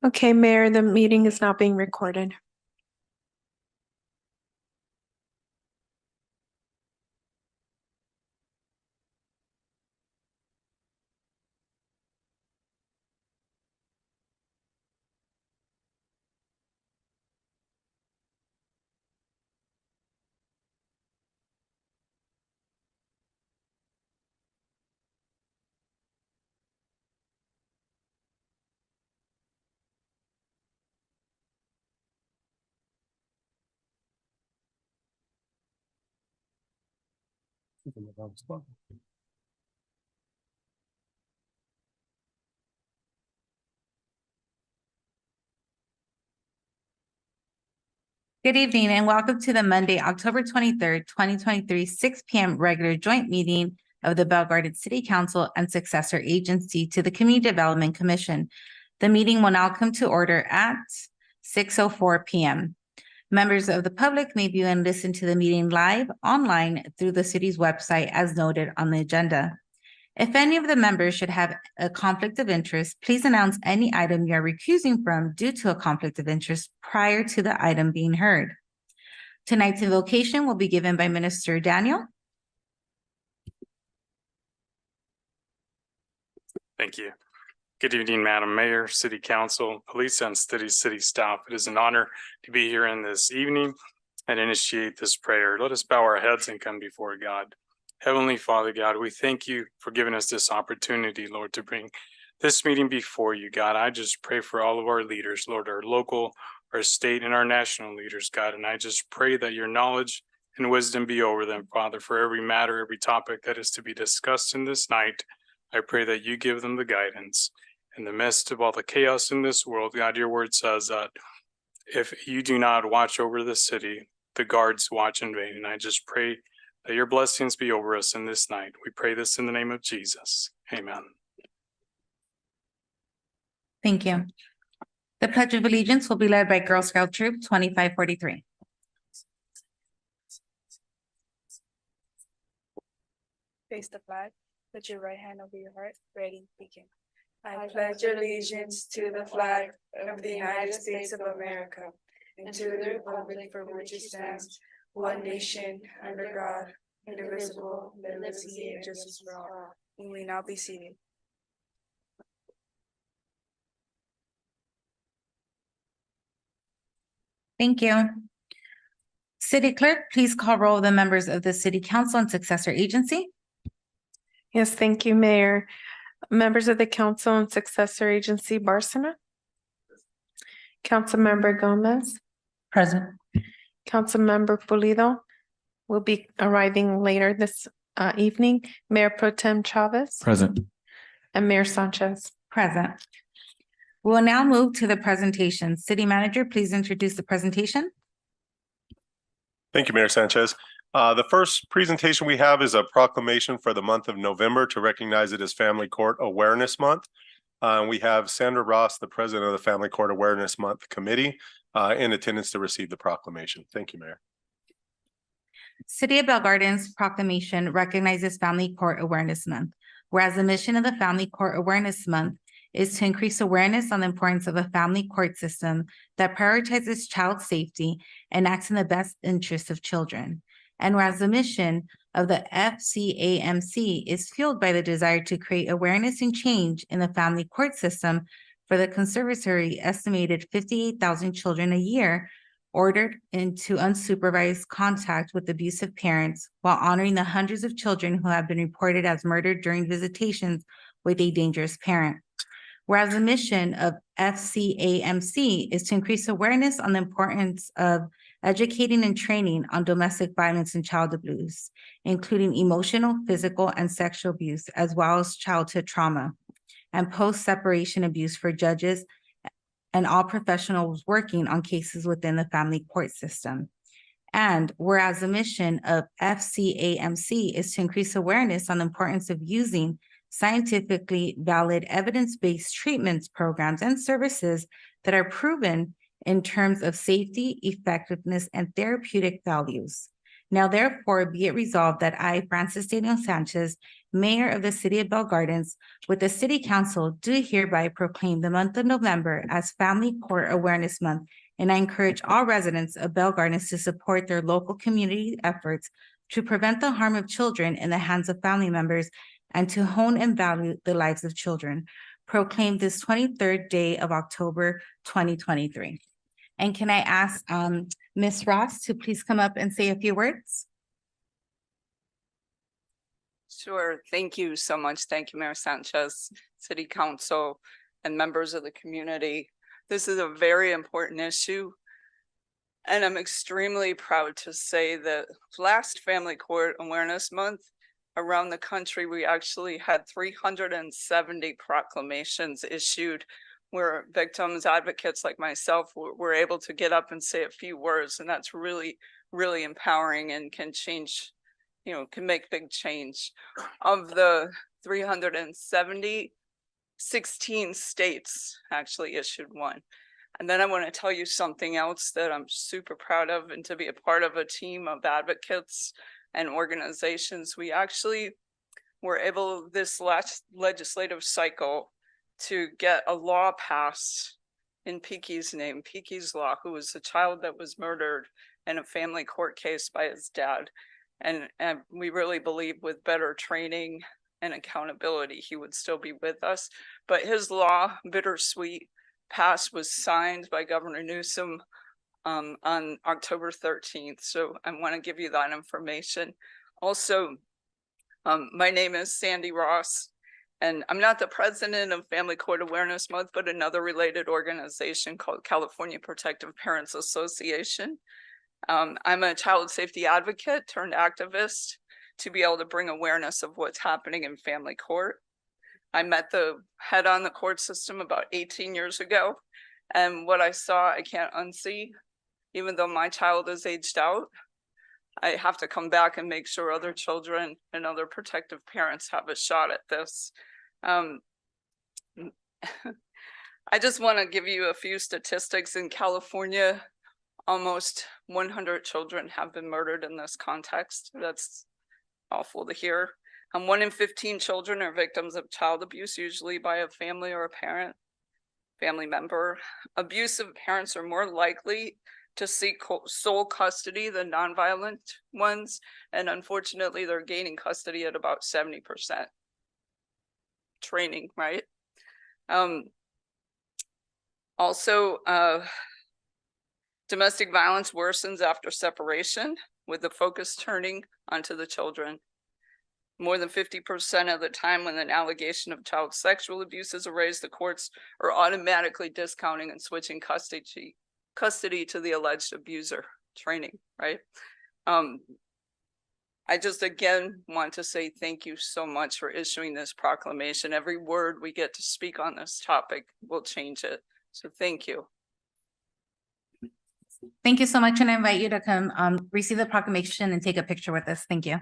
Okay, Mayor, the meeting is now being recorded. Good evening and welcome to the Monday, October 23rd, 2023, 6 p.m. regular joint meeting of the Bell Garden City Council and Successor Agency to the Community Development Commission. The meeting will now come to order at 6:04 p.m. Members of the public may view and listen to the meeting live online through the city's website as noted on the agenda. If any of the members should have a conflict of interest, please announce any item you are recusing from due to a conflict of interest prior to the item being heard. Tonight's invocation will be given by Minister Daniel. Thank you. Good evening, Madam Mayor, City Council, Police, and city staff. It is an honor to be here in this evening and initiate this prayer. Let us bow our heads and come before God. Heavenly Father, God, we thank you for giving us this opportunity, Lord, to bring this meeting before you, God. I just pray for all of our leaders, Lord, our local, our state, and our national leaders, God. And I just pray that your knowledge and wisdom be over them, Father, for every matter, every topic that is to be discussed in this night. I pray that you give them the guidance. In the midst of all the chaos in this world, God, your word says that if you do not watch over the city, the guards watch in vain. And I just pray that your blessings be over us in this night. We pray this in the name of Jesus. Amen. Thank you. The Pledge of Allegiance will be led by Girl Scout Troop 2543. Face the flag, put your right hand over your heart, ready, begin. I pledge allegiance to the flag of the United States of America and to the republic for which it stands, one nation, under God, indivisible, with liberty and justice for all. You may now be seated. Thank you. City Clerk, please call roll of the members of the City Council and Successor Agency. Yes, thank you, Mayor. Members of the Council and Successor Agency, Barsana. Councilmember Gomez. Present. Councilmember Pulido will be arriving later this evening. Mayor Pro Tem Chavez. Present. And Mayor Sanchez. Present. We will now move to the presentation. City Manager, please introduce the presentation. Thank you, Mayor Sanchez. The first presentation we have is a proclamation for the month of November to recognize it as Family Court Awareness Month. We have Sandra Ross, the president of the Family Court Awareness Month Committee, in attendance to receive the proclamation. Thank you, Mayor. City of Bell Gardens proclamation recognizes Family Court Awareness Month. Whereas the mission of the Family Court Awareness Month is to increase awareness on the importance of a family court system that prioritizes child safety and acts in the best interest of children. And whereas the mission of the FCAMC is fueled by the desire to create awareness and change in the family court system for the conservatory estimated 58,000 children a year ordered into unsupervised contact with abusive parents while honoring the hundreds of children who have been reported as murdered during visitations with a dangerous parent. Whereas the mission of FCAMC is to increase awareness on the importance of educating and training on domestic violence and child abuse, including emotional, physical, and sexual abuse, as well as childhood trauma and post-separation abuse for judges and all professionals working on cases within the family court system. And whereas the mission of FCAMC is to increase awareness on the importance of using scientifically valid evidence-based treatments, programs, and services that are proven in terms of safety, effectiveness, and therapeutic values. Now therefore be it resolved that I, Francis Daniel Sanchez, Mayor of the City of Bell Gardens, with the City Council, do hereby proclaim the month of November as Family Court Awareness Month, and I encourage all residents of Bell Gardens to support their local community efforts to prevent the harm of children in the hands of family members and to hone and value the lives of children. Proclaim this 23rd day of October, 2023. And can I ask Ms. Ross to please come up and say a few words? Sure. Thank you so much. Thank you, Mayor Sanchez, City Council, and members of the community. This is a very important issue. And I'm extremely proud to say that last Family Court Awareness Month, around the country, we actually had 370 proclamations issued where victims, advocates like myself were able to get up and say a few words. And that's really, really empowering and can change, can make big change. Of the 370, 16 states actually issued one. And then I want to tell you something else that I'm super proud of, and to be a part of a team of advocates and organizations. We actually were able this last legislative cycle to get a law passed in Peaky's name, Peaky's Law, who was a child that was murdered in a family court case by his dad. And we really believe with better training and accountability, he would still be with us. But his law, bittersweet, passed, was signed by Governor Newsom on October 13th. So I want to give you that information. Also, my name is Sandy Ross, and I'm not the president of Family Court Awareness Month, but another related organization called California Protective Parents Association. I'm a child safety advocate turned activist to be able to bring awareness of what's happening in family court. I met the head on the court system about 18 years ago, and what I saw, I can't unsee. Even though my child is aged out, I have to come back and make sure other children and other protective parents have a shot at this. I just want to give you a few statistics. In California, almost 100 children have been murdered in this context. That's awful to hear. 1 in 15 children are victims of child abuse, usually by a family or a family member. Abusive parents are more likely to seek sole custody than nonviolent ones. And unfortunately, they're gaining custody at about 70%. Training, right? Also, domestic violence worsens after separation, with the focus turning onto the children. More than 50% of the time when an allegation of child sexual abuse is raised, the courts are automatically discounting and switching custody to the alleged abuser. Training, right? I just again want to say thank you so much for issuing this proclamation. Every word we get to speak on this topic will change it. So thank you. Thank you so much, and I invite you to come receive the proclamation and take a picture with us. Thank you.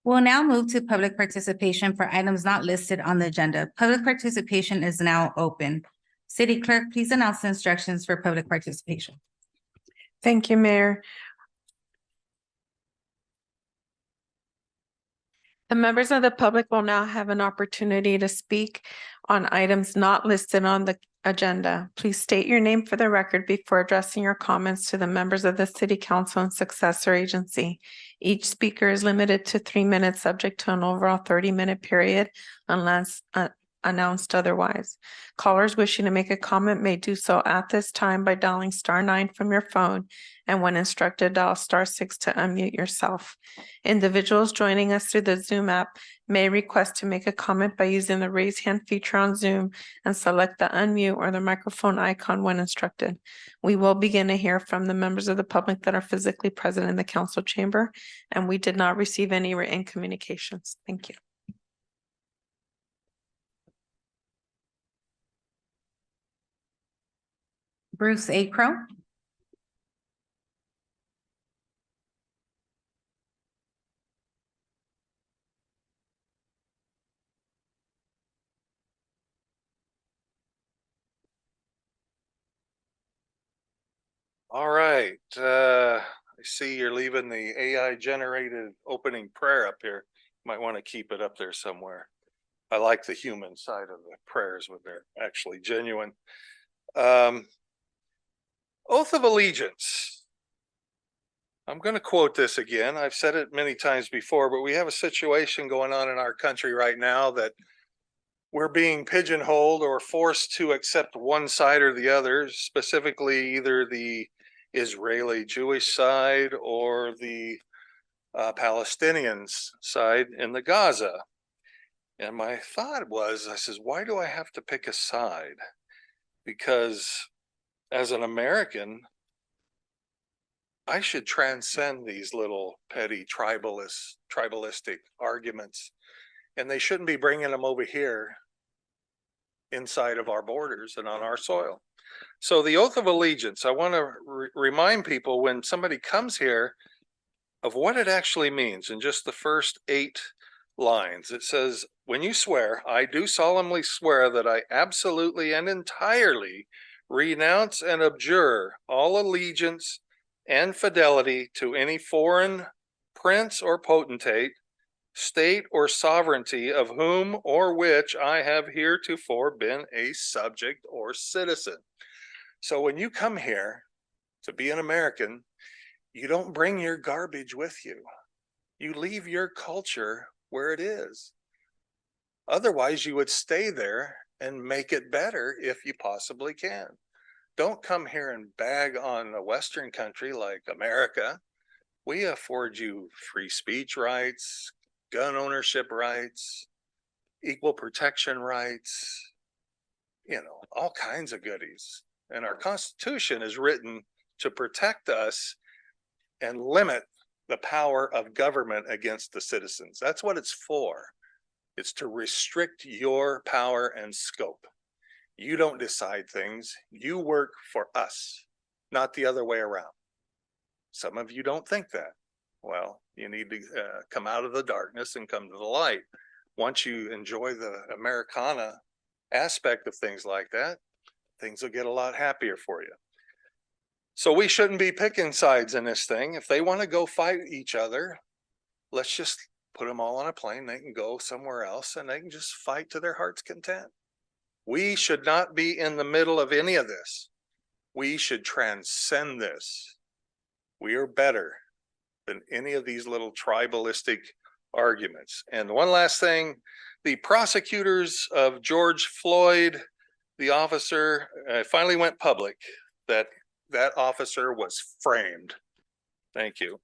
We'll now move to public participation for items not listed on the agenda. Public participation is now open. City Clerk, please announce the instructions for public participation. Thank you, Mayor. The members of the public will now have an opportunity to speak on items not listed on the agenda. Please state your name for the record before addressing your comments to the members of the City Council and Successor Agency. Each speaker is limited to 3 minutes, subject to an overall 30-minute period unless announced otherwise. Callers wishing to make a comment may do so at this time by dialing *9 from your phone, and when instructed, dial *6 to unmute yourself. Individuals joining us through the Zoom app may request to make a comment by using the raise hand feature on Zoom and select the unmute or the microphone icon when instructed. We will begin to hear from the members of the public that are physically present in the council chamber, and we did not receive any written communications. Thank you. Bruce A. Crow. All right, I see you're leaving the AI generated opening prayer up here. Might want to keep it up there somewhere. I like the human side of the prayers when they're actually genuine. Oath of Allegiance. I'm going to quote this again. I've said it many times before, but we have a situation going on in our country right now that we're being pigeonholed or forced to accept one side or the other, specifically either the Israeli Jewish side or the Palestinians side in the Gaza. And my thought was, I says, why do I have to pick a side? Because as an American, I should transcend these little petty tribalistic arguments, and they shouldn't be bringing them over here inside of our borders and on our soil. So the oath of allegiance, I want to remind people when somebody comes here of what it actually means in just the first 8 lines. It says, when you swear, I do solemnly swear that I absolutely and entirely renounce and abjure all allegiance and fidelity to any foreign prince or potentate, state or sovereignty of whom or which I have heretofore been a subject or citizen. So when you come here to be an American, you don't bring your garbage with you. You leave your culture where it is. Otherwise, you would stay there and make it better if you possibly can. Don't come here and bag on a Western country like America. We afford you free speech rights, gun ownership rights, equal protection rights, all kinds of goodies. And our Constitution is written to protect us and limit the power of government against the citizens. That's what it's for. It's to restrict your power and scope. You don't decide things. You work for us, not the other way around. Some of you don't think that. Well, you need to come out of the darkness and come to the light. Once you enjoy the Americana aspect of things like that, things will get a lot happier for you. So we shouldn't be picking sides in this thing. If they want to go fight each other, let's just put them all on a plane. They can go somewhere else and they can just fight to their heart's content. We should not be in the middle of any of this. We should transcend this. We are better than any of these little tribalistic arguments. And one last thing, the prosecutors of George Floyd, the officer, finally went public that that officer was framed. Thank you.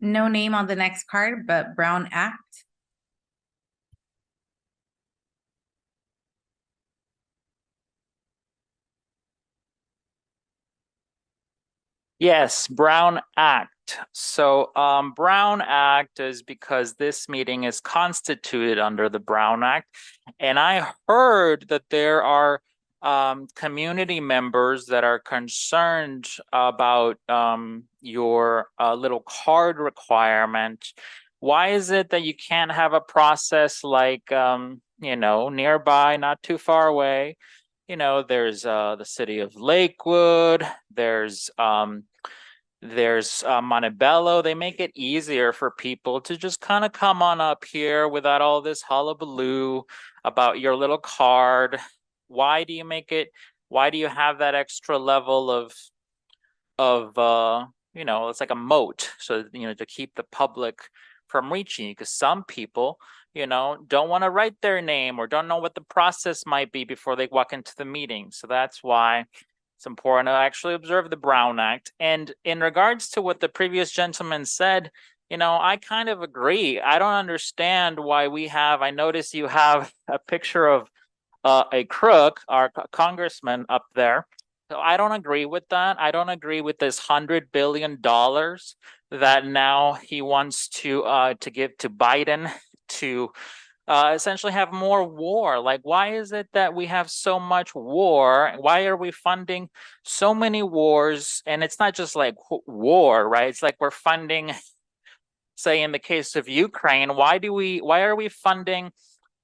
No name on the next card, but Brown Act. Yes, Brown Act. So Brown Act is because this meeting is constituted under the Brown Act. And I heard that there are community members that are concerned about your little card requirement. Why is it that you can't have a process like, nearby, not too far away? There's the city of Lakewood, there's There's Montebello. They make it easier for people to just kind of come on up here without all this hullabaloo about your little card. Why do you make it? Why do you have that extra level of it's like a moat, so to keep the public from reaching you, because some people don't want to write their name or don't know what the process might be before they walk into the meeting. So that's why it's important to actually observe the Brown Act. And in regards to what the previous gentleman said, I kind of agree. I don't understand why I notice you have a picture of a crook, our congressman up there. So I don't agree with that. I don't agree with this $100 billion that now he wants to give to Biden to essentially have more war. Like, why is it that we have so much war? Why are we funding so many wars? And it's not just like war, right? It's like we're funding, say, in the case of Ukraine, why are we funding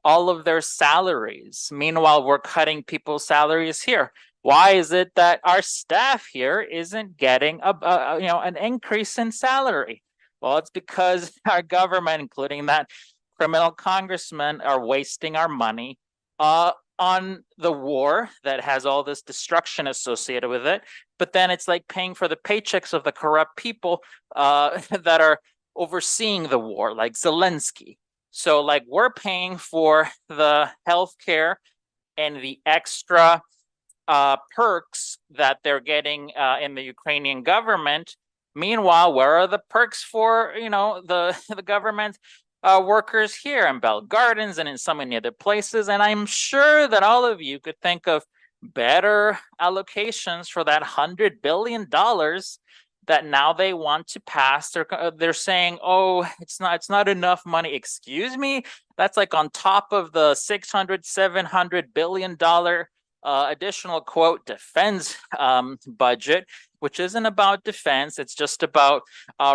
all of their salaries? Meanwhile, we're cutting people's salaries here. Why is it that our staff here isn't getting an increase in salary? Well, it's because our government, including that criminal congressman, are wasting our money on the war that has all this destruction associated with it. But then it's like paying for the paychecks of the corrupt people that are overseeing the war, like Zelensky. So like we're paying for the healthcare and the extra perks that they're getting in the Ukrainian government. Meanwhile, where are the perks for the government workers here in Bell Gardens and in so many other places? And I'm sure that all of you could think of better allocations for that $100 billion that now they want to pass. They're saying, oh, it's not enough money. Excuse me, that's like on top of the $600-700 billion additional quote defense budget, which isn't about defense. It's just about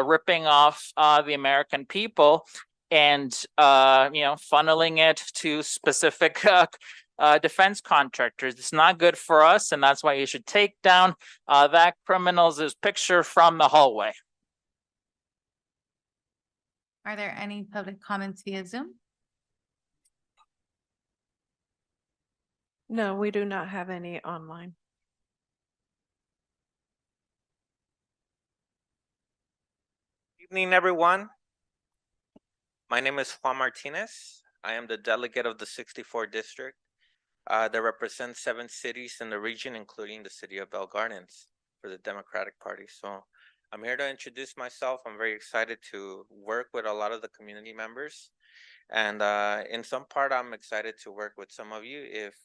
ripping off the American people and funneling it to specific defense contractors. It's not good for us, and that's why you should take down that criminal's picture from the hallway. Are there any public comments via Zoom? No, we do not have any online. Evening, everyone. My name is Juan Martinez. I am the delegate of the 64th District that represents 7 cities in the region, including the city of Bell Gardens for the Democratic Party. So I'm here to introduce myself. I'm very excited to work with a lot of the community members. And in some part, I'm excited to work with some of you if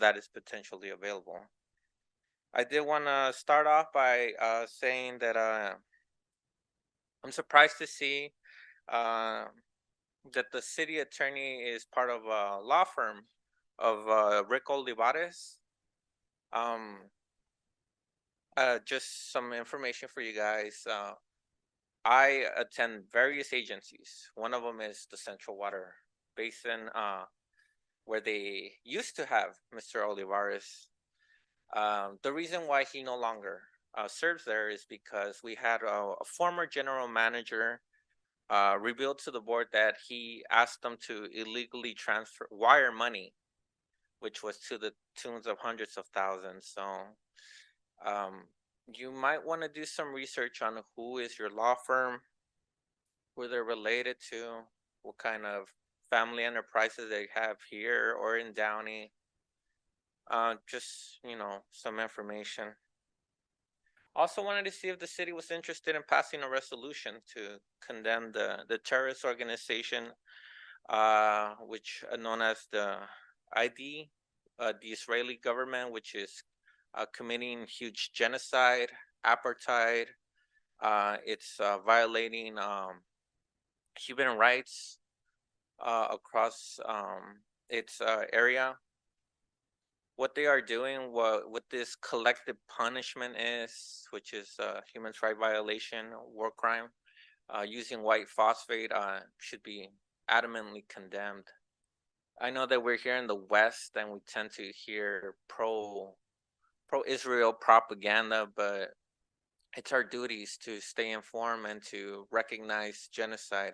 that is potentially available. I did want to start off by saying that I'm surprised to see that the city attorney is part of a law firm of Rick Olivares. Just some information for you guys. I attend various agencies. One of them is the Central Water Basin, where they used to have Mr. Olivares. The reason why he no longer serves there is because we had a former general manager revealed to the board that he asked them to illegally wire money, which was to the tunes of hundreds of thousands. So you might want to do some research on who is your law firm, who they're related to, what kind of family enterprises they have here or in Downey. Just, some information. Also wanted to see if the city was interested in passing a resolution to condemn the terrorist organization, which known as the ID, the Israeli government, which is committing huge genocide, apartheid. It's violating human rights across its area. What they are doing, what this collective punishment is, which is human rights violation, war crime, using white phosphate should be adamantly condemned. I know that we're here in the West and we tend to hear pro-Israel propaganda, but it's our duties to stay informed and to recognize genocide.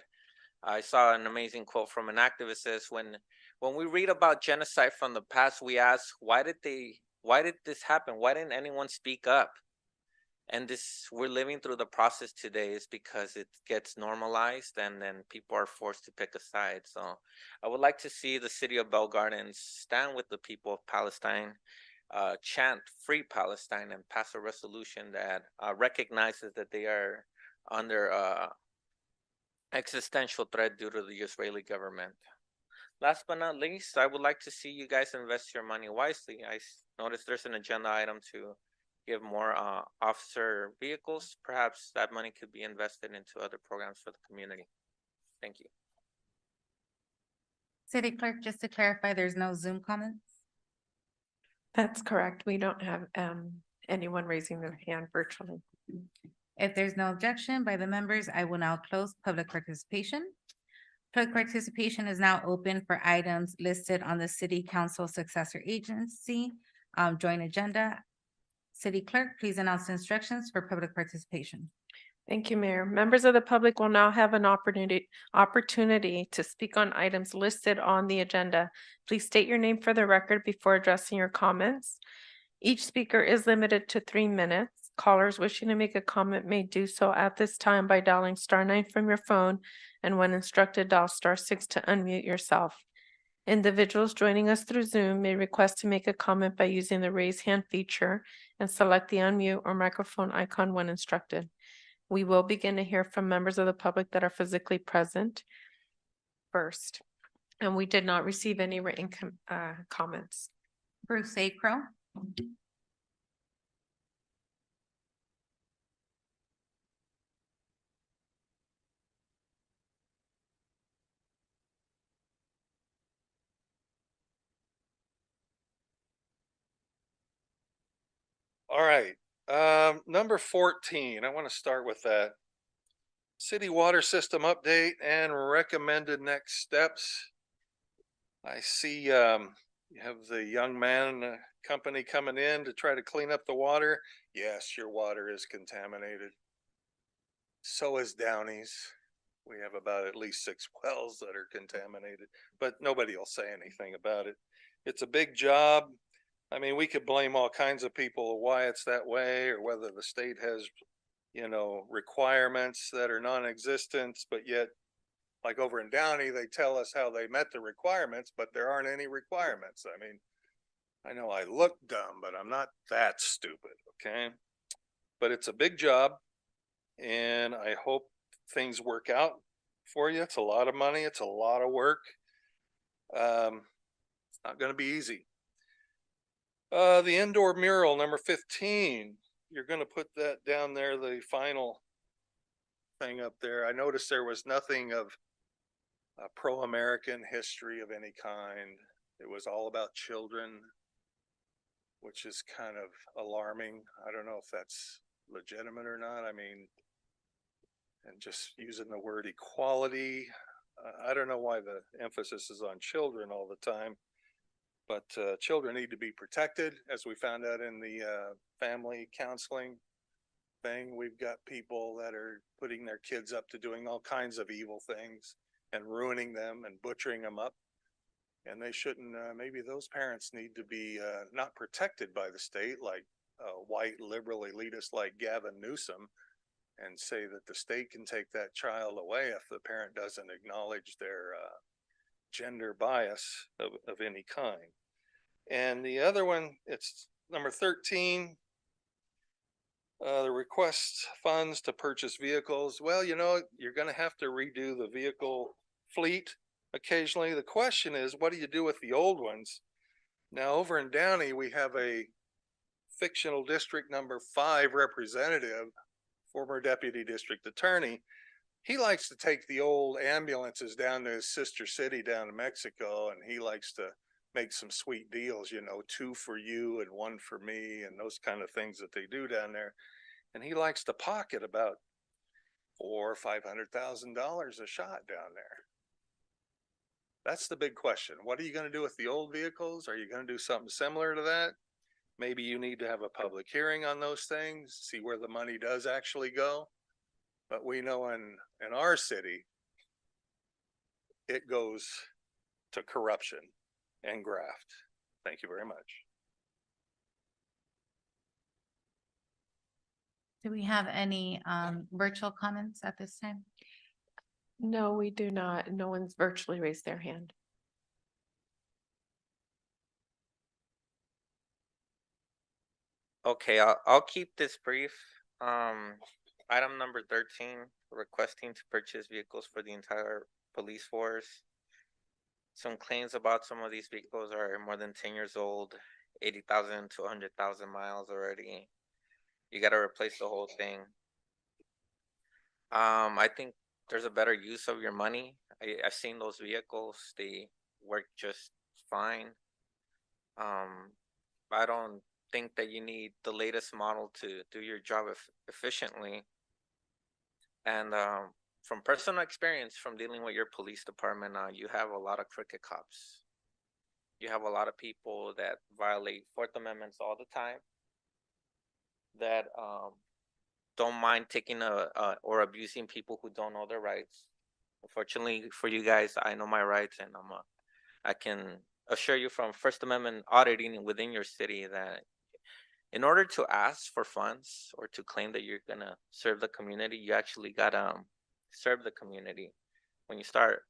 I saw an amazing quote from an activist says when we read about genocide from the past, we ask why did this happen? Why didn't anyone speak up? And this we're living through the process today is because it gets normalized and then people are forced to pick a side. So I would like to see the city of Bell Gardens stand with the people of Palestine, chant free Palestine and pass a resolution that recognizes that they are under existential threat due to the Israeli government. Last but not least, I would like to see you guys invest your money wisely. Noticed there's an agenda item to give more officer vehicles. Perhaps that money could be invested into other programs for the community. Thank you. City Clerk, just to clarify, there's no Zoom comments? That's correct. We don't have anyone raising their hand virtually. If there's no objection by the members, I will now close public participation. Public participation is now open for items listed on the City Council Successor Agency joint agenda. City Clerk, please announce the instructions for public participation. Thank you, Mayor. Members of the public will now have an opportunity to speak on items listed on the agenda. Please state your name for the record before addressing your comments. Each speaker is limited to 3 minutes. Callers wishing to make a comment may do so at this time by dialing *9 from your phone, and when instructed, dial *6 to unmute yourself. Individuals joining us through Zoom may request to make a comment by using the raise hand feature and select the unmute or microphone icon when instructed. We will begin to hear from members of the public that are physically present first. And we did not receive any written comments. Bruce Acro. All right, number 14, I want to start with that. City water system update and recommended next steps. I see you have the young man company coming in to try to clean up the water. Yes, your water is contaminated. So is Downey's. We have about at least 6 wells that are contaminated, but nobody will say anything about it. It's a big job. I mean, we could blame all kinds of people why it's that way, or whether the state has, requirements that are non-existent, but yet, like over in Downey, they tell us how they met the requirements, but there aren't any requirements. I mean, I know I look dumb, but I'm not that stupid, okay? But it's a big job, and I hope things work out for you. It's a lot of money. It's a lot of work. It's not going to be easy. The indoor mural, number 15, you're going to put that down there, the final thing up there. I noticed there was nothing of pro-American history of any kind. It was all about children, which is kind of alarming. I don't know if that's legitimate or not. I mean, and just using the word equality. I don't know why the emphasis is on children all the time. But children need to be protected, as we found out in the family counseling thing. We've got people that are putting their kids up to doing all kinds of evil things and ruining them and butchering them up. And they shouldn't, maybe those parents need to be not protected by the state, like white liberal elitists like Gavin Newsom, and say that the state can take that child away if the parent doesn't acknowledge their gender bias of any kind. And the other one, it's number 13, the request funds to purchase vehicles. Well, you're going to have to redo the vehicle fleet occasionally. The question is, what do you do with the old ones? Now, over in Downey, we have a fictional district number 5 representative, former deputy district attorney. He likes to take the old ambulances down to his sister city down in Mexico, and he likes to make some sweet deals, 2 for you and 1 for me, and those kind of things that they do down there. And he likes to pocket about $400,000 or $500,000 a shot down there. That's the big question. What are you going to do with the old vehicles? Are you going to do something similar to that? maybe you need to have a public hearing on those things, see where the money does actually go. But we know in our city, it goes to corruption and graft. Thank you very much. Do we have any virtual comments at this time? No, we do not. No one's virtually raised their hand. Okay, I'll keep this brief. Item number 13, requesting to purchase vehicles for the entire police force. Some claims about some of these vehicles are more than 10 years old, 80,000 to 100,000 miles already. You got to replace the whole thing. I think there's a better use of your money. I've seen those vehicles; they work just fine. I don't think that you need the latest model to do your job efficiently. And from personal experience, from dealing with your police department, you have a lot of crooked cops. You have a lot of people that violate Fourth Amendments all the time, that don't mind taking or abusing people who don't know their rights. Unfortunately for you guys, I know my rights, and I can assure you from First Amendment auditing within your city that in order to ask for funds or to claim that you're gonna serve the community, you actually gotta serve the community. When you start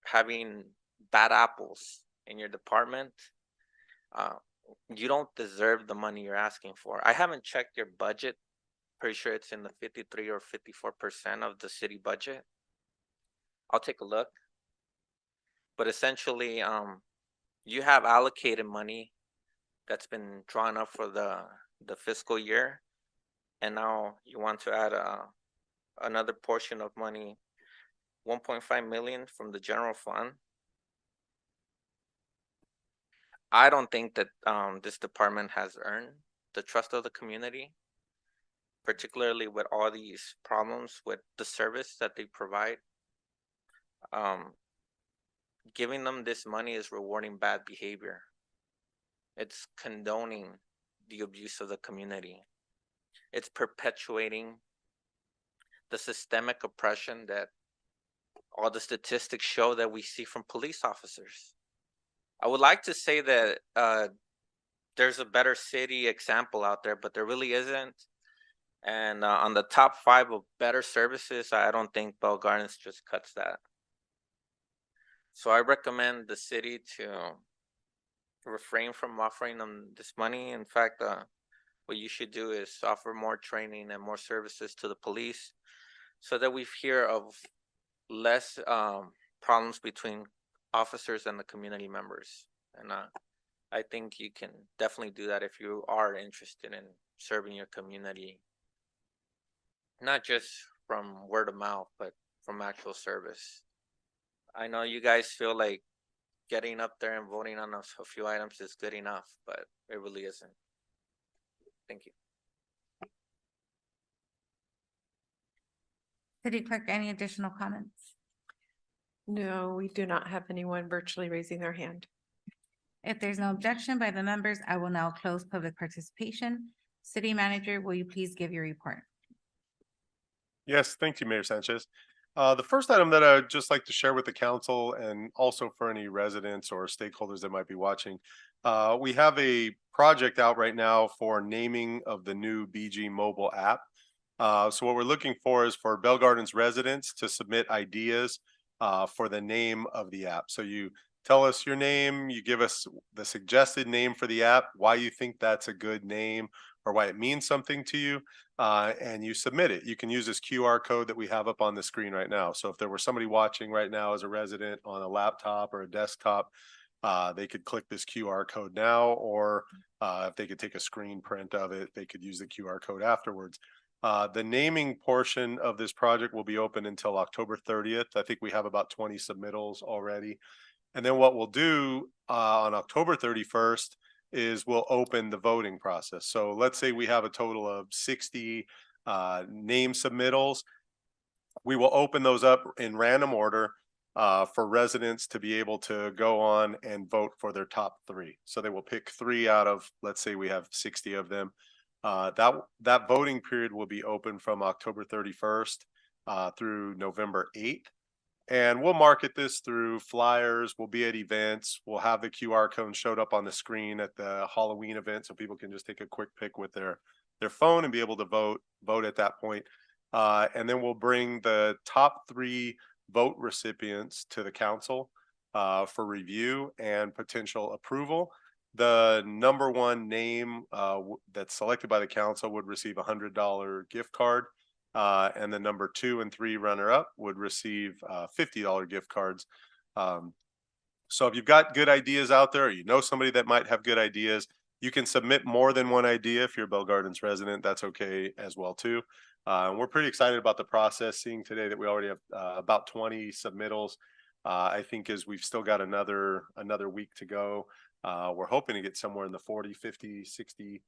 having bad apples in your department, you don't deserve the money you're asking for. I haven't checked your budget. Pretty sure it's in the 53 or 54% of the city budget. I'll take a look. But essentially, you have allocated money that's been drawn up for the fiscal year, and now you want to add another portion of money, 1.5 million from the general fund. I don't think that this department has earned the trust of the community, particularly with all these problems with the service that they provide. Giving them this money is rewarding bad behavior. It's condoning the abuse of the community. It's perpetuating the systemic oppression that all the statistics show that we see from police officers. I would like to say that there's a better city example out there, but there really isn't. And on the top 5 of better services, I don't think Bell Gardens just cuts that. So I recommend the city to refrain from offering them this money. In fact, what you should do is offer more training and more services to the police so that we hear of less problems between officers and the community members. And I think you can definitely do that if you are interested in serving your community, not just from word of mouth, but from actual service. I know you guys feel like getting up there and voting on a few items is good enough, but it really isn't. Thank you. City Clerk, any additional comments? No, we do not have anyone virtually raising their hand. If there's no objection by the members, I will now close public participation. City Manager, will you please give your report? Yes, thank you, Mayor Sanchez. The first item that I'd just like to share with the council and also for any residents or stakeholders that might be watching, we have a project out right now for naming of the new BG mobile app. So what we're looking for is for Bell Gardens residents to submit ideas for the name of the app. So you tell us your name, you give us the suggested name for the app, why you think that's a good name or why it means something to you, and you submit it. You can use this QR code that we have up on the screen right now. So if there were somebody watching right now as a resident on a laptop or a desktop, they could click this QR code now, or if they could take a screen print of it, they could use the QR code afterwards. The naming portion of this project will be open until October 30th. I think we have about 20 submittals already. And then what we'll do on October 31st is we'll open the voting process. So let's say we have a total of 60 name submittals. We will open those up in random order. for residents to be able to go on and vote for their top three. So they will pick three out of, let's say we have 60 of them. That voting period will be open from October 31st through November 8th. And we'll market this through flyers. We'll be at events. We'll have the QR code showed up on the screen at the Halloween event, so people can just take a quick pic with their phone and be able to vote at that point. And then we'll bring the top three vote recipients to the council for review and potential approval. The number one name that's selected by the council would receive $100 gift card. And the number 2 and 3 runner-up would receive $50 gift cards. So if you've got good ideas out there, or you know somebody that might have good ideas, you can submit more than one idea. If you're a Bell Gardens resident, that's okay as well too. We're pretty excited about the process, seeing today that we already have about 20 submittals. I think as we've still got another week to go, we're hoping to get somewhere in the 40, 50, 60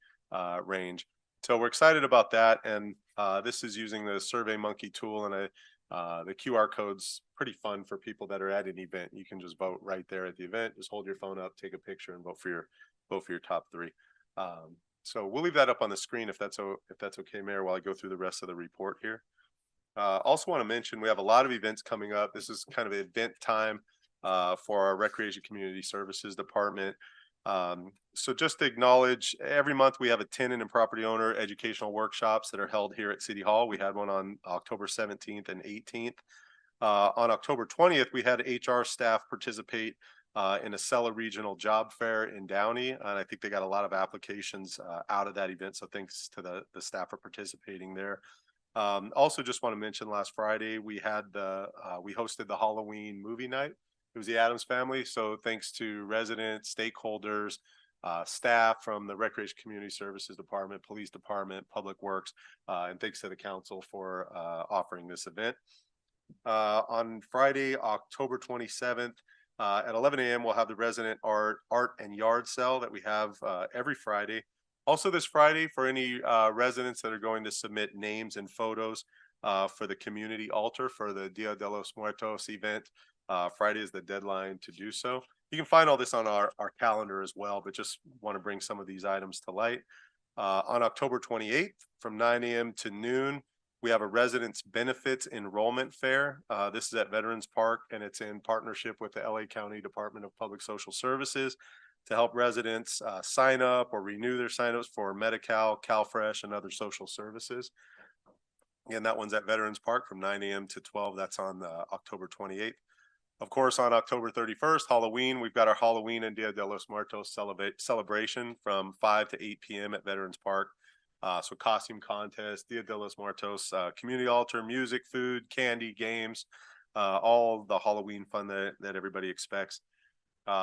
range. So we're excited about that, and this is using the SurveyMonkey tool, and the QR code's pretty fun for people that are at an event. You can just vote right there at the event. Just hold your phone up, take a picture, and vote for your top three. So we'll leave that up on the screen if that's okay, Mayor, while I go through the rest of the report here. Also want to mention we have a lot of events coming up. This is kind of an event time for our Recreation Community Services Department. So just to acknowledge, every month we have a tenant and property owner educational workshops that are held here at City Hall. We had one on October 17th and 18th. On October 20th, we had HR staff participate in a Acela Regional Job Fair in Downey, and I think they got a lot of applications out of that event. So thanks to the staff for participating there. Also, just want to mention last Friday we had we hosted the Halloween movie night. It was the Addams Family. So thanks to residents, stakeholders, staff from the Recreation Community Services Department, Police Department, Public Works, and thanks to the council for offering this event. On Friday, October 27th, at 11 a.m., we'll have the resident art and yard sale that we have every Friday. Also this Friday, for any residents that are going to submit names and photos for the community altar for the Dia de los Muertos event, Friday is the deadline to do so. You can find all this on our calendar as well, but just want to bring some of these items to light. On October 28th, from 9 a.m. to noon, we have a residents benefits enrollment fair. This is at Veterans Park, and it's in partnership with the LA County Department of Public Social Services to help residents sign up or renew their signups for Medi-Cal, CalFresh, and other social services. Again, that one's at Veterans Park from 9 a.m. to 12. That's on October 28th. Of course, on October 31st, Halloween, we've got our Halloween and Dia de los Muertos celebration from 5 to 8 p.m. at Veterans Park. So costume contest, Dia de los Muertos, community altar, music, food, candy, games, all the Halloween fun that everybody expects.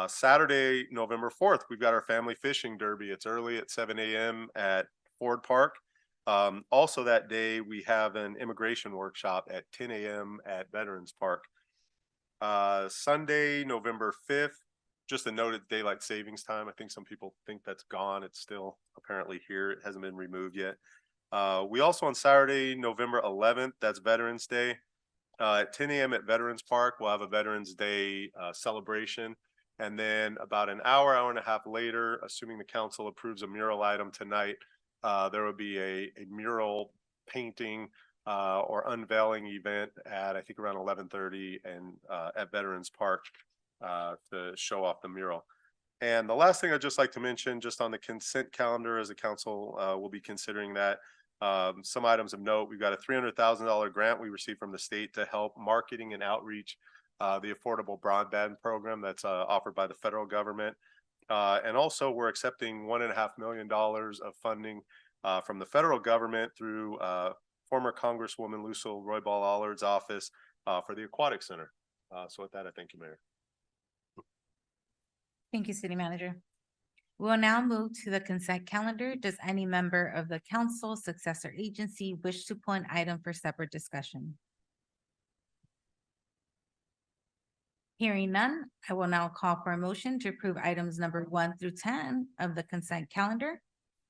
Saturday, November 4th, we've got our family fishing derby. It's early at 7 a.m. at Ford Park. Also that day, we have an immigration workshop at 10 a.m. at Veterans Park. Sunday, November 5th, just a noted daylight savings time. I think some people think that's gone. It's still apparently here. It hasn't been removed yet. We also on Saturday, November 11th, that's Veterans Day. At 10 a.m. at Veterans Park, we'll have a Veterans Day celebration. And then about an hour and a half later, assuming the council approves a mural item tonight, there will be a mural painting or unveiling event at, I think, around 11:30 and at Veterans Park to show off the mural. And the last thing I'd just like to mention, just on the consent calendar, as the council will be considering that, some items of note. We've got a $300,000 grant we received from the state to help marketing and outreach the affordable broadband program that's offered by the federal government. And also we're accepting $1.5 million of funding from the federal government through former Congresswoman Lucille Roybal Allard's office for the Aquatic Center. So with that, I thank you, Mayor. Thank you, City Manager. We will now move to the consent calendar. Does any member of the council, successor agency wish to pull an item for separate discussion? Hearing none, I will now call for a motion to approve items number 1 through 10 of the consent calendar.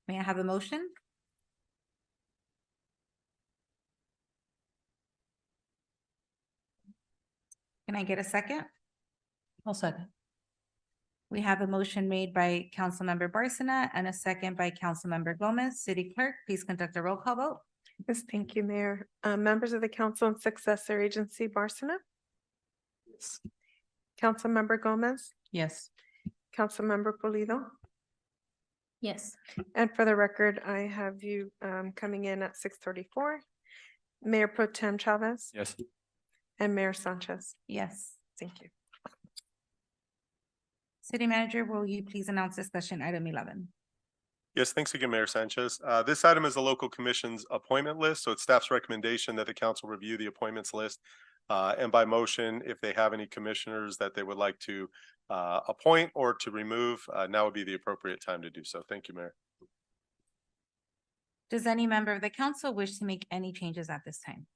May I have a motion? Can I get a second? I'll second. We have a motion made by Councilmember Barsina and a second by Councilmember Gomez. City Clerk, please conduct a roll call vote. Yes, thank you, Mayor. Members of the council and successor agency, Barsina? Yes. Councilmember Gomez? Yes. Councilmember Pulido? Yes. And for the record, I have you coming in at 6:34. Mayor Pro Tem Chavez Yes. and Mayor Sanchez. Yes. Thank you. City Manager, will you please announce discussion item 11? Yes, thanks again, Mayor Sanchez. This item is the local commission's appointment list, so it's staff's recommendation that the council review the appointments list. And by motion, if they have any commissioners that they would like to appoint or to remove, now would be the appropriate time to do so. Thank you, Mayor. Does any member of the council wish to make any changes at this time?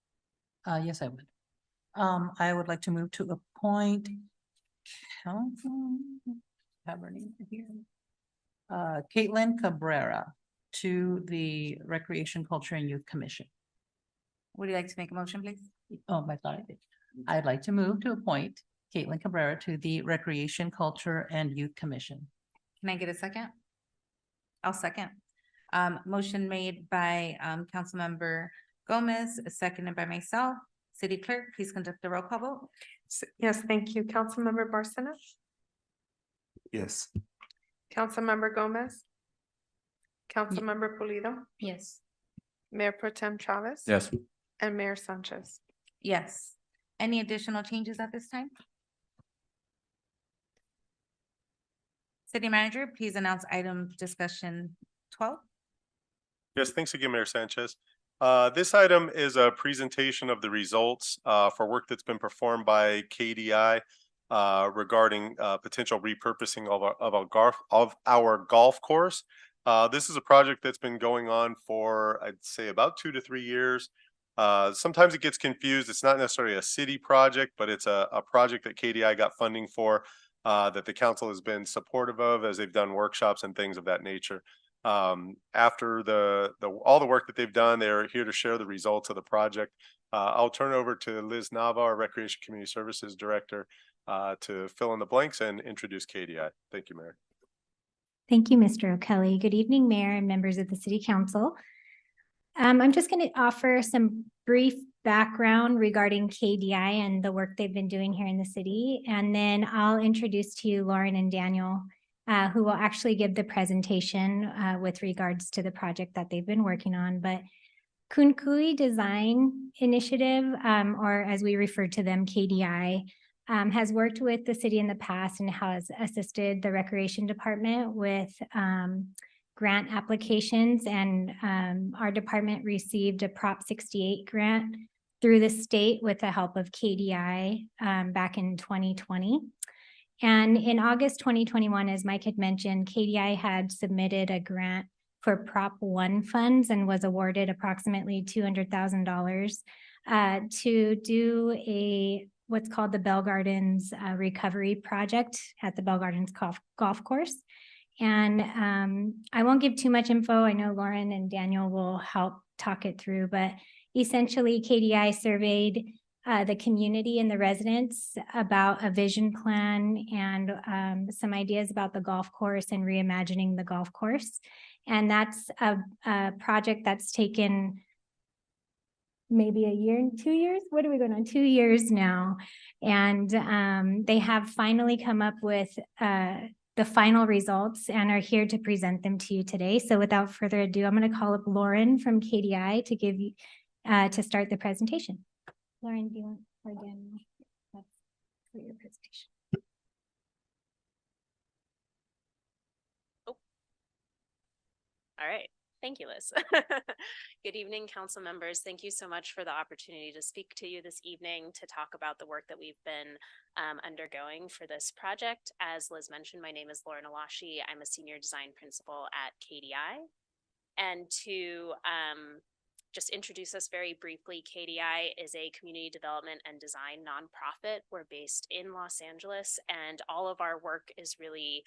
Yes, I would. I would like to move to appoint have her name here. Caitlin Cabrera to the Recreation, Culture and Youth Commission. Would you like to make a motion, please? Oh, I thought I did. I'd like to move to appoint Caitlin Cabrera to the Recreation, Culture and Youth Commission. Can I get a second? I'll second. Motion made by Councilmember Gomez, seconded by myself. City Clerk, please conduct the roll call vote. Yes, thank you. Councilmember Barsina? Yes. Councilmember Gomez? Councilmember Pulido? Yes. Mayor Pro Tem Chavez? Yes. And Mayor Sanchez. Yes. Any additional changes at this time? City Manager, please announce item discussion 12. Yes, thanks again, Mayor Sanchez. This item is a presentation of the results for work that's been performed by KDI regarding potential repurposing of our golf course. This is a project that's been going on for, I'd say, about 2 to 3 years. Sometimes it gets confused. It's not necessarily a city project, but it's a project that KDI got funding for that the council has been supportive of as they've done workshops and things of that nature. After all the work that they've done, they're here to share the results of the project. I'll turn it over to Liz Nava, our Recreation Community Services Director, to fill in the blanks and introduce KDI. Thank you, Mayor. Thank you, Mr. O'Kelly. Good evening, Mayor and members of the City Council. I'm just going to offer some brief background regarding KDI and the work they've been doing here in the city. And then I'll introduce to you Lauren and Daniel, who will actually give the presentation with regards to the project that they've been working on. But Kunkui Design Initiative, or as we refer to them, KDI, has worked with the city in the past and has assisted the Recreation Department with grant applications. And our department received a Prop 68 grant through the state with the help of KDI back in 2020. And in August 2021, as Mike had mentioned, KDI had submitted a grant for Prop 1 funds and was awarded approximately $200,000 to do what's called the Bell Gardens Recovery Project at the Bell Gardens Golf Course. And I won't give too much info. I know Lauren and Daniel will help talk it through, but essentially KDI surveyed the community and the residents about a vision plan and some ideas about the golf course and reimagining the golf course. And that's a project that's taken maybe a year and 2 years. What are we going on? 2 years now. And they have finally come up with the final results and are here to present them to you today. So without further ado, I'm going to call up Lauren from KDI to give you to start the presentation. Lauren, do you want again for your presentation? All right. Thank you, Liz. Good evening, council members. Thank you so much for the opportunity to speak to you this evening to talk about the work that we've been undergoing for this project. As Liz mentioned, my name is Lauren Alashi. I'm a senior design principal at KDI. And to just introduce us very briefly, KDI is a community development and design nonprofit. We're based in Los Angeles, and all of our work is really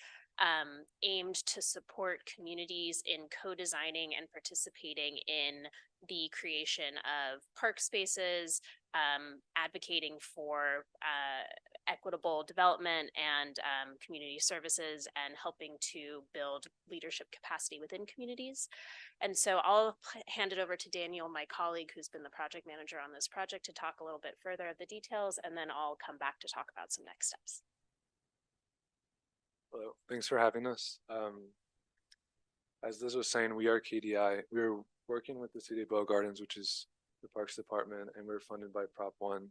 aimed to support communities in co-designing and participating in the creation of park spaces, advocating for equitable development and community services and helping to build leadership capacity within communities. And so I'll hand it over to Daniel, my colleague, who's been the project manager on this project, to talk a little bit further of the details, and then I'll come back to talk about some next steps. Hello, thanks for having us. As Liz was saying, we are KDI. We're working with the City of Bell Gardens, which is the Parks Department, and we're funded by Prop 1.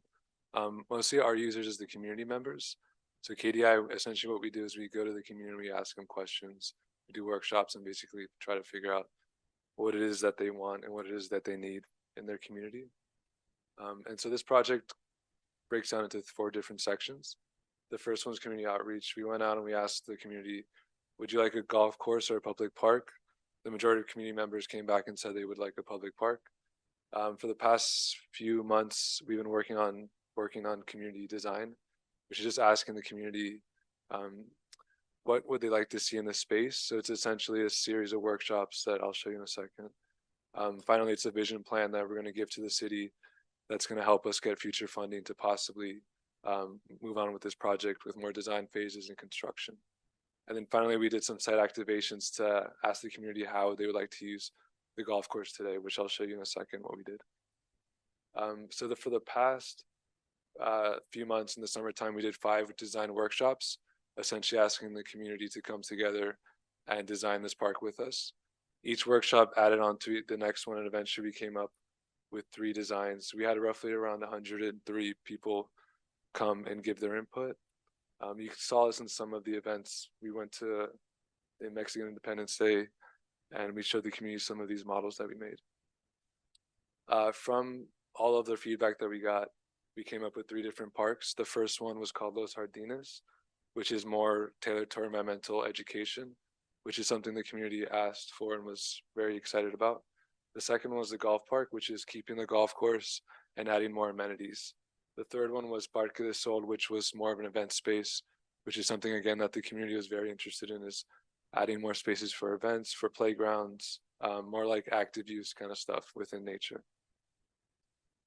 Mostly our users is the community members. So KDI, essentially what we do is we go to the community, we ask them questions, we do workshops, and basically try to figure out what it is that they want and what it is that they need in their community. And so this project breaks down into 4 different sections. The first one is community outreach. We went out and we asked the community, would you like a golf course or a public park? The majority of community members came back and said they would like a public park. For the past few months, we've been working on community design, which is just asking the community what would they like to see in this space. So it's essentially a series of workshops that I'll show you in a second. Finally, it's a vision plan that we're going to give to the city that's going to help us get future funding to possibly move on with this project with more design phases and construction. And then finally, we did some site activations to ask the community how they would like to use the golf course today, which I'll show you in a second what we did. For the past few months in the summertime, we did 5 design workshops, essentially asking the community to come together and design this park with us. Each workshop added on to the next one, and eventually we came up with 3 designs. We had roughly around 103 people come and give their input. You saw this in some of the events. We went to the Mexican Independence Day and we showed the community some of these models that we made. From all of the feedback that we got, we came up with 3 different parks. The first one was called Los Jardines, which is more tailored to environmental education, which is something the community asked for and was very excited about. The second one was the golf park, which is keeping the golf course and adding more amenities. The third one was Parque del Sol, which was more of an event space, which is something, again, that the community was very interested in, is adding more spaces for events, for playgrounds, more like active use kind of stuff within nature.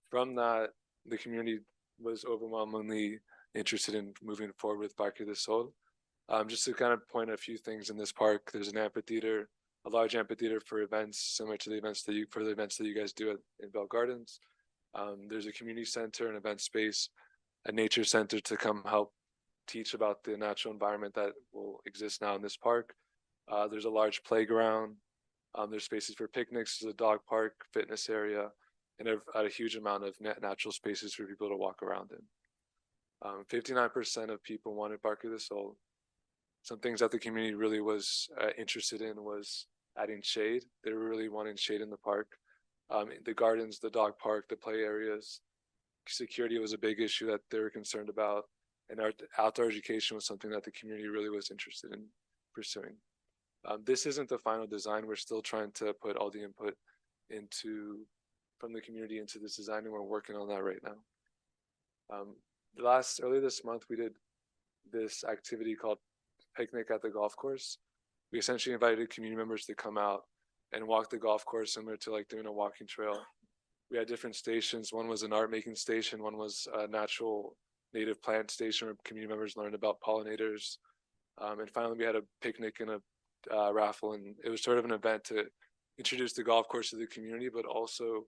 From that, the community was overwhelmingly interested in moving forward with Parque del Sol. Just to kind of point a few things in this park, there's an amphitheater, a large amphitheater for events similar to the events that you guys do in Bell Gardens. There's a community center, an event space, a nature center to come help teach about the natural environment that will exist now in this park. There's a large playground. There's spaces for picnics, there's a dog park, fitness area, and a huge amount of natural spaces for people to walk around in. 59% of people wanted Parque del Sol. Some things that the community really was interested in was adding shade. They were really wanting shade in the park. The gardens, the dog park, the play areas. Security was a big issue that they were concerned about. And our outdoor education was something that the community really was interested in pursuing. This isn't the final design. We're still trying to put all the input from the community into this design, and we're working on that right now. Earlier this month, we did this activity called Picnic at the Golf Course. We essentially invited community members to come out and walk the golf course, similar to like doing a walking trail. We had different stations. One was an art making station. One was a natural native plant station where community members learned about pollinators. And finally, we had a picnic and a raffle. And it was sort of an event to introduce the golf course to the community, but also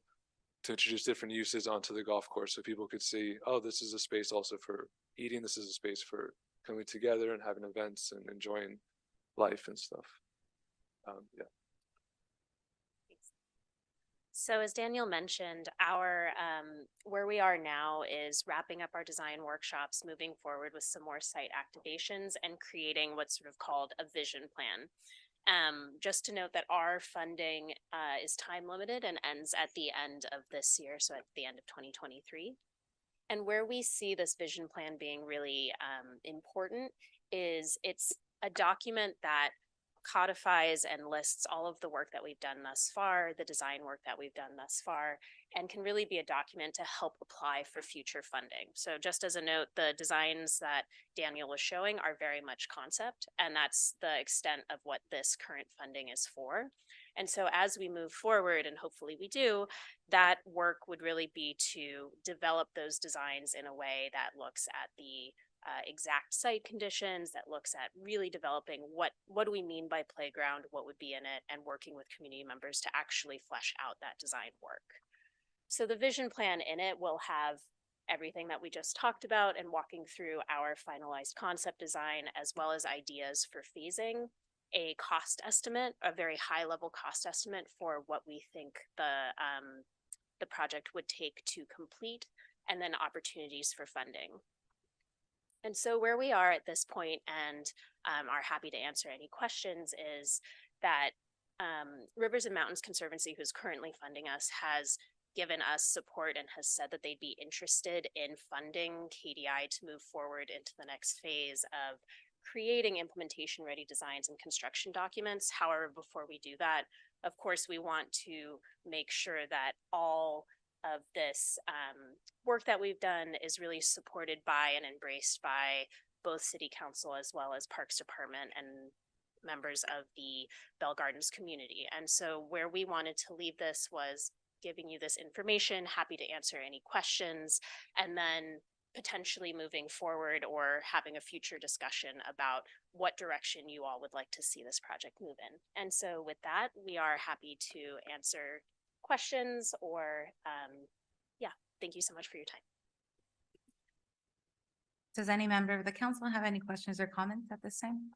to introduce different uses onto the golf course so people could see, oh, this is a space also for eating. This is a space for coming together and having events and enjoying life and stuff. Yeah. So as Daniel mentioned, our where we are now is wrapping up our design workshops, moving forward with some more site activations and creating what's sort of called a vision plan. Just to note that our funding is time limited and ends at the end of this year, so at the end of 2023. And where we see this vision plan being really important is it's a document that codifies and lists all of the work that we've done thus far, the design work that we've done thus far, and can really be a document to help apply for future funding. So just as a note, the designs that Daniel was showing are very much concept, and that's the extent of what this current funding is for. And so as we move forward, and hopefully we do, that work would really be to develop those designs in a way that looks at the exact site conditions, that looks at really developing what do we mean by playground, what would be in it, and working with community members to actually flesh out that design work. So the vision plan in it will have everything that we just talked about and walking through our finalized concept design, as well as ideas for phasing, a cost estimate, a very high level cost estimate for what we think the project would take to complete, and then opportunities for funding. And so where we are at this point, and are happy to answer any questions, is that Rivers and Mountains Conservancy, who's currently funding us, has given us support and has said that they'd be interested in funding KDI to move forward into the next phase of creating implementation ready designs and construction documents. However, before we do that, of course, we want to make sure that all of this work that we've done is really supported by and embraced by both City Council as well as Parks Department and members of the Bell Gardens community. And so where we wanted to leave this was giving you this information, happy to answer any questions, and then potentially moving forward or having a future discussion about what direction you all would like to see this project move in. And so with that, we are happy to answer questions or, yeah, thank you so much for your time. Does any member of the council have any questions or comments at this time?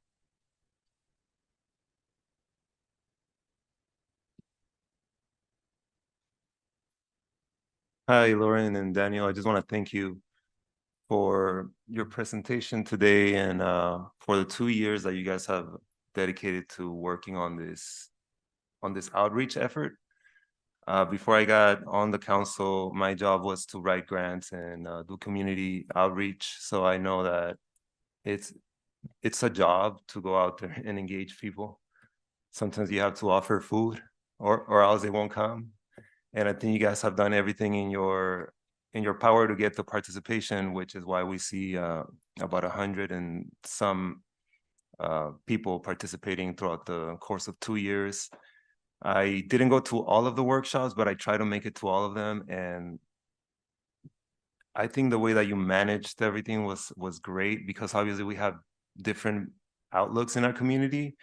Hi, Lauren and Daniel. I just want to thank you for your presentation today and for the 2 years that you guys have dedicated to working on this outreach effort. Before I got on the council, my job was to write grants and do community outreach. So I know that it's a job to go out there and engage people. Sometimes you have to offer food or else they won't come. And I think you guys have done everything in your power to get the participation, which is why we see about 100 and some people participating throughout the course of 2 years. I didn't go to all of the workshops, but I try to make it to all of them. And I think the way that you managed everything was great, because obviously we have different outlooks in our community.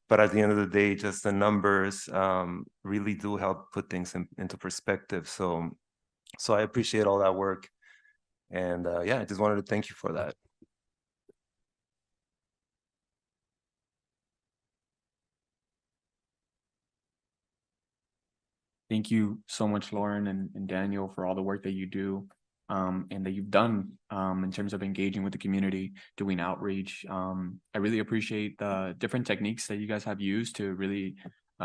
But at the end of the day, just the numbers really do help put things into perspective. So I appreciate all that work. And yeah, I just wanted to thank you for that. Thank you so much, Lauren and Daniel, for all the work that you do and that you've done in terms of engaging with the community, doing outreach. I really appreciate the different techniques that you guys have used to really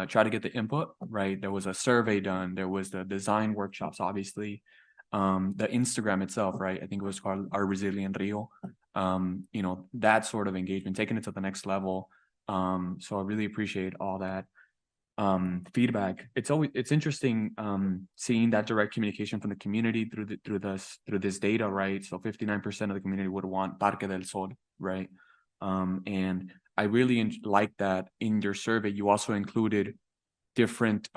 try to get the input, right? There was a survey done. There was the design workshops, obviously. The Instagram itself, right? I think it was called Our Resilient Rio. You know, that sort of engagement, taking it to the next level. So I really appreciate all that feedback. It's interesting seeing that direct communication from the community through this data, right? So 59% of the community would want Parque del Sol, right? And I really like that in your survey you also included different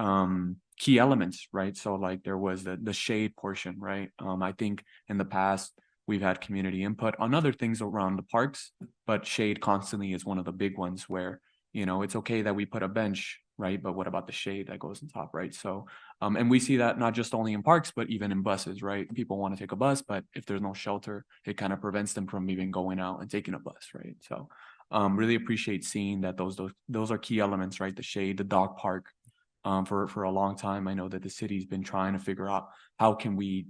key elements, right? So like there was the shade portion, right? I think in the past we've had community input on other things around the parks, but shade constantly is one of the big ones where, you know, it's okay that we put a bench, right? But what about the shade that goes on top, right? So, and we see that not just only in parks, but even in buses, right? People want to take a bus, but if there's no shelter, it kind of prevents them from even going out and taking a bus, right? So, really appreciate seeing that those are key elements, right? The shade, the dog park. For a long time, I know that the city's been trying to figure out how can we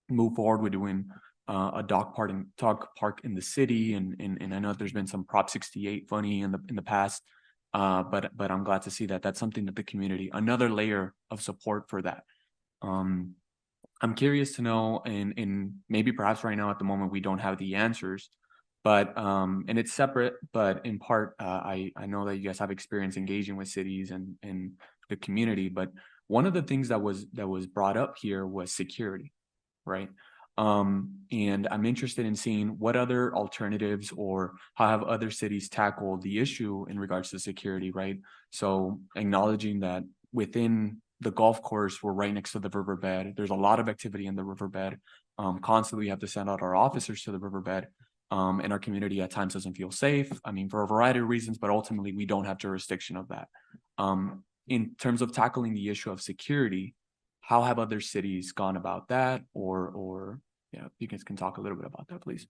move forward with doing a dog park in the city, and I know there's been some Prop 68 funny in the past. But I'm glad to see that that's something that the community, another layer of support for that. I'm curious to know, and maybe perhaps right now at the moment we don't have the answers, but and it's separate, but in part I know that you guys have experience engaging with cities and the community. But one of the things that was brought up here was security, right? And I'm interested in seeing what other alternatives or how have other cities tackled the issue in regards to security, right? So acknowledging that within the golf course, we're right next to the riverbed. There's a lot of activity in the riverbed. Constantly we have to send out our officers to the riverbed. And our community at times doesn't feel safe. I mean, for a variety of reasons, but ultimately we don't have jurisdiction of that. In terms of tackling the issue of security, how have other cities gone about that? Or yeah, you guys can talk a little bit about that, please.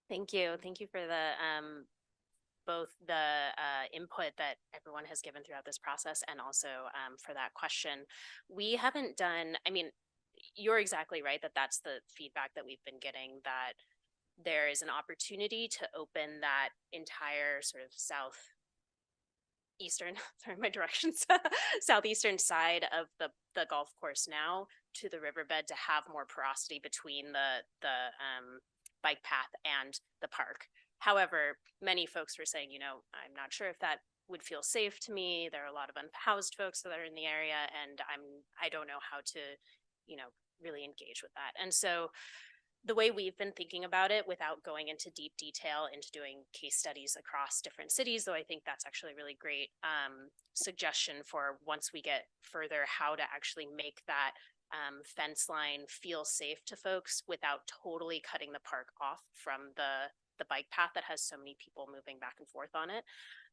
Thank you. Thank you for the both the input that everyone has given throughout this process and also for that question. We haven't done, I mean, you're exactly right that that's the feedback that we've been getting, that there is an opportunity to open that entire sort of southeastern, sorry, my directions, southeastern side of the golf course now to the riverbed to have more porosity between the bike path and the park. However, many folks were saying, you know, I'm not sure if that would feel safe to me. There are a lot of unhoused folks that are in the area, and I don't know how to, you know, really engage with that. And so the way we've been thinking about it, without going into deep detail into doing case studies across different cities, though I think that's actually a really great suggestion for once we get further, how to actually make that fence line feel safe to folks without totally cutting the park off from the bike path that has so many people moving back and forth on it.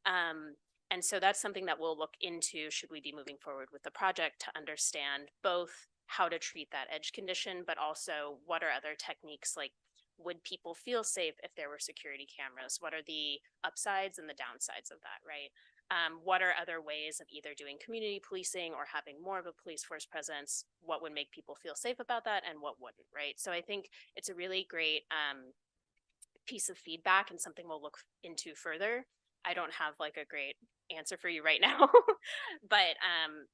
And so that's something that we'll look into should we be moving forward with the project, to understand both how to treat that edge condition, but also what are other techniques, like would people feel safe if there were security cameras? What are the upsides and the downsides of that, right? What are other ways of either doing community policing or having more of a police force presence? What would make people feel safe about that and what wouldn't, right? So I think it's a really great piece of feedback and something we'll look into further. I don't have like a great answer for you right now, but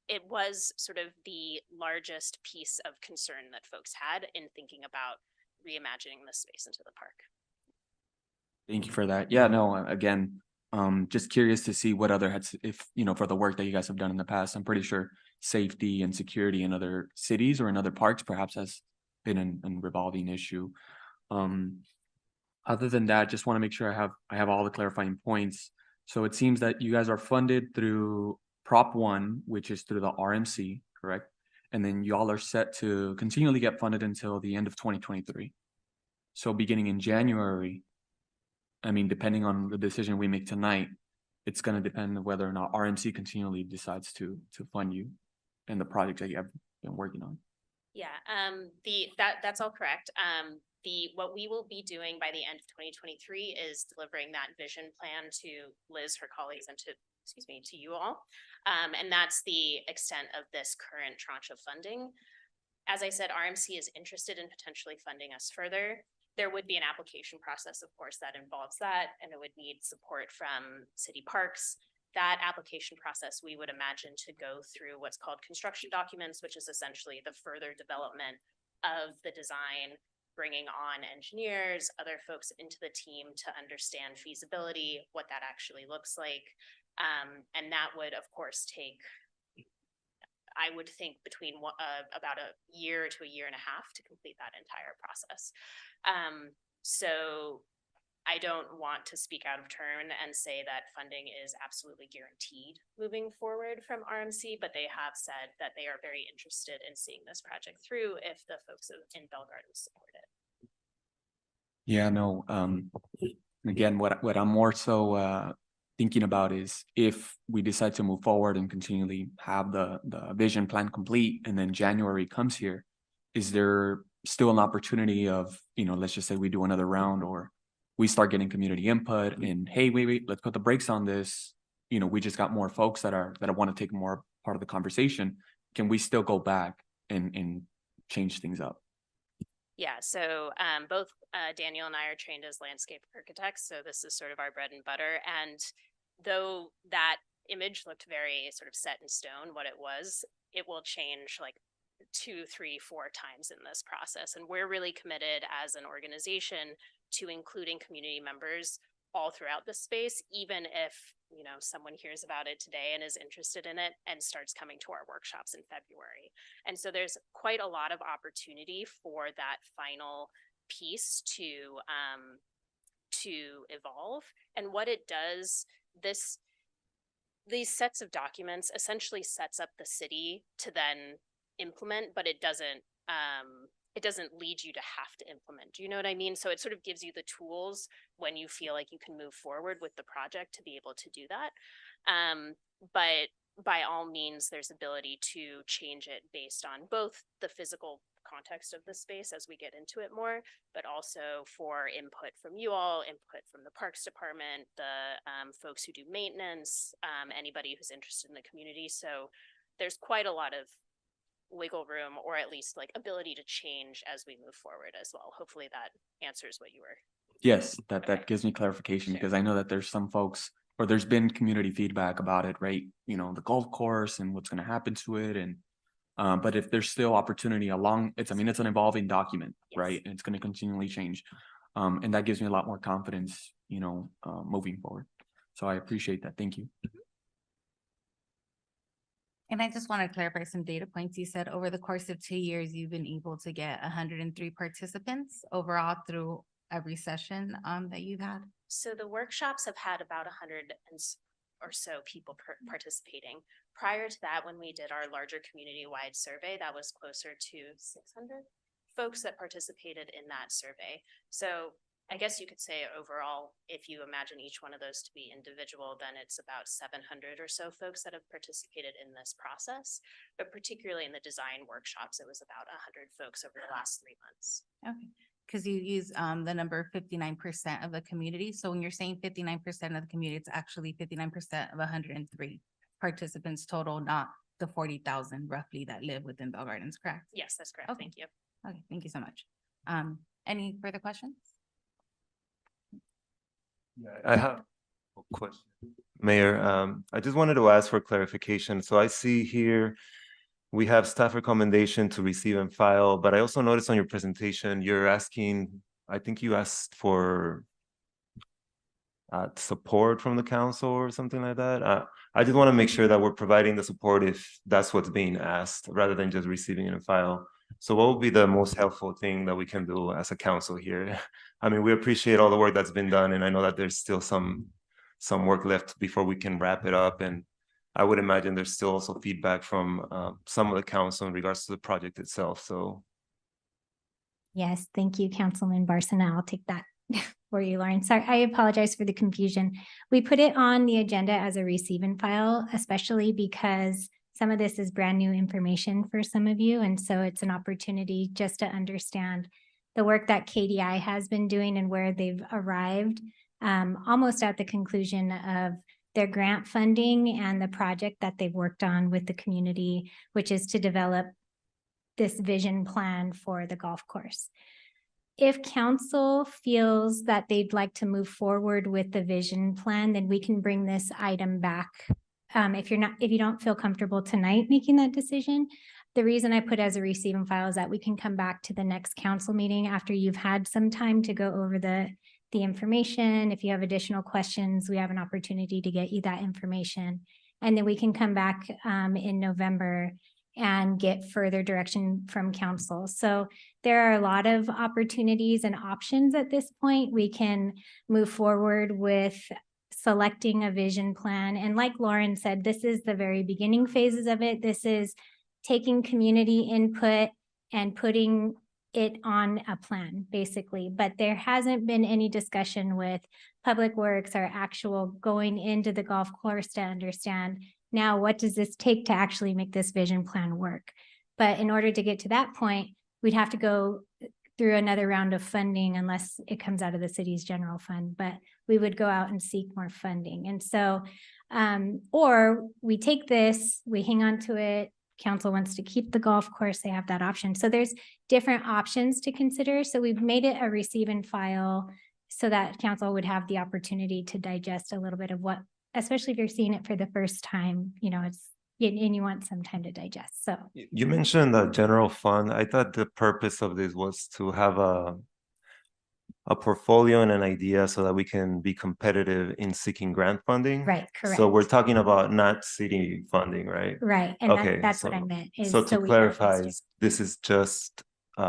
it was sort of the largest piece of concern that folks had in thinking about reimagining the space into the park. Thank you for that. Yeah, no, again, just curious to see what other if, you know, for the work that you guys have done in the past, I'm pretty sure safety and security in other cities or in other parks perhaps has been a revolving issue. Other than that, just want to make sure I have all the clarifying points. So it seems that you guys are funded through Prop 1, which is through the RMC, correct? And then y'all are set to continually get funded until the end of 2023. So beginning in January, I mean, depending on the decision we make tonight, it's going to depend on whether or not RMC continually decides to fund you and the projects that you have been working on. Yeah, that's all correct. What we will be doing by the end of 2023 is delivering that vision plan to Liz, her colleagues, and to you all. And that's the extent of this current tranche of funding. As I said, RMC is interested in potentially funding us further. There would be an application process, of course, that involves that, and it would need support from city parks. That application process, we would imagine to go through what's called construction documents, which is essentially the further development of the design, bringing on engineers, other folks into the team to understand feasibility, what that actually looks like. And that would, of course, take, I would think, between about a year to a year and a half to complete that entire process. So I don't want to speak out of turn and say that funding is absolutely guaranteed moving forward from RMC, but they have said that they are very interested in seeing this project through if the folks in Bell Gardens support it. Yeah, no, again, what I'm more so thinking about is if we decide to move forward and continually have the vision plan complete and then January comes here, is there still an opportunity of, you know, let's just say we do another round or we start getting community input and, hey, wait, let's put the brakes on this. You know, we just got more folks that want to take more part of the conversation. Can we still go back and change things up? Yeah, so both Daniel and I are trained as landscape architects, so this is sort of our bread and butter. And though that image looked very sort of set in stone, what it was, it will change like 2, 3, 4 times in this process. And we're really committed as an organization to including community members all throughout the space, even if someone hears about it today and is interested in it and starts coming to our workshops in February. And so there's quite a lot of opportunity for that final piece to evolve. And what it does, these sets of documents essentially sets up the city to then implement, but it doesn't lead you to have to implement. Do you know what I mean? So it sort of gives you the tools when you feel like you can move forward with the project to be able to do that. But by all means, there's ability to change it based on both the physical context of the space as we get into it more, but also for input from you all, input from the Parks Department, the folks who do maintenance, anybody who's interested in the community. So there's quite a lot of wiggle room, or at least like ability to change as we move forward as well. Hopefully that answers what you were. Yes, that gives me clarification, because I know that there's some folks, or there's been community feedback about it, right? The golf course and what's going to happen to it. And but if there's still opportunity along, it's an evolving document, right? And it's going to continually change. And that gives me a lot more confidence, moving forward. So I appreciate that. Thank you. And I just want to clarify some data points. You said over the course of 2 years, you've been able to get 103 participants overall through every session that you've had. So the workshops have had about 100 or so people participating. Prior to that, when we did our larger community-wide survey, that was closer to 600 folks that participated in that survey. So I guess you could say overall, if you imagine each one of those to be individual, then it's about 700 or so folks that have participated in this process. But particularly in the design workshops, it was about 100 folks over the last 3 months. Okay, because you use the number 59% of the community. So when you're saying 59% of the community, it's actually 59% of 103 participants total, not the 40,000 roughly that live within Bell Gardens, correct? Yes, that's correct. Okay. Thank you. Okay, thank you so much. Any further questions? I have a question. Mayor, I just wanted to ask for clarification. So I see here we have staff recommendation to receive and file, but I also noticed on your presentation, you're asking, I think you asked for support from the council or something like that. I just want to make sure that we're providing the support if that's what's being asked, rather than just receiving it and file. So what would be the most helpful thing that we can do as a council here? I mean, we appreciate all the work that's been done, and I know that there's still some work left before we can wrap it up. And I would imagine there's still also feedback from some of the council in regards to the project itself. So. Yes, thank you, Councilman Barsana. I'll take that for you, Lauren. Sorry, I apologize for the confusion. We put it on the agenda as a receive and file, especially because some of this is brand new information for some of you. And so it's an opportunity just to understand the work that KDI has been doing and where they've arrived, almost at the conclusion of their grant funding and the project that they've worked on with the community, which is to develop this vision plan for the golf course. If council feels that they'd like to move forward with the vision plan, then we can bring this item back. If you don't feel comfortable tonight making that decision, the reason I put as a receive and file is that we can come back to the next council meeting after you've had some time to go over the information. If you have additional questions, we have an opportunity to get you that information. And then we can come back in November and get further direction from council. So there are a lot of opportunities and options at this point. We can move forward with selecting a vision plan. And like Lauren said, this is the very beginning phases of it. This is taking community input and putting it on a plan, basically. But there hasn't been any discussion with Public Works or actual going into the golf course to understand, now, what does this take to actually make this vision plan work? But in order to get to that point, we'd have to go through another round of funding unless it comes out of the city's general fund, but we would go out and seek more funding. And so, or we take this, we hang on to it, council wants to keep the golf course, they have that option. So there's different options to consider. So we've made it a receive and file so that council would have the opportunity to digest a little bit of what, especially if you're seeing it for the first time, it's, and you want some time to digest. So You mentioned the general fund. I thought the purpose of this was to have a portfolio and an idea so that we can be competitive in seeking grant funding. Right, So we're correct. talking about not city funding, right? Right, and Okay, that's what I so- meant. Is So to we can clarify, foster- this is just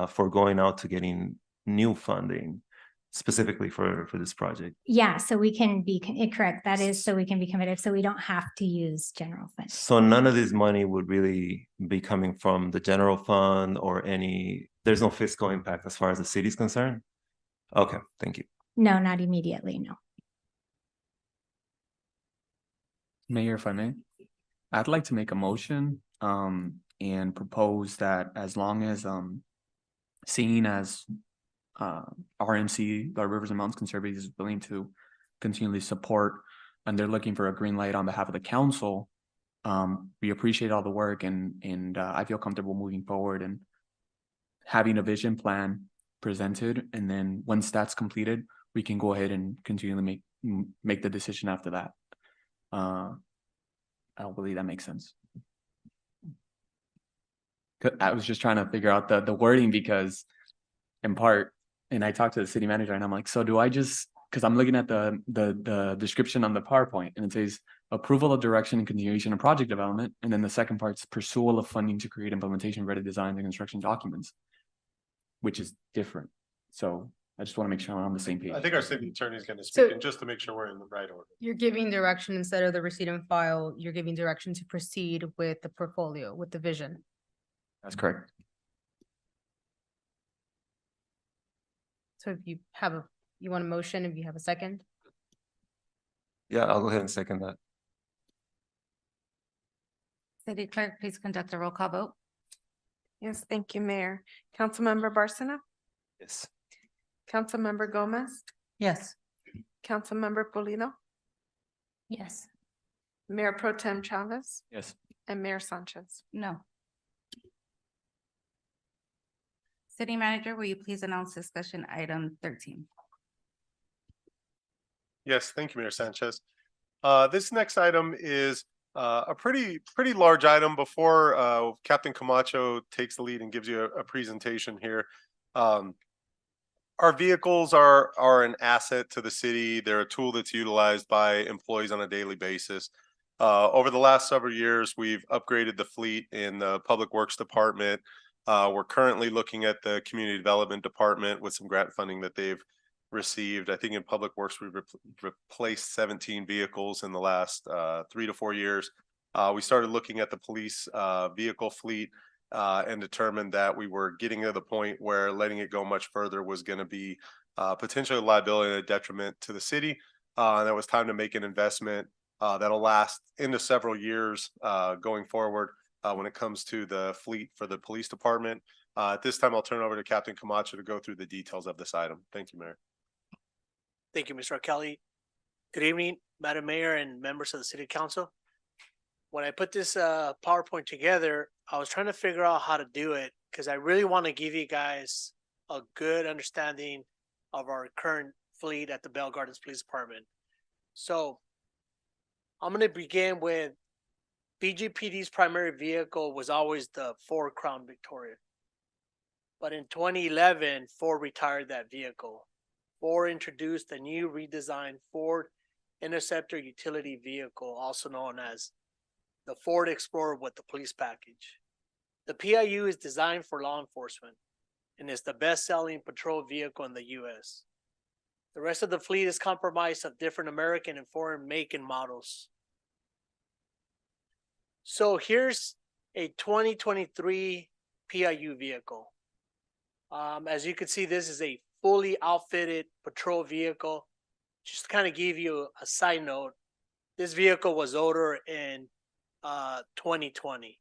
for going out to getting new funding specifically for this project. Yeah, so we can be correct. That is so we can be competitive. So we don't have to use general funds. So none of this money would really be coming from the general fund or any, there's no fiscal impact as far as the city's concerned? Okay, thank you. No, not immediately. No. Mayor, if I may, I'd like to make a motion and propose that as long as seeing as RMC, the Rivers and Mountains Conservancy, is willing to continually support and they're looking for a green light on behalf of the council, we appreciate all the work and I feel comfortable moving forward and having a vision plan presented, and then once that's completed, we can go ahead and continually make the decision after that. I don't believe that makes sense. I was just trying to figure out the wording because in part, and I talked to the city manager and I'm like, so do I just, because I'm looking at the description on the PowerPoint and it says approval of direction and continuation of project development. And then the second part's pursual of funding to create implementation ready designs and construction documents, which is different. So I just want to make sure I'm on the same page. I think our city attorney is going to So- speak, and just to make sure we're in the right order. You're giving direction instead of the receipt and file, you're giving direction to proceed with the portfolio, with the vision. That's correct. So if you have you want a motion, if you have a second? Yeah, I'll go ahead and second that. City Clerk, please conduct a roll call vote. Yes, thank you, Mayor. Councilmember Barsina? Yes. Councilmember Gomez? Yes. Councilmember Polino? Yes. Mayor Pro Tem Chavez? Yes. And Mayor Sanchez? No. City Manager, will you please announce discussion item 13? Yes, thank you, Mayor Sanchez. This next item is a pretty large item. Before Captain Camacho takes the lead and gives you a presentation here. Our vehicles are an asset to the city. They're a tool that's utilized by employees on a daily basis. Over the last several years, we've upgraded the fleet in the Public Works Department. We're currently looking at the Community Development Department with some grant funding that they've received. I think in Public Works, we've replaced 17 vehicles in the last 3 to 4 years. We started looking at the police vehicle fleet and determined that we were getting to the point where letting it go much further was going to be potentially a liability and a detriment to the city. And it was time to make an investment that'll last into several years going forward when it comes to the fleet for the police department. At this time, I'll turn it over to Captain Camacho to go through the details of this item. Thank you, Mayor. Thank you, Mr. Kelly. Good evening, Madam Mayor and members of the City Council. When I put this PowerPoint together, I was trying to figure out how to do it because I really want to give you guys a good understanding of our current fleet at the Bell Gardens Police Department. So I'm going to begin with BGPD's primary vehicle was always the Ford Crown Victoria. But in 2011, Ford retired that vehicle. Ford introduced a new redesigned Ford Interceptor utility vehicle, also known as the Ford Explorer with the police package. The PIU is designed for law enforcement and is the best-selling patrol vehicle in the U.S. The rest of the fleet is comprised of different American and foreign make and models. So here's a 2023 PIU vehicle. As you can see, this is a fully outfitted patrol vehicle. Just to kind of give you a side note, this vehicle was ordered in 2020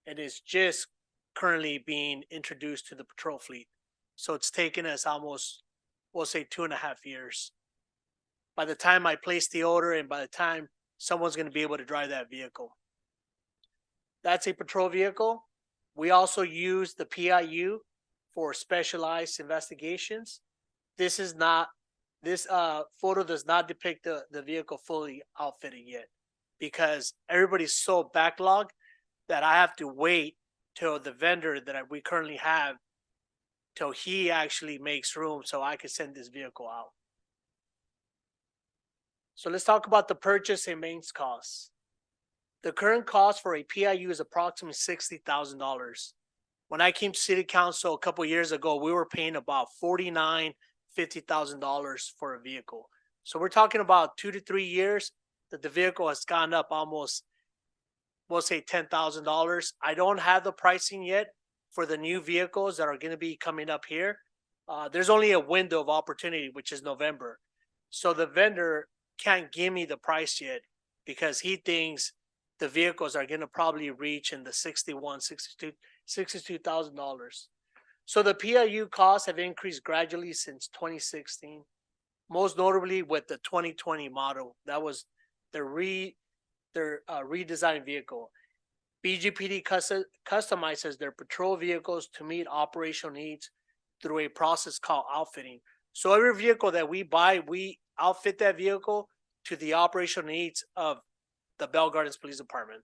and is just currently being introduced to the patrol fleet. So it's taken us almost, we'll say 2.5 years. By the time I place the order and by the time someone's going to be able to drive that vehicle. That's a patrol vehicle. We also use the PIU for specialized investigations. This photo does not depict the vehicle fully outfitted yet because everybody's so backlogged that I have to wait till the vendor that we currently have till he actually makes room so I could send this vehicle out. So let's talk about the purchase and maintenance costs. The current cost for a PIU is approximately $60,000. When I came to City Council a couple years ago, we were paying about $50,000 for a vehicle. So we're talking about 2 to 3 years that the vehicle has gone up almost, we'll say $10,000. I don't have the pricing yet for the new vehicles that are going to be coming up here. There's only a window of opportunity, which is November. So the vendor can't give me the price yet because he thinks the vehicles are going to probably reach in the $62,000. So the PIU costs have increased gradually since 2016, most notably with the 2020 model. That was their redesigned vehicle. BGPD customizes their patrol vehicles to meet operational needs through a process called outfitting. So every vehicle that we buy, we outfit that vehicle to the operational needs of the Bell Gardens Police Department.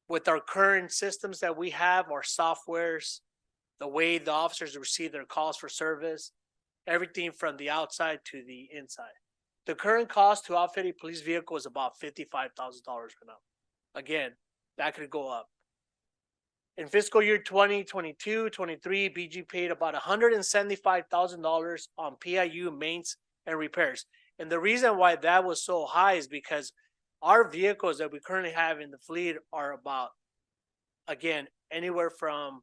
With our current systems that we have, our softwares, the way the officers receive their calls for service, everything from the outside to the inside. The current cost to outfit a police vehicle is about $55,000 for now. Again, that could go up. In fiscal year 2022-23, BG paid about $175,000 on PIU maintenance and repairs. And the reason why that was so high is because our vehicles that we currently have in the fleet are about, again, anywhere from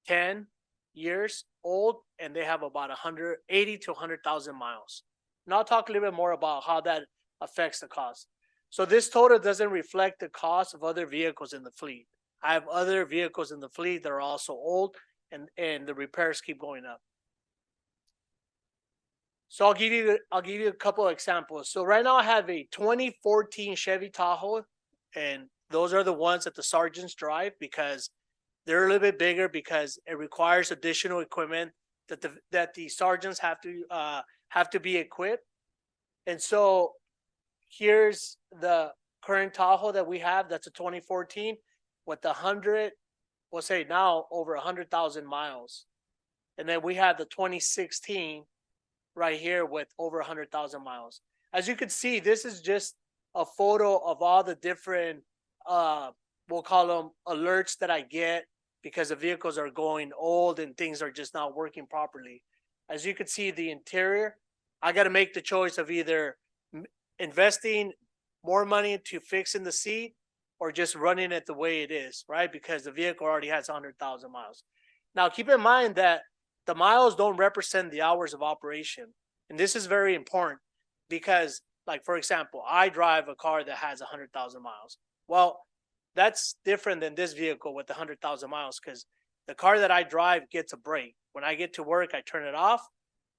10 years old, and they have about 180 to 100,000 miles. And I'll talk a little bit more about how that affects the cost. So this total doesn't reflect the cost of other vehicles in the fleet. I have other vehicles in the fleet that are also old, and the repairs keep going up. So I'll give you a couple of examples. So right now I have a 2014 Chevy Tahoe, and those are the ones that the sergeants drive because they're a little bit bigger, because it requires additional equipment that the sergeants have to be equipped. And so here's the current Tahoe that we have. That's a 2014 with we'll say now over 100,000 miles. And then we have the 2016 right here with over 100,000 miles. As you can see, this is just a photo of all the different, we'll call them alerts that I get because the vehicles are going old and things are just not working properly. As you can see, the interior, I got to make the choice of either investing more money into fixing the seat or just running it the way it is, right? Because the vehicle already has 100,000 miles. Now, keep in mind that the miles don't represent the hours of operation. And this is very important because, like, for example, I drive a car that has 100,000 miles. Well, that's different than this vehicle with 100,000 miles because the car that I drive gets a break. When I get to work, I turn it off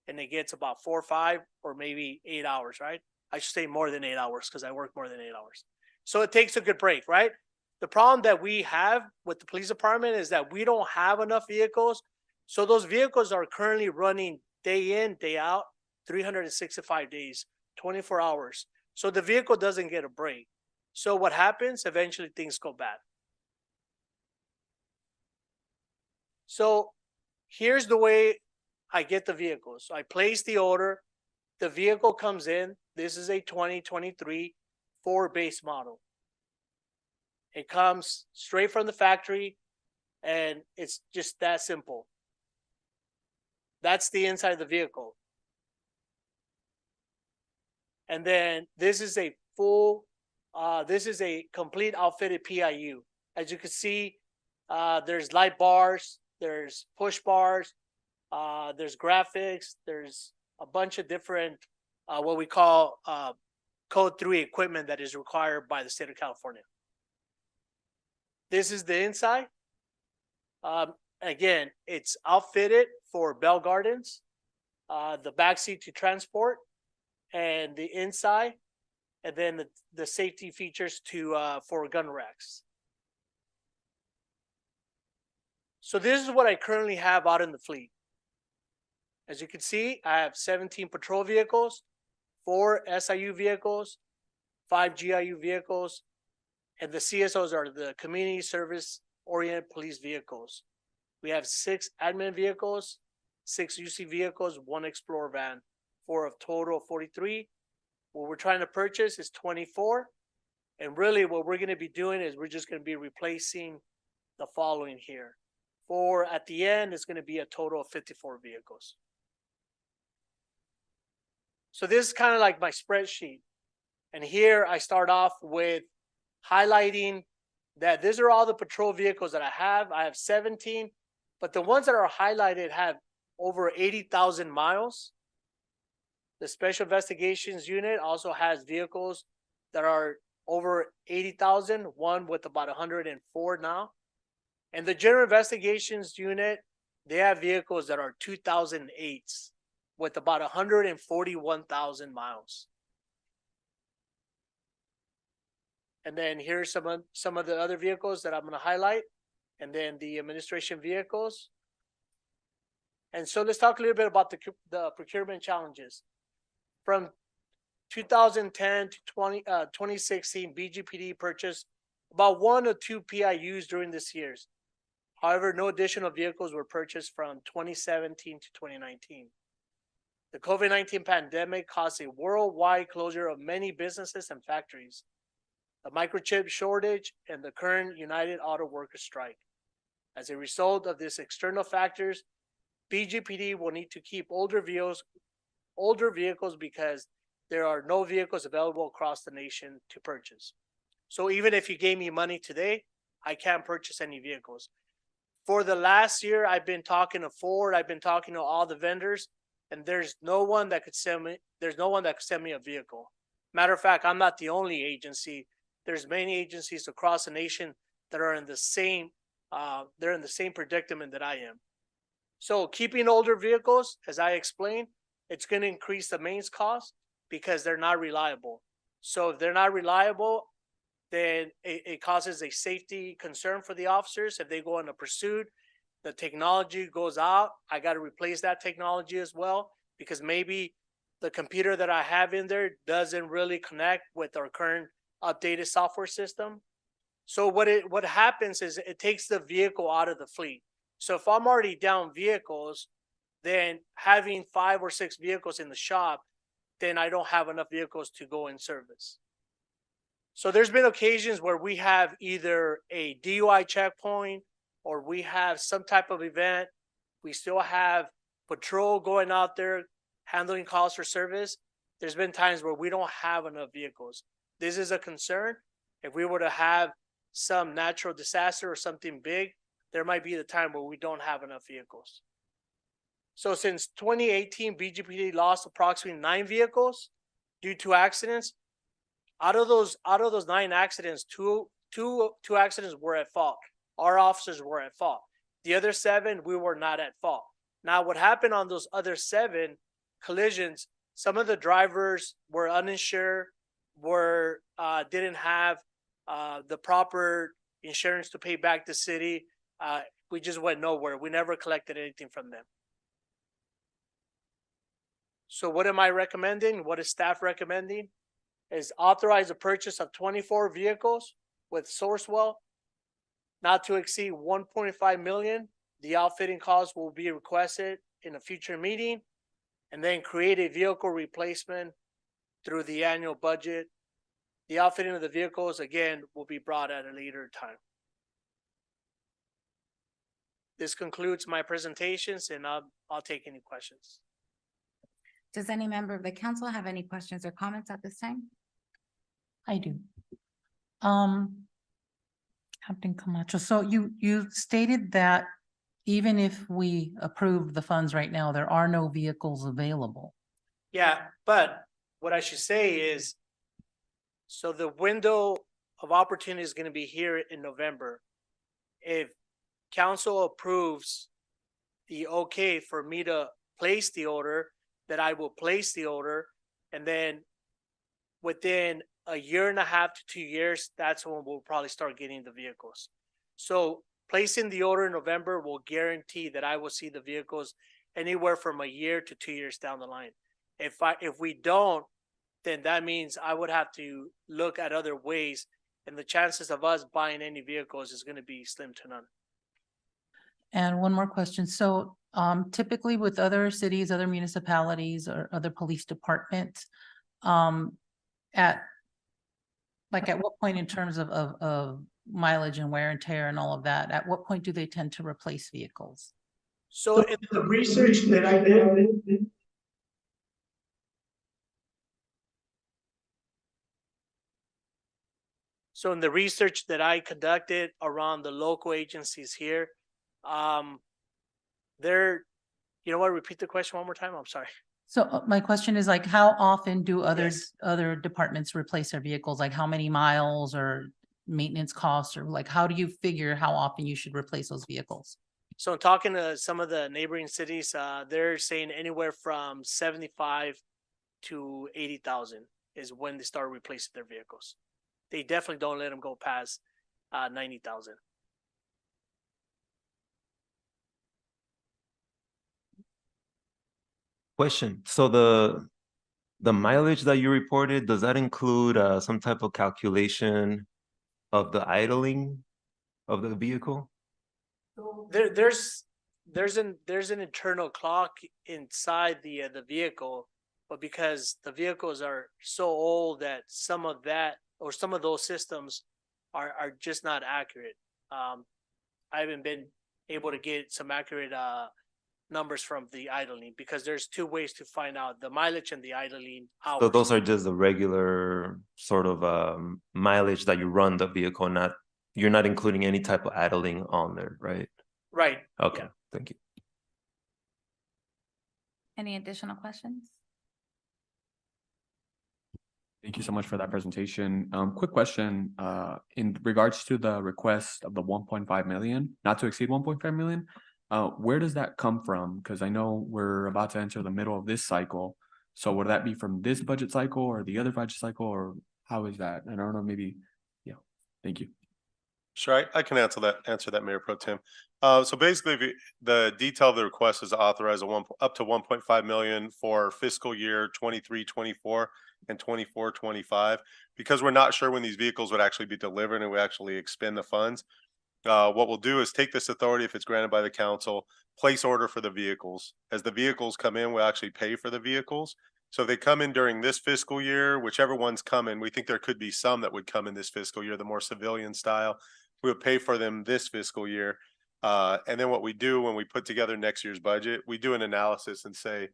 and it gets about 4 or 5 or maybe 8 hours, right? I should say more than 8 hours because I work more than 8 hours. So it takes a good break, right? The problem that we have with the police department is that we don't have enough vehicles. So those vehicles are currently running day in, day out, 365 days, 24 hours. So the vehicle doesn't get a break. So what happens? Eventually things go bad. So here's the way I get the vehicle. So I place the order. The vehicle comes in. This is a 2023 Ford base model. It comes straight from the factory, and it's just that simple. That's the inside of the vehicle. And then this is a complete outfitted PIU. As you can see, there's light bars, there's push bars, there's graphics, there's a bunch of different, what we call Code 3 equipment that is required by the state of California. This is the inside. Again, it's outfitted for Bell Gardens, the backseat to transport, and the inside, and then the safety features for gun racks. So this is what I currently have out in the fleet. As you can see, I have 17 patrol vehicles, 4 SIU vehicles, 5 GIU vehicles, and the CSOs are the community service oriented police vehicles. We have 6 admin vehicles, 6 UC vehicles, 1 Explorer van, for a total of 43. What we're trying to purchase is 24. And really what we're going to be doing is we're just going to be replacing the following here. For at the end, it's going to be a total of 54 vehicles. So this is kind of like my spreadsheet. And here I start off with highlighting that these are all the patrol vehicles that I have. I have 17, but the ones that are highlighted have over 80,000 miles. The Special Investigations Unit also has vehicles that are over 80,000, one with about 104 now. And the General Investigations Unit, they have vehicles that are 2008s with about 141,000 miles. And then here's some of the other vehicles that I'm going to highlight, and then the administration vehicles. And so let's talk a little bit about the procurement challenges. From 2010 to 2016, BGPD purchased about 1 or 2 PIUs during this years. However, no additional vehicles were purchased from 2017 to 2019. The COVID-19 pandemic caused a worldwide closure of many businesses and factories, the microchip shortage, and the current United Auto Workers strike. As a result of these external factors, BGPD will need to keep older vehicles because there are no vehicles available across the nation to purchase. So even if you gave me money today, I can't purchase any vehicles. For the last year, I've been talking to Ford, I've been talking to all the vendors, and there's no one that could send me a vehicle. Matter of fact, I'm not the only agency. There's many agencies across the nation that are in the same predicament that I am. So keeping older vehicles, as I explained, it's going to increase the maintenance cost because they're not reliable. So if they're not reliable, then it causes a safety concern for the officers. If they go on a pursuit, the technology goes out. I got to replace that technology as well, because maybe the computer that I have in there doesn't really connect with our current updated software system. So what happens is it takes the vehicle out of the fleet. So if I'm already down vehicles, then having 5 or 6 vehicles in the shop, then I don't have enough vehicles to go in service. So there's been occasions where we have either a DUI checkpoint or we have some type of event. We still have patrol going out there handling calls for service. There's been times where we don't have enough vehicles. This is a concern. If we were to have some natural disaster or something big, there might be the time where we don't have enough vehicles. So since 2018, BGPD lost approximately 9 vehicles due to accidents. Out of those 9 accidents, two accidents were at fault. Our officers were at fault. The other 7, we were not at fault. Now, what happened on those other 7 collisions? Some of the drivers were uninsured, didn't have the proper insurance to pay back the city. We just went nowhere. We never collected anything from them. So what am I recommending? What is staff recommending? Is authorize the purchase of 24 vehicles with Sourcewell, not to exceed 1.5 million. The outfitting cost will be requested in a future meeting, and then create a vehicle replacement through the annual budget. The outfitting of the vehicles, again, will be brought at a later time. This concludes my presentations, and I'll take any questions. Does any member of the council have any questions or comments at this time? I do. Captain Camacho, so you stated that even if we approve the funds right now, there are no vehicles available. Yeah, but what I should say is, so the window of opportunity is going to be here in November. If council approves the okay for me to place the order, that I will place the order, and then within a year and a half to 2 years, that's when we'll probably start getting the vehicles. So placing the order in November will guarantee that I will see the vehicles anywhere from a year to 2 years down the line. If we don't, then that means I would have to look at other ways, and the chances of us buying any vehicles is going to be slim to none. And one more question. So typically with other cities, other municipalities or other police departments, at what point in terms of mileage and wear and tear and all of that, at what point do they tend to replace vehicles? So in the research that I did, so in the research that I conducted around the local agencies here, they're, you know what, repeat the question one more time? I'm sorry. So my question is like, how often do Yes. other departments replace their vehicles? Like how many miles or maintenance costs, or like, how do you figure how often you should replace those vehicles? So talking to some of the neighboring cities, they're saying anywhere from 75 to 80,000 is when they start replacing their vehicles. They definitely don't let them go past 90,000. Question. So the mileage that you reported, does that include some type of calculation of the idling of the vehicle? There's an internal clock inside the vehicle, but because the vehicles are so old that some of that or some of those systems are just not accurate. I haven't been able to get some accurate numbers from the idling because there's two ways to find out the mileage and the idling hours. So those are just the regular sort of mileage that you run the vehicle, not you're not including any type of idling on there, right? Right. Okay, Yeah. thank you. Any additional questions? Thank you so much for that presentation. Quick question, in regards to the request of the 1.5 million, not to exceed 1.5 million, where does that come from? Because I know we're about to enter the middle of this cycle. So would that be from this budget cycle or the other budget cycle, or how is that? And I don't know, maybe, yeah, thank you. Sure, I can answer that, Mayor Pro Tem. So basically, the detail of the request is to authorize up to 1.5 million for fiscal year 23-24 and 24-25. Because we're not sure when these vehicles would actually be delivered and we actually expend the funds. What we'll do is take this authority, if it's granted by the council, place order for the vehicles. As the vehicles come in, we'll actually pay for the vehicles. So if they come in during this fiscal year, whichever one's coming, we think there could be some that would come in this fiscal year, the more civilian style. We would pay for them this fiscal year. And then what we do when we put together next year's budget, we do an analysis and say,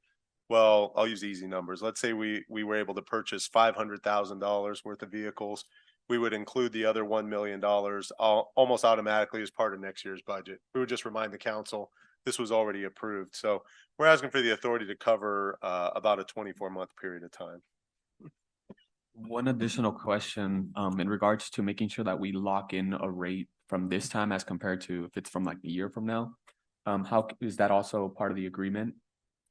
well, I'll use easy numbers. Let's say we were able to purchase $500,000 worth of vehicles. We would include the other $1 million almost automatically as part of next year's budget. We would just remind the council this was already approved. So we're asking for the authority to cover about a 24-month period of time. One additional question, in regards to making sure that we lock in a rate from this time as compared to if it's from like a year from now. How is that also part of the agreement?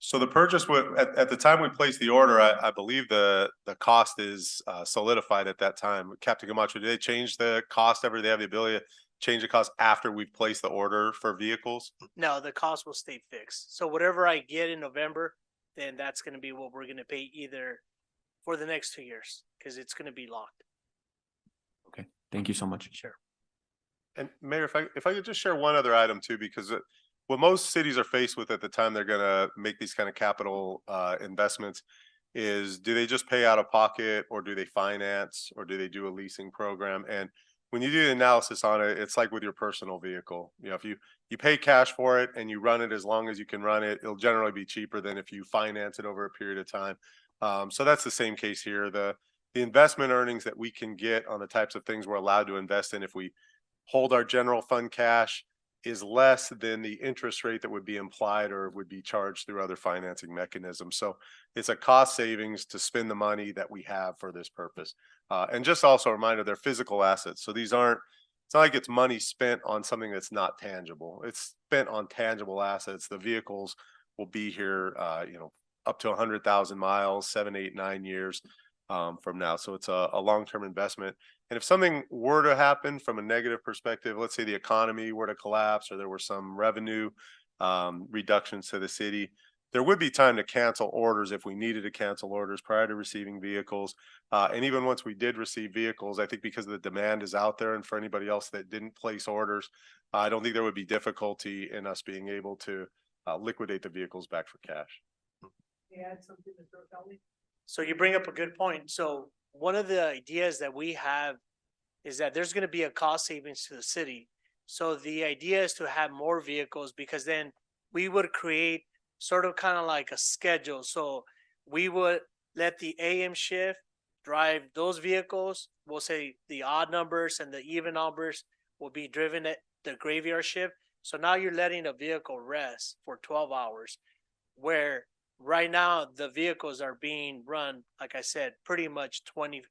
So the purchase would, at the time we placed the order, I believe the cost is solidified at that time. Captain Camacho, did they change the cost ever? Do they have the ability to change the cost after we've placed the order for vehicles? No, the cost will stay fixed. So whatever I get in November, then that's going to be what we're going to pay either for the next 2 years because it's going to be locked. Okay, thank you so much. Sure. And Mayor, if I could just share one other item too, because what most cities are faced with at the time they're going to make these kind of capital investments is, do they just pay out of pocket, or do they finance, or do they do a leasing program? And when you do the analysis on it, it's like with your personal vehicle. You know, if you pay cash for it and you run it as long as you can run it, it'll generally be cheaper than if you finance it over a period of time. So that's the same case here. The investment earnings that we can get on the types of things we're allowed to invest in if we hold our general fund cash is less than the interest rate that would be implied or would be charged through other financing mechanisms. So it's a cost savings to spend the money that we have for this purpose. And just also a reminder, they're physical assets. So these aren't, it's not like it's money spent on something that's not tangible. It's spent on tangible assets. The vehicles will be here, up to 100,000 miles, 7, 8, 9 years from now. So it's a long-term investment. And if something were to happen from a negative perspective, let's say the economy were to collapse or there were some revenue reductions to the city, there would be time to cancel orders if we needed to cancel orders prior to receiving vehicles. And even once we did receive vehicles, I think because the demand is out there and for anybody else that didn't place orders, I don't think there would be difficulty in us being able to liquidate the vehicles back for cash. So you bring up a good point. So one of the ideas that we have is that there's going to be a cost savings to the city. So the idea is to have more vehicles because then we would create sort of kind of like a schedule. So we would let the AM shift drive those vehicles. We'll say the odd numbers and the even numbers will be driven at the graveyard shift. So now you're letting a vehicle rest for 12 hours, where right now the vehicles are being run, like I said, pretty much 20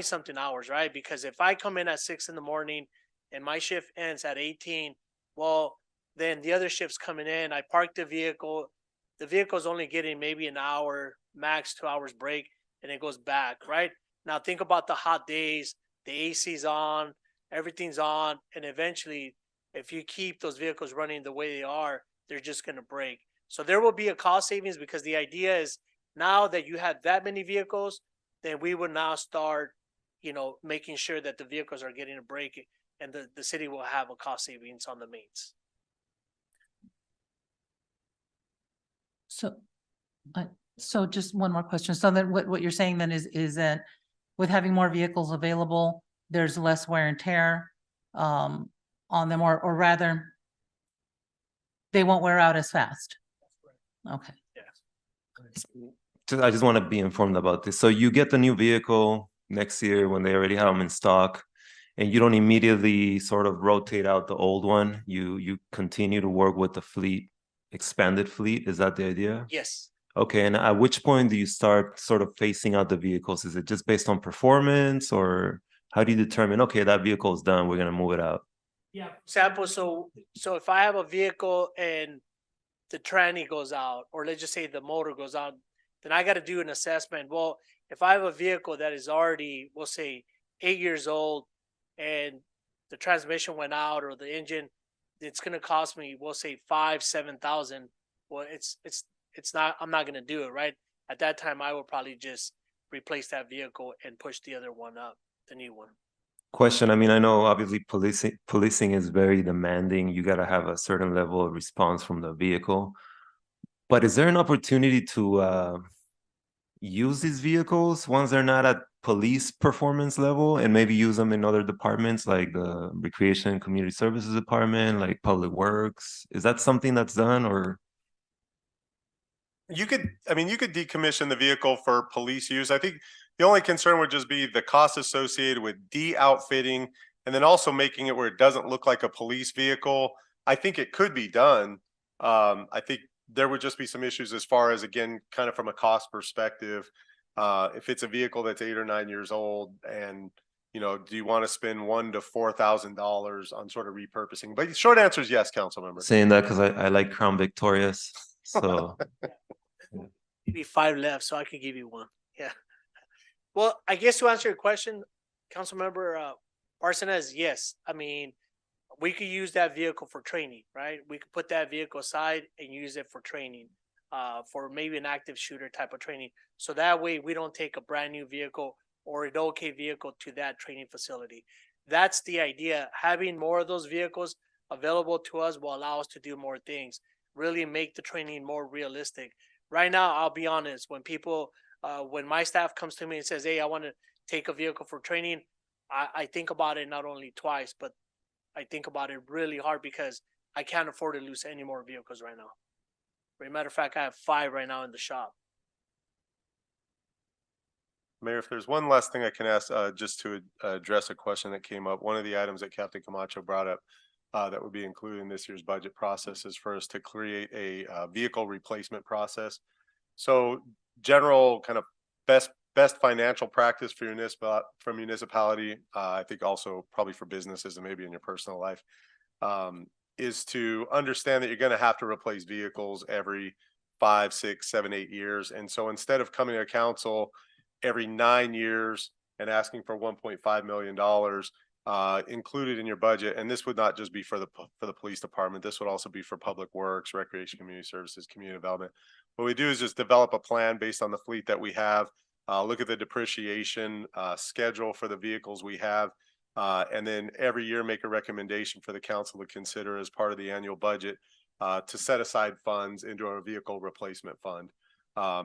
something hours, right? Because if I come in at 6 in the morning and my shift ends at 18, well, then the other shift's coming in. I park the vehicle's only getting maybe an hour, max 2 hours break, and it goes back, right? Now think about the hot days, the AC's on, everything's on, and eventually, if you keep those vehicles running the way they are, they're just going to break. So there will be a cost savings because the idea is now that you have that many vehicles, then we would now start, making sure that the vehicles are getting a break, and the city will have a cost savings on the mains. So just one more question. So then what you're saying then is that with having more vehicles available, there's less wear and tear on them, or rather they won't wear out as fast. Okay. I just want to be informed about this. So you get the new vehicle next year when they already have them in stock, and you don't immediately sort of rotate out the old one. You continue to work with the fleet, expanded fleet. Is that the idea? Yes. Okay, and at which point do you start sort of phasing out the vehicles? Is it just based on performance, or how do you determine, okay, that vehicle is done, we're gonna move it out? Yeah. Example, so if I have a vehicle and the tranny goes out, or let's just say the motor goes out, then I got to do an assessment. Well, if I have a vehicle that is already, we'll say 8 years old, and the transmission went out or the engine, it's going to cost me, we'll say 5,000-7,000. Well, it's not, I'm not going to do it, right? At that time, I will probably just replace that vehicle and push the other one up, the new one. Question, I mean, I know obviously policing is very demanding. You got to have a certain level of response from the vehicle. But is there an opportunity to use these vehicles once they're not at police performance level, and maybe use them in other departments like the Recreation and Community Services Department, like Public Works? Is that something that's done, or? You could decommission the vehicle for police use. I think the only concern would just be the cost associated with de-outfitting and then also making it where it doesn't look like a police vehicle. I think it could be done. I think there would just be some issues as far as, again, kind of from a cost perspective. If it's a vehicle that's 8 or 9 years old, and do you want to spend $1,000 to $4,000 on sort of repurposing? But the short answer is yes, council member. Saying that because I like Crown Victorias, so. Maybe 5 left, so I could give you one. Yeah. Well, I guess to answer your question, Councilmember Arsenault, yes. I mean, we could use that vehicle for training, right? We could put that vehicle aside and use it for training, for maybe an active shooter type of training. So that way we don't take a brand new vehicle or an okay vehicle to that training facility. That's the idea. Having more of those vehicles available to us will allow us to do more things, really make the training more realistic. Right now, I'll be honest, when my staff comes to me and says, hey, I want to take a vehicle for training, I think about it not only twice, but I think about it really hard because I can't afford to lose any more vehicles right now. As a matter of fact, I have 5 right now in the shop. Mayor, if there's one last thing I can ask, just to address a question that came up, one of the items that Captain Camacho brought up that would be included in this year's budget process is for us to create a vehicle replacement process. So general kind of best financial practice for municipality, I think also probably for businesses and maybe in your personal life, is to understand that you're going to have to replace vehicles every 5, 6, 7, 8 years. And so instead of coming to council every 9 years and asking for $1.5 million, included in your budget. And this would not just be for the police department. This would also be for public works, recreation, community services, community development. What we do is just develop a plan based on the fleet that we have, look at the depreciation schedule for the vehicles we have, and then every year make a recommendation for the council to consider as part of the annual budget to set aside funds into a vehicle replacement fund.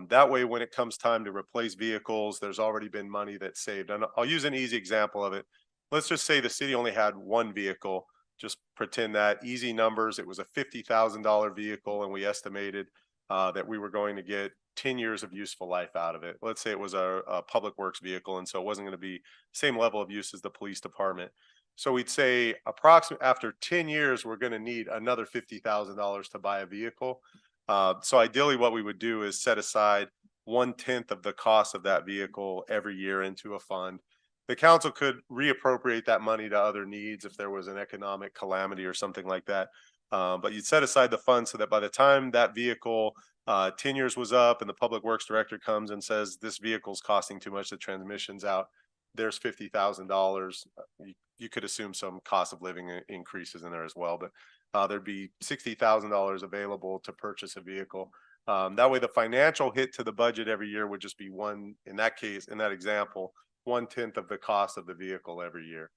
That way, when it comes time to replace vehicles, there's already been money that's saved. And I'll use an easy example of it. Let's just say the city only had one vehicle. Just pretend that, easy numbers. It was a $50,000 vehicle, and we estimated that we were going to get 10 years of useful life out of it. Let's say it was a public works vehicle, and so it wasn't going to be same level of use as the police department. So we'd say approximately after 10 years, we're going to need another $50,000 to buy a vehicle. So ideally what we would do is set aside 1/10 of the cost of that vehicle every year into a fund. The council could reappropriate that money to other needs if there was an economic calamity or something like that. But you'd set aside the fund so that by the time that vehicle 10 years was up and the public works director comes and says, this vehicle's costing too much, the transmission's out, there's $50,000. You could assume some cost of living increases in there as well, but there'd be $60,000 available to purchase a vehicle. That way the financial hit to the budget every year would just be one, in that case, in that example, 1/10 of the cost of the vehicle every year.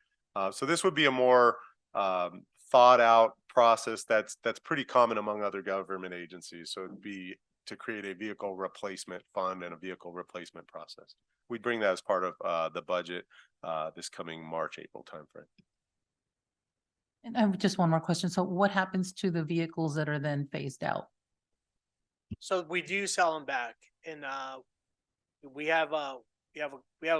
So this would be a more thought out process that's pretty common among other government agencies. So it'd be to create a vehicle replacement fund and a vehicle replacement process. We'd bring that as part of the budget this coming March, April timeframe. And I have just one more question. So what happens to the vehicles that are then phased out? So we do sell them back, and we have a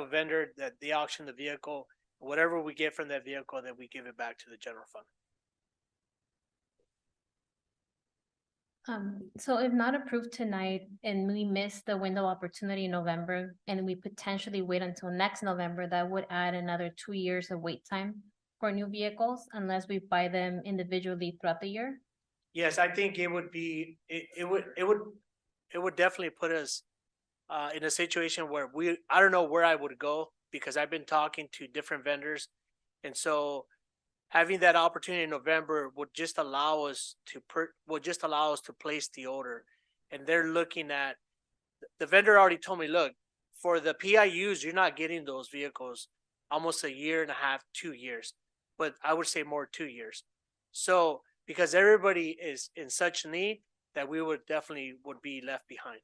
vendor that they auction the vehicle. Whatever we get from that vehicle, then we give it back to the general fund. So if not approved tonight and we miss the window opportunity in November and we potentially wait until next November, that would add another 2 years of wait time for new vehicles unless we buy them individually throughout the year? Yes, I think it would be, it would definitely put us in a situation where I don't know where I would go, because I've been talking to different vendors. And so having that opportunity in November would just allow us to place the order. And they're looking at, the vendor already told me, look, for the PIUs, you're not getting those vehicles almost 1.5 years, 2 years, but I would say more 2 years. So because everybody is in such need that we would definitely be left behind.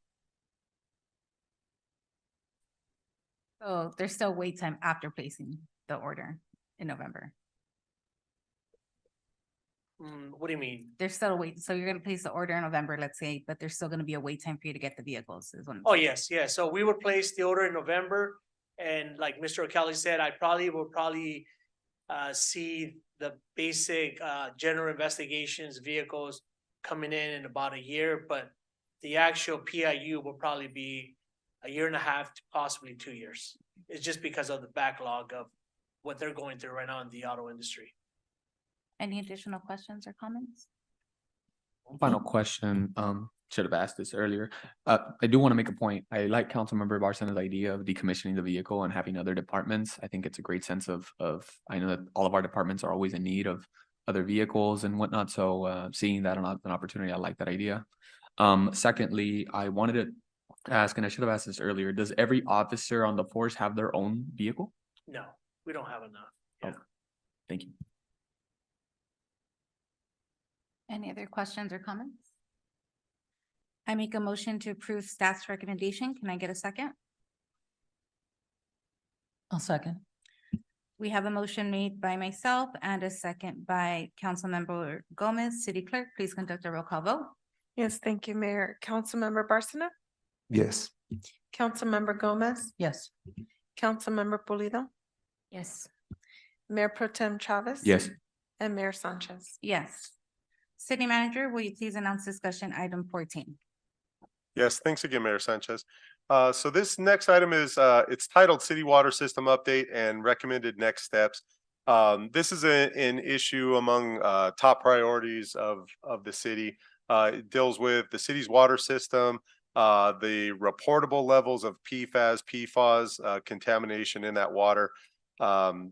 So there's still wait time after placing the order in November. What do you mean? There's still a wait. So you're going to place the order in November, let's say, but there's still going to be a wait time for you to get the vehicles. Is what I'm saying. Yes. Yeah. So we would place the order in November, and like Mr. O'Kelly said, I will see the basic general investigations vehicles coming in about 1 year, but the actual PIU will probably be 1.5 years to possibly 2 years. It's just because of the backlog of what they're going through right now in the auto industry. Any additional questions or comments? One final question, should have asked this earlier. I do want to make a point. I like Councilmember Barcena's idea of decommissioning the vehicle and having other departments. I think it's a great sense of, I know that all of our departments are always in need of other vehicles and whatnot. So seeing that an opportunity, I like that idea. Secondly, I wanted to ask, and I should have asked this earlier, does every officer on the force have their own vehicle? No, we don't have enough. Yeah. Oh, thank you. Any other questions or comments? I make a motion to approve staff's recommendation. Can I get a second? I'll second. We have a motion made by myself and a second by Councilmember Gomez. City Clerk, please conduct a roll call vote. Yes, thank you, Mayor. Councilmember Barcena? Yes. Councilmember Gomez? Yes. Councilmember Pulido? Yes. Mayor Pro Tem Chavez? Yes. And Mayor Sanchez? Yes. City Manager, will you please announce discussion item 14? Yes, thanks again, Mayor Sanchez. So this next item is, it's titled City Water System Update and Recommended Next Steps. This is an issue among top priorities of the city. It deals with the city's water system, the reportable levels of PFAS, PFOS, contamination in that water.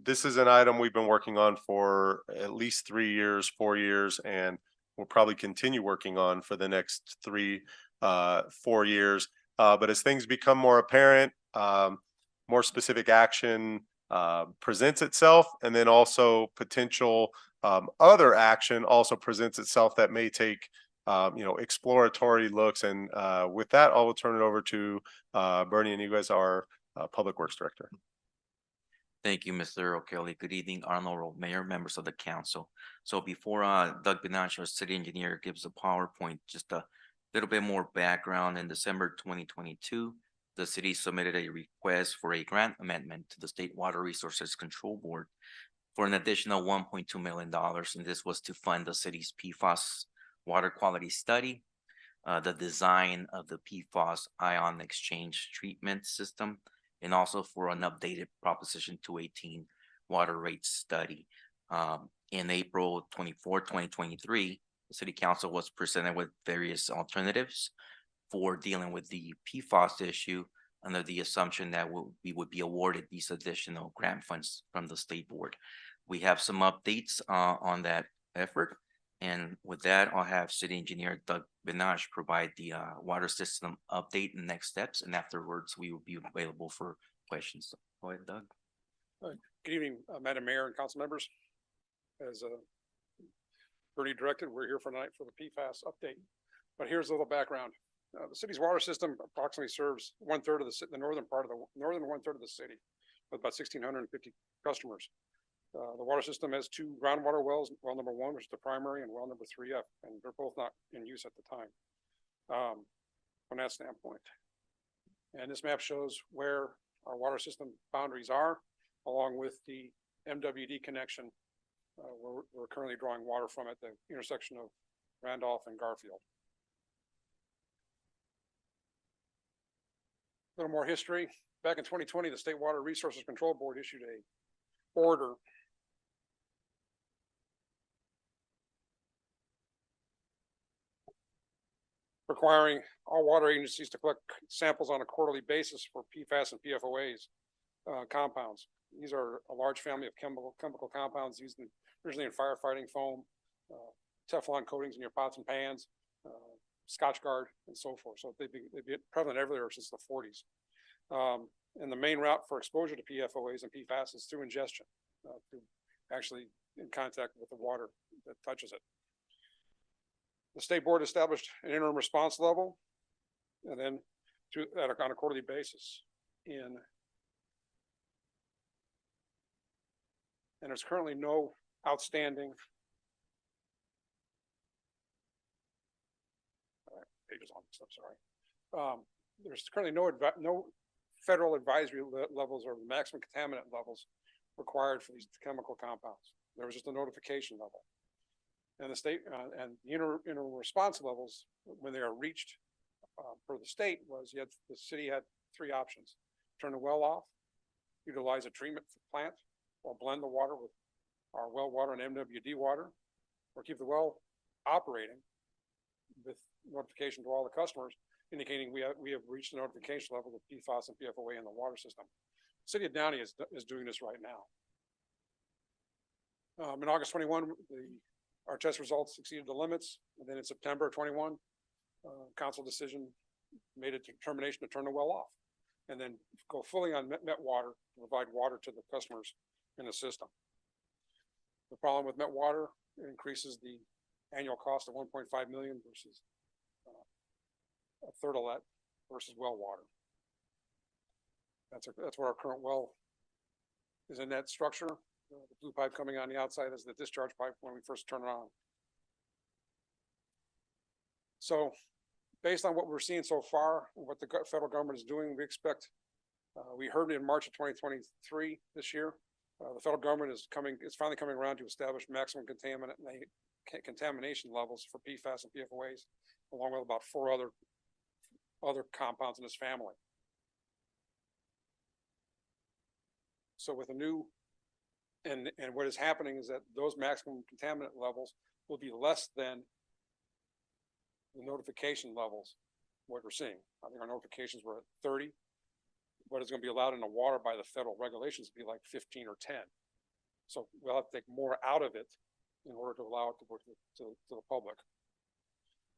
This is an item we've been working on for at least 3 years, 4 years, and we'll probably continue working on for the next 3, 4 years. But as things become more apparent, more specific action presents itself, and then also potential other action also presents itself that may take exploratory looks. And with that, I will turn it over to Bernie Iniguez, our Public Works Director. Thank you, Mr. O'Kelly. Good evening, Honorable Mayor, members of the council. So before Doug Benach, our city engineer, gives a PowerPoint, just a little bit more background. In December 2022, the city submitted a request for a grant amendment to the State Water Resources Control Board for an additional $1.2 million. And this was to fund the city's PFAS water quality study, the design of the PFAS ion exchange treatment system, and also for an updated Proposition 218 water rate study. In April 24, 2023, the City Council was presented with various alternatives for dealing with the PFAS issue under the assumption that we would be awarded these additional grant funds from the State Board. We have some updates on that effort. And with that, I'll have City Engineer Doug Benach provide the water system update and next steps. And afterwards, we will be available for questions. Go ahead, Doug. Good evening, Madam Mayor and council members. As Bernie directed, we're here for tonight for the PFAS update. But here's a little background. The city's water system approximately serves 1/3 of the northern part of the northern 1/3 of the city, with about 1,650 customers. The water system has 2 groundwater wells, well number 1, which is the primary, and well number 3F, and they're both not in use at the time from that standpoint. And this map shows where our water system boundaries are, along with the MWD connection where we're currently drawing water from at the intersection of Randolph and Garfield. A little more history. Back in 2020, the State Water Resources Control Board issued a order requiring all water agencies to collect samples on a quarterly basis for PFAS and PFOAs compounds. These are a large family of chemical compounds used originally in firefighting foam, Teflon coatings in your pots and pans, Scotch Guard, and so forth. So they've been prevalent everywhere since the 40s. And the main route for exposure to PFOAs and PFAS is through ingestion, through actually in contact with the water that touches it. The state board established an interim response level, and then on a quarterly basis. And there's currently no outstanding pages on this. I'm sorry. There's currently no federal advisory levels or maximum contaminant levels required for these chemical compounds. There was just a notification level. And the state and the interim response levels, when they are reached per the state, was the city had 3 options: turn the well off, utilize a treatment plant, or blend the water with our well water and MWD water, or keep the well operating with notification to all the customers indicating we have reached the notification level of PFAS and PFOA in the water system. The city of Downey is doing this right now. In August 21, our test results exceeded the limits, and then in September 21, council decision made a determination to turn the well off, and then go fully on met water to provide water to the customers in the system. The problem with met water, it increases the annual cost of $1.5 million versus a third of that versus well water. That's where our current well is in that structure. The blue pipe coming on the outside is the discharge pipe when we first turn it on. So based on what we're seeing so far, what the federal government is doing, we expect, we heard in March of 2023 this year, the federal government is finally coming around to establish maximum contamination levels for PFAS and PFOAs, along with about 4 other compounds in this family. So with a new, and what is happening is that those maximum contaminant levels will be less than the notification levels, what we're seeing. I think our notifications were at 30. what is gonna be allowed in the water by the federal regulations would be like 15 or 10. So we'll have to take more out of it in order to allow it to work to the public.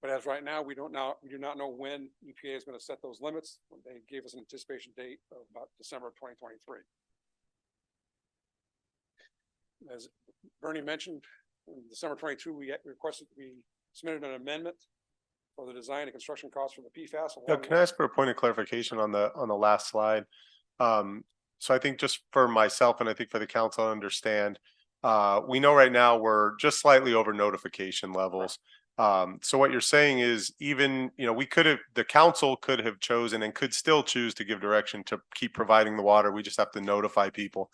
But as right now, we do not know when EPA is gonna set those limits. They gave us an anticipation date of about December of 2023. As Bernie mentioned, in December 22, we submitted an amendment for the design and construction costs for the PFAS. Yeah, can I ask for a point of clarification on the last slide? So I think just for myself and I think for the council to understand, we know right now we're just slightly over notification levels. So what you're saying is even, the council could have chosen and could still choose to give direction to keep providing the water. We just have to notify people.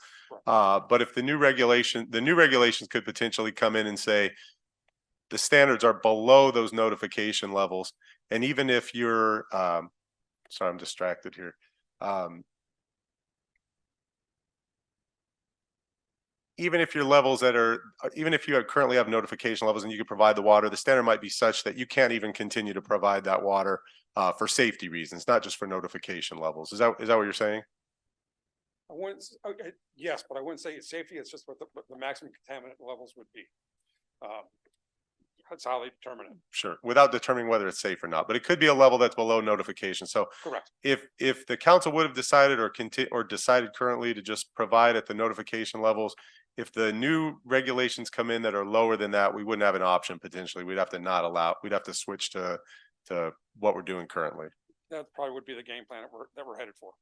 But if the new regulations could potentially come in and say the standards are below those notification levels. And even if you're, sorry, I'm distracted here. Even if your levels even if you currently have notification levels and you can provide the water, the standard might be such that you can't even continue to provide that water for safety reasons, not just for notification levels. Is that what you're saying? I wouldn't, yes, but I wouldn't say it's safety. It's just what the maximum contaminant levels would be. That's how they determine it. Sure, without determining whether it's safe or not, but it could be a level that's below notification. So correct. If the council would have decided or decided currently to just provide at the notification levels, if the new regulations come in that are lower than that, we wouldn't have an option potentially. We'd have to switch to what we're doing currently. That probably would be the game plan that we're headed for.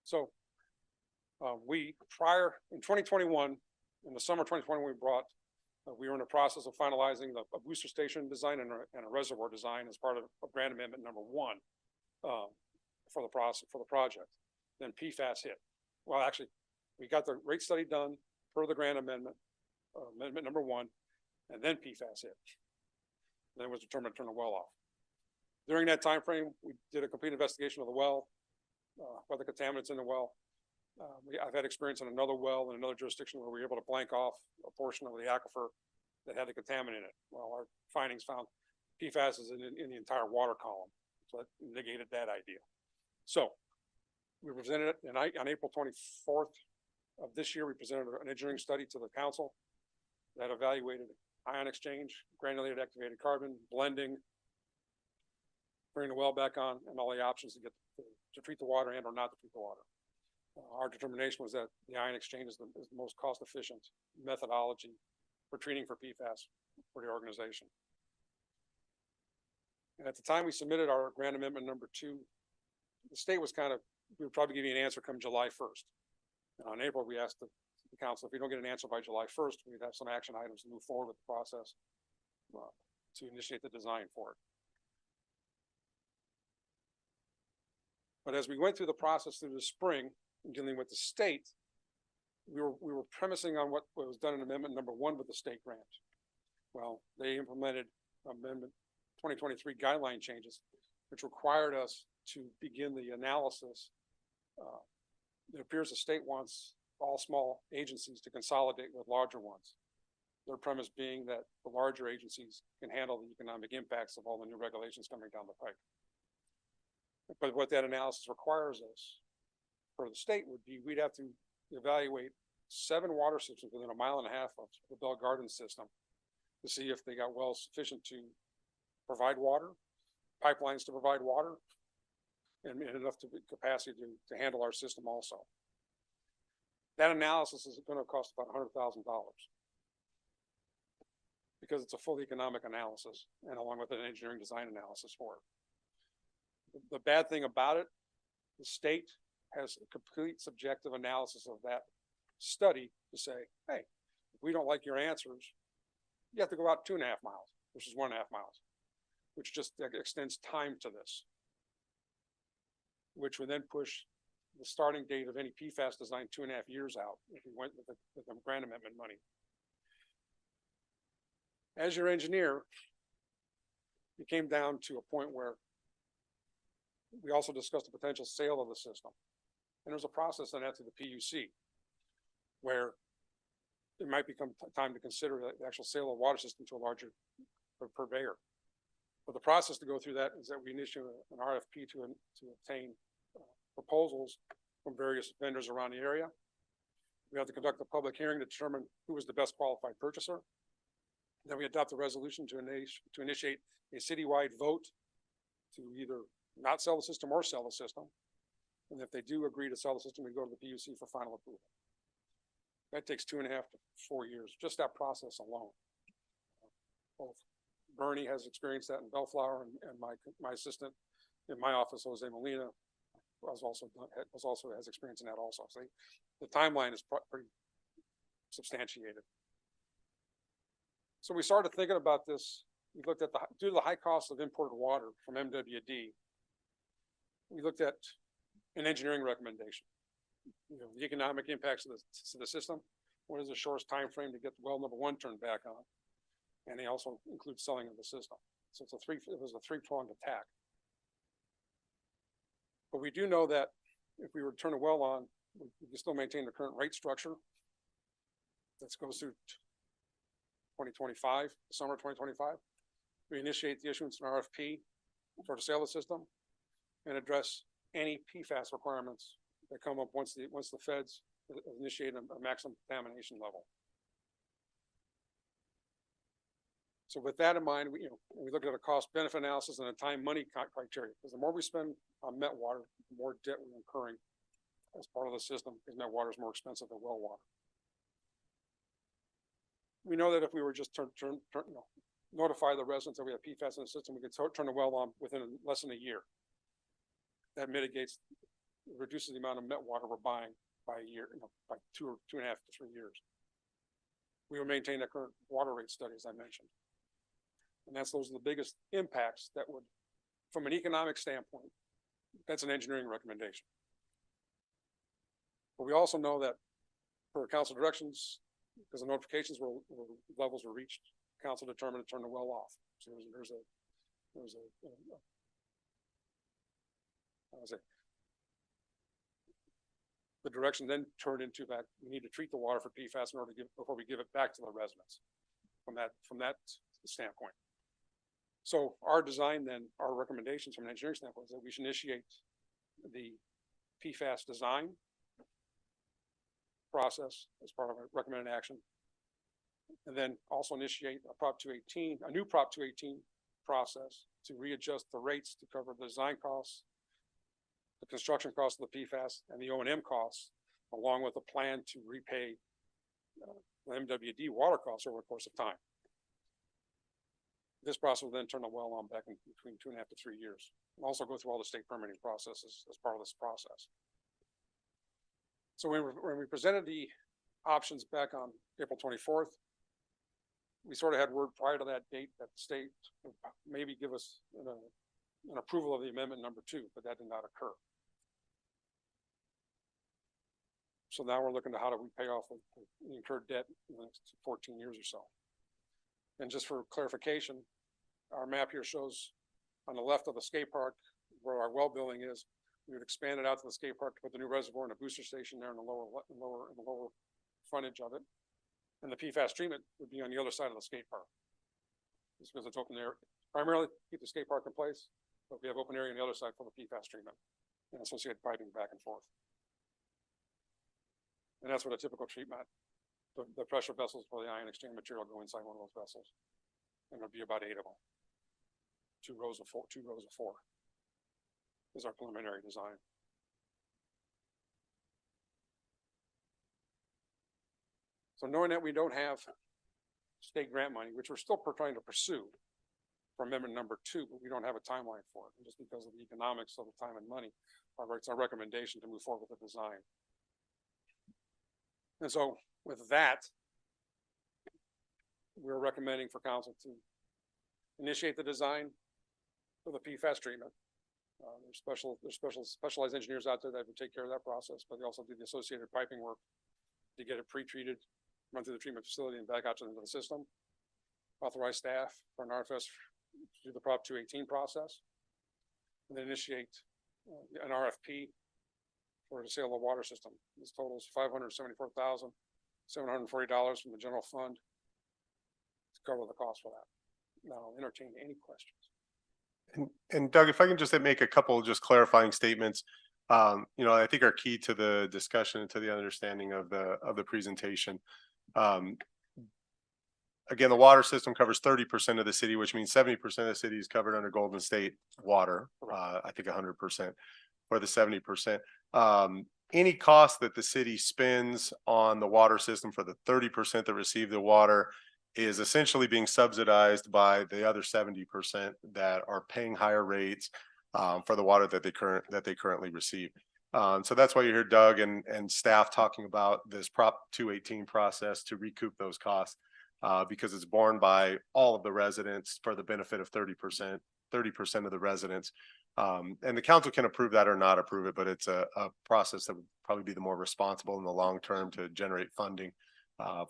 So in 2021, in the summer of 2021, we were in the process of finalizing a booster station design and a reservoir design as part of grant amendment number 1 for the project. Then PFAS hit. Well, actually, we got the rate study done per the grant amendment number 1, and then PFAS hit. Then it was determined to turn the well off. During that time frame, we did a complete investigation of the well, whether contaminants in the well. I've had experience in another well in another jurisdiction where we were able to blank off a portion of the aquifer that had the contaminant in it. Well, our findings found PFAS is in the entire water column, so that negated that idea. So we presented it, and on April 24th of this year, we presented an engineering study to the council that evaluated ion exchange, granulated activated carbon, blending, bringing the well back on, and all the options to treat the water and or not to treat the water. Our determination was that the ion exchange is the most cost-efficient methodology for treating for PFAS for the organization. And at the time we submitted our grant amendment number 2, the state was we would probably give you an answer come July 1st. And in April, we asked the council, if we don't get an answer by July 1st, we'd have some action items to move forward with the process to initiate the design for it. But as we went through the process through the spring, dealing with the state, we were premising on what was done in amendment number 1 with the state grant. Well, they implemented amendment 2023 guideline changes, which required us to begin the analysis. It appears the state wants all small agencies to consolidate with larger ones. Their premise being that the larger agencies can handle the economic impacts of all the new regulations coming down the pike. But what that analysis requires us for the state would be, we'd have to evaluate 7 water systems within 1.5 miles of the Bell Garden system to see if they got wells sufficient to provide water, pipelines to provide water, and enough capacity to handle our system also. That analysis is going to cost about $100,000 because it's a full economic analysis and along with an engineering design analysis for it. The bad thing about it, the state has a complete subjective analysis of that study to say, hey, if we don't like your answers, you have to go out 2.5 miles versus 1.5 miles, which just extends time to this, which would then push the starting date of any PFAS design 2.5 years out if we went with the grant amendment money. As your engineer, it came down to a point where we also discussed the potential sale of the system. And there's a process on that to the PUC where it might become time to consider the actual sale of the water system to a larger purveyor. But the process to go through that is that we initiate an RFP to obtain proposals from various vendors around the area. We have to conduct a public hearing to determine who is the best qualified purchaser. Then we adopt a resolution to initiate a citywide vote to either not sell the system or sell the system. And if they do agree to sell the system, we go to the PUC for final approval. That takes 2.5 to 4 years, just that process alone. Both Bernie has experienced that in Bellflower, and my assistant in my office, Jose Molina, also has experience in that also. So the timeline is pretty substantiated. So we started thinking about this. We looked at due to the high cost of imported water from MWD, we looked at an engineering recommendation. You know, the economic impacts of the system. What is the shortest time frame to get well number 1 turned back on? And they also include selling of the system. So it was a 3-pronged attack. But we do know that if we were to turn a well on, we can still maintain the current rate structure. That goes through 2025, summer 2025. We initiate the issuance of an RFP for the sale of the system and address any PFAS requirements that come up once the feds initiate a maximum contamination level. So with that in mind, we look at a cost benefit analysis and a time money criteria, because the more we spend on met water, the more debt we're incurring as part of the system, because net water is more expensive than well water. We know that if we were just notify the residents that we have PFAS in the system, we could turn the well on within less than a year. That reduces the amount of met water we're buying by a year, by 2.5 to 3 years. We will maintain the current water rate study, as I mentioned. And those are the biggest impacts that would, from an economic standpoint, that's an engineering recommendation. But we also know that per council directions, because the notifications levels were reached, council determined to turn the well off. So the direction then turned into that we need to treat the water for PFAS in order to before we give it back to the residents from that standpoint. So our design then, our recommendations from an engineering standpoint is that we should initiate the PFAS design process as part of a recommended action. And then also initiate a new Prop 218 process to readjust the rates to cover the design costs, the construction costs of the PFAS, and the O&M costs, along with a plan to repay the MWD water costs over the course of time. This process will then turn the well on back in between 2.5 to 3 years. And also go through all the state permitting processes as part of this process. So when we presented the options back on April 24th, we sort of had word prior to that date that the state would maybe give us an approval of the amendment number 2, but that did not occur. So now we're looking to how do we pay off the incurred debt in the next 14 years or so. And just for clarification, our map here shows on the left of the skate park where our well building is. We would expand it out to the skate park to put the new reservoir and a booster station there in the lower frontage of it. And the PFAS treatment would be on the other side of the skate park. Just because it's open there, primarily keep the skate park in place, but we have open area on the other side for the PFAS treatment and associated piping back and forth. And that's what a typical treatment, the pressure vessels for the ion exchange material go inside one of those vessels. And there'll be about 8 of them. 2 rows of 4 is our preliminary design. So knowing that we don't have state grant money, which we're still trying to pursue for amendment number 2, but we don't have a timeline for it, just because of the economics of the time and money, it's our recommendation to move forward with the design. And so with that, we're recommending for council to initiate the design for the PFAS treatment. There's specialized engineers out there that would take care of that process, but they also do the associated piping work to get it pre-treated, run through the treatment facility and back out into the system. Authorize staff for an RFS to do the Prop 218 process, and then initiate an RFP for the sale of the water system. This totals $574,740 from the general fund to cover the cost for that. Now I'll entertain any questions. And Doug, if I can just make a couple of just clarifying statements, I think are key to the discussion and to the understanding of the presentation. Again, the water system covers 30% of the city, which means 70% of the city is covered under Golden State water. I think 100% for the 70%. Any cost that the city spends on the water system for the 30% that receive the water is essentially being subsidized by the other 70% that are paying higher rates for the water that they currently receive. So that's why you hear Doug and staff talking about this Prop 218 process to recoup those costs, because it's borne by all of the residents for the benefit of 30% of the residents. And the council can approve that or not approve it, but it's a process that would probably be the more responsible in the long term to generate funding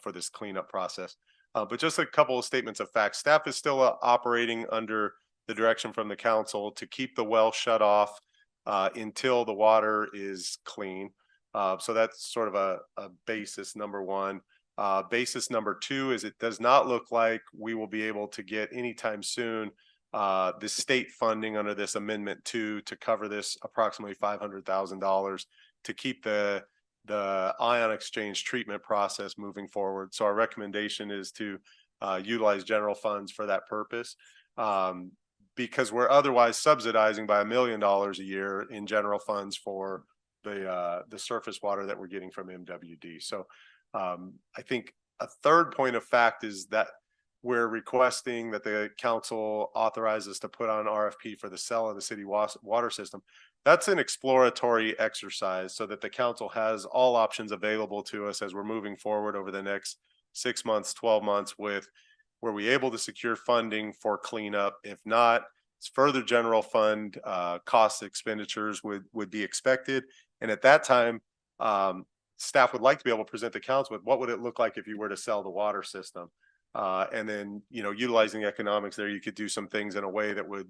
for this cleanup process. But just a couple of statements of fact. Staff is still operating under the direction from the council to keep the well shut off until the water is clean. So that's sort of a basis number one. Basis number two is it does not look like we will be able to get anytime soon the state funding under this amendment 2 to cover this approximately $500,000 to keep the ion exchange treatment process moving forward. So our recommendation is to utilize general funds for that purpose, because we're otherwise subsidizing by $1 million a year in general funds for the surface water that we're getting from MWD. So I think a third point of fact is that we're requesting that the council authorizes to put on RFP for the sale of the city water system. That's an exploratory exercise so that the council has all options available to us as we're moving forward over the next 6 months, 12 months with, were we able to secure funding for cleanup? If not, further general fund cost expenditures would be expected. And at that time, staff would like to be able to present the council with what would it look like if you were to sell the water system. And then, utilizing economics there, you could do some things in a way that would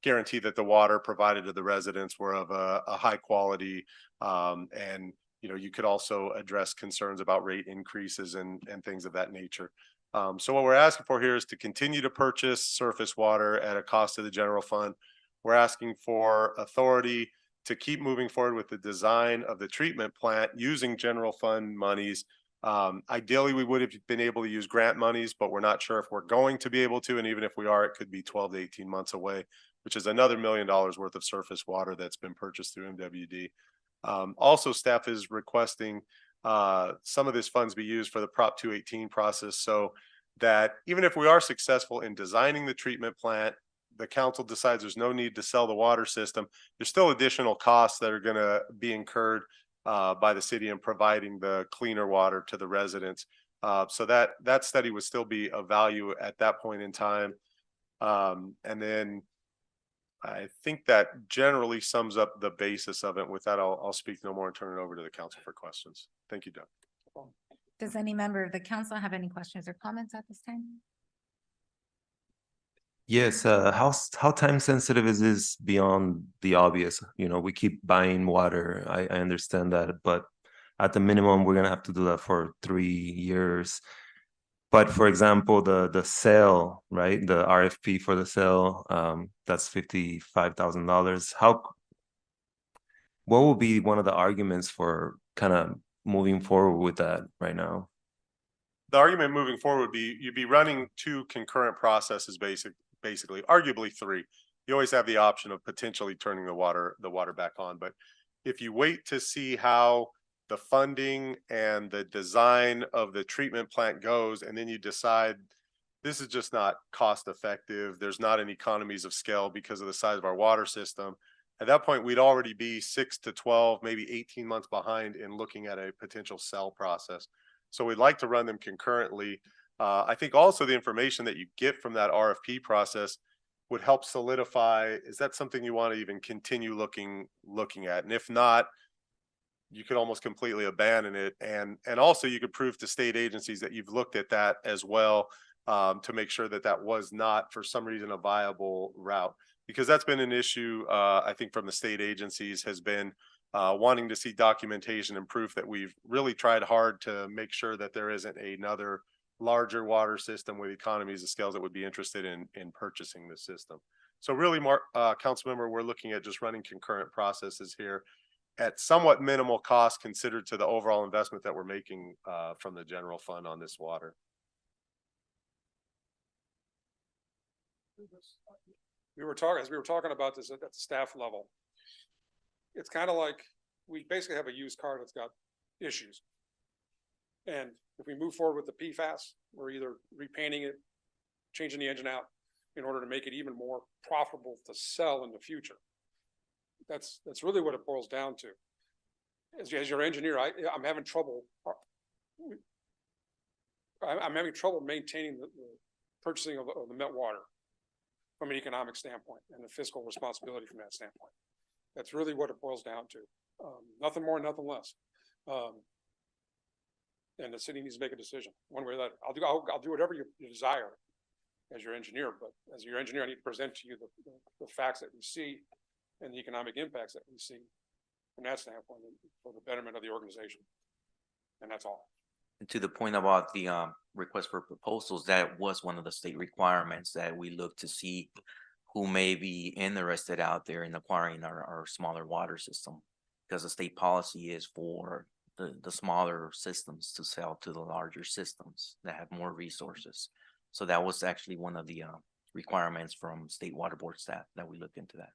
guarantee that the water provided to the residents were of a high quality. And, you could also address concerns about rate increases and things of that nature. So what we're asking for here is to continue to purchase surface water at a cost to the general fund. We're asking for authority to keep moving forward with the design of the treatment plant using general fund monies. Ideally, we would have been able to use grant monies, but we're not sure if we're going to be able to. And even if we are, it could be 12 to 18 months away, which is another $1 million worth of surface water that's been purchased through MWD. Also, staff is requesting some of these funds be used for the Prop 218 process, so that even if we are successful in designing the treatment plant, the council decides there's no need to sell the water system, there's still additional costs that are going to be incurred by the city in providing the cleaner water to the residents. So that study would still be of value at that point in time. And then I think that generally sums up the basis of it. With that, I'll speak no more and turn it over to the council for questions. Thank you, Doug. Does any member of the council have any questions or comments at this time? Yes, how time sensitive is this beyond the obvious? We keep buying water. I understand that, but at the minimum, we're gonna have to do that for 3 years. But for example, the sale, right? The RFP for the sale, that's $55,000. What will be one of the arguments for kind of moving forward with that right now? The argument moving forward would be you'd be running 2 concurrent processes, basically, arguably 3. You always have the option of potentially turning the water back on. But if you wait to see how the funding and the design of the treatment plant goes, and then you decide this is just not cost effective, there's not an economies of scale because of the size of our water system, at that point, we'd already be 6 to 12, maybe 18 months behind in looking at a potential sell process. So we'd like to run them concurrently. I think also the information that you get from that RFP process would help solidify, is that something you want to even continue looking at? And if not, you could almost completely abandon it. And also you could prove to state agencies that you've looked at that as well, to make sure that that was not for some reason a viable route. Because that's been an issue, I think, from the state agencies, has been wanting to see documentation and proof that we've really tried hard to make sure that there isn't another larger water system with economies of scale that would be interested in purchasing the system. So really, council member, we're looking at just running concurrent processes here at somewhat minimal cost considered to the overall investment that we're making from the general fund on this water. We were talking about this at the staff level. It's kind of like we basically have a used car that's got issues. And if we move forward with the PFAS, we're either repainting it, changing the engine out in order to make it even more profitable to sell in the future. That's really what it boils down to. As your engineer, I'm having trouble. I'm having trouble maintaining the purchasing of the met water from an economic standpoint and the fiscal responsibility from that standpoint. That's really what it boils down to. Nothing more, nothing less. And the city needs to make a decision one way or the other. I'll do whatever you desire as your engineer, but as your engineer, I need to present to you the facts that we see and the economic impacts that we see from that standpoint for the betterment of the organization. And that's all. And to the point about the request for proposals, that was one of the state requirements that we look to see who may be interested out there in acquiring our smaller water system, because the state policy is for the smaller systems to sell to the larger systems that have more resources. So that was actually one of the requirements from state water board staff that we looked into that.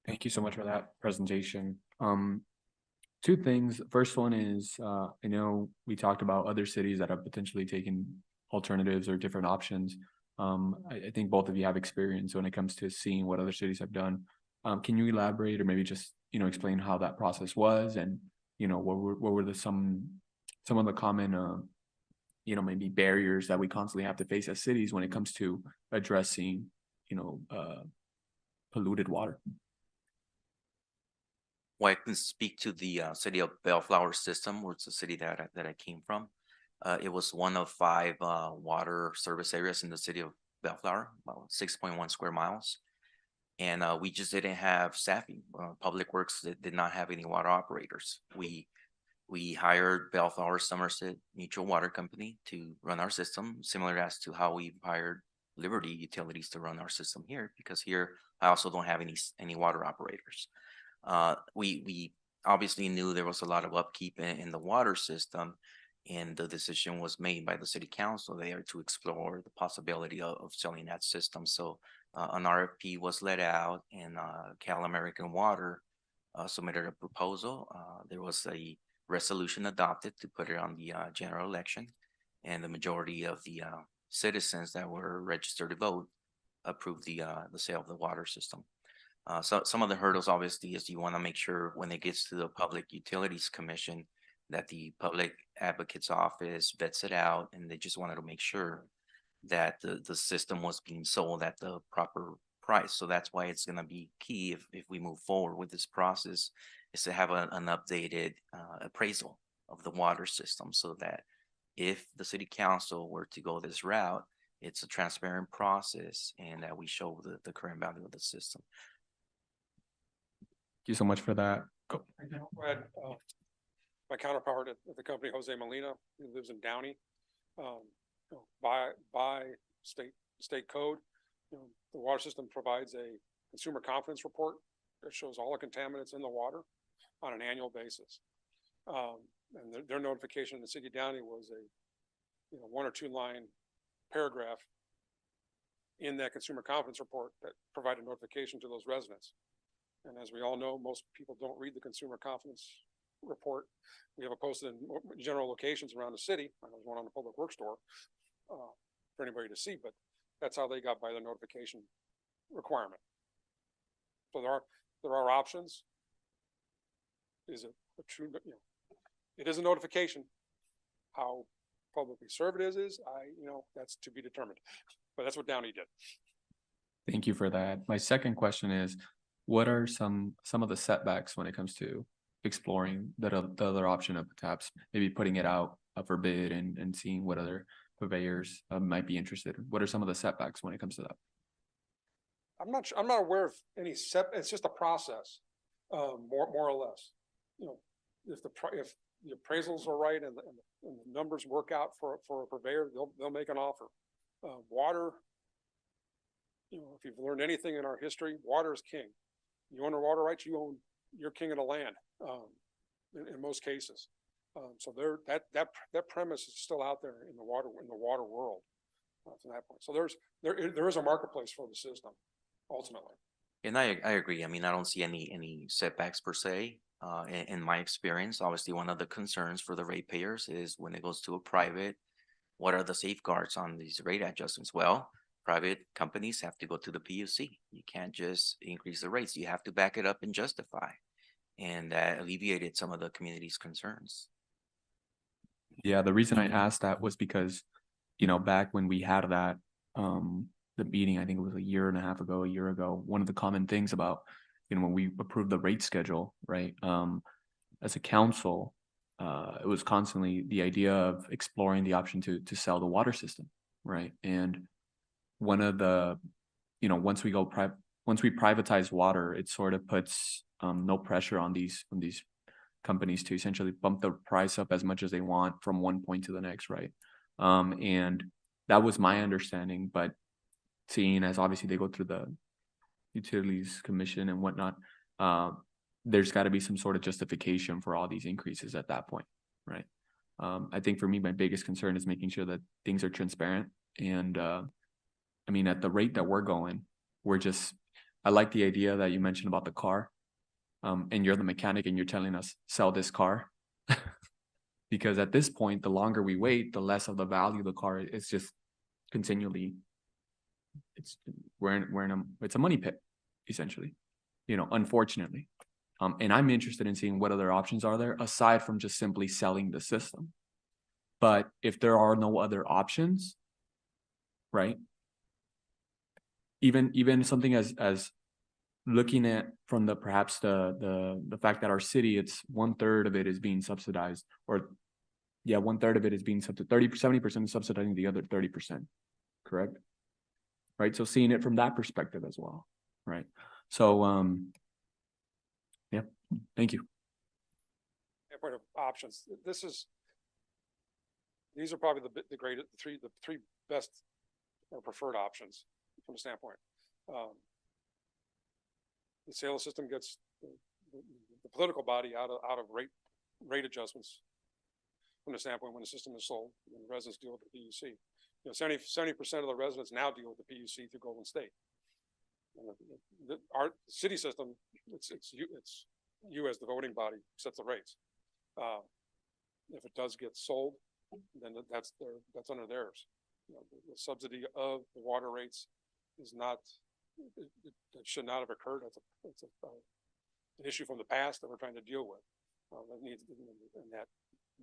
Thank you so much for that presentation. Two things. First one is, I know we talked about other cities that have potentially taken alternatives or different options. I think both of you have experience when it comes to seeing what other cities have done. Can you elaborate or maybe just, explain how that process was and, what were some of the common, maybe barriers that we constantly have to face as cities when it comes to addressing, polluted water? Well, I can speak to the city of Bellflower system, which is the city that I came from. It was one of 5 water service areas in the city of Bellflower, about 6.1 square miles. And we just didn't have staffing. Public Works did not have any water operators. We hired Bellflower Somerset Mutual Water Company to run our system, similar as to how we hired Liberty Utilities to run our system here, because here I also don't have any water operators. We obviously knew there was a lot of upkeep in the water system, and the decision was made by the city council there to explore the possibility of selling that system. So an RFP was let out, and Cal American Water submitted a proposal. There was a resolution adopted to put it on the general election, and the majority of the citizens that were registered to vote approved the sale of the water system. So some of the hurdles obviously is you want to make sure when it gets to the Public Utilities Commission that the Public Advocate's Office vets it out, and they just wanted to make sure that the system was being sold at the proper price. So that's why it's going to be key if we move forward with this process, is to have an updated appraisal of the water system, so that if the city council were to go this route, it's a transparent process and that we show the current value of the system. Thank you so much for that. Go ahead. My counterpart at the company, Jose Molina, who lives in Downey, by state code, the water system provides a consumer confidence report that shows all the contaminants in the water on an annual basis. And their notification in the city of Downey was a 1 or 2 line paragraph in that consumer confidence report that provided notification to those residents. And as we all know, most people don't read the consumer confidence report. We have it posted in general locations around the city. I know there's one on the Public Works store for anybody to see, but that's how they got by the notification requirement. So there are options. Is it a true, it is a notification. How publicly served it is that's to be determined. But that's what Downey did. Thank you for that. My second question is, what are some of the setbacks when it comes to exploring the other option of perhaps maybe putting it out for bid and seeing what other purveyors might be interested in? What are some of the setbacks when it comes to that? I'm not aware of any it's just a process, more or less. If the appraisals are right and the numbers work out for a purveyor, they'll make an offer. Water, you know, if you've learned anything in our history, water is king. You own your water rights, you're king of the land, in most cases. So that premise is still out there in the water world from that point. So there is a marketplace for the system ultimately. And I agree. I mean, I don't see any setbacks per se. In my experience, obviously one of the concerns for the ratepayers is when it goes to a private, what are the safeguards on these rate adjustments? Well, private companies have to go to the PUC. You can't just increase the rates. You have to back it up and justify. And that alleviated some of the community's concerns. Yeah, the reason I asked that was because, you know, back when we had that, the meeting, I think it was a year ago, one of the common things about, you know, when we approved the rate schedule, right? As a council, it was constantly the idea of exploring the option to sell the water system, right? And one of the, you know, once we privatize water, it sort of puts no pressure on these companies to essentially bump the price up as much as they want from one point to the next, right? And that was my understanding, but seeing as obviously they go through the Utilities Commission and whatnot, there's got to be some sort of justification for all these increases at that point, right? I think for me, my biggest concern is making sure that things are transparent. And I mean, at the rate that we're going, I like the idea that you mentioned about the car. And you're the mechanic and you're telling us, sell this car. Because at this point, the longer we wait, the less of the value of the car is just continually, it's a money pit, essentially, you know, unfortunately. And I'm interested in seeing what other options are there aside from just simply selling the system. But if there are no other options, right? Even something as looking at from perhaps the fact that our city, it's 1/3 of it is being subsidized, or yeah, 1/3 of it is being subsidized, 70% is subsidizing the other 30%, correct? Right. So seeing it from that perspective as well. Right. So yeah, thank you. Point of options. These are probably the three best or preferred options from a standpoint. The sale system gets the political body out of rate adjustments from the standpoint when the system is sold and the residents deal with the PUC. You know, 70% of the residents now deal with the PUC through Golden State. Our city system, it's you as the voting body sets the rates. If it does get sold, then that's under theirs. You know, the subsidy of the water rates is not. It should not have occurred. It's an issue from the past that we're trying to deal with. And that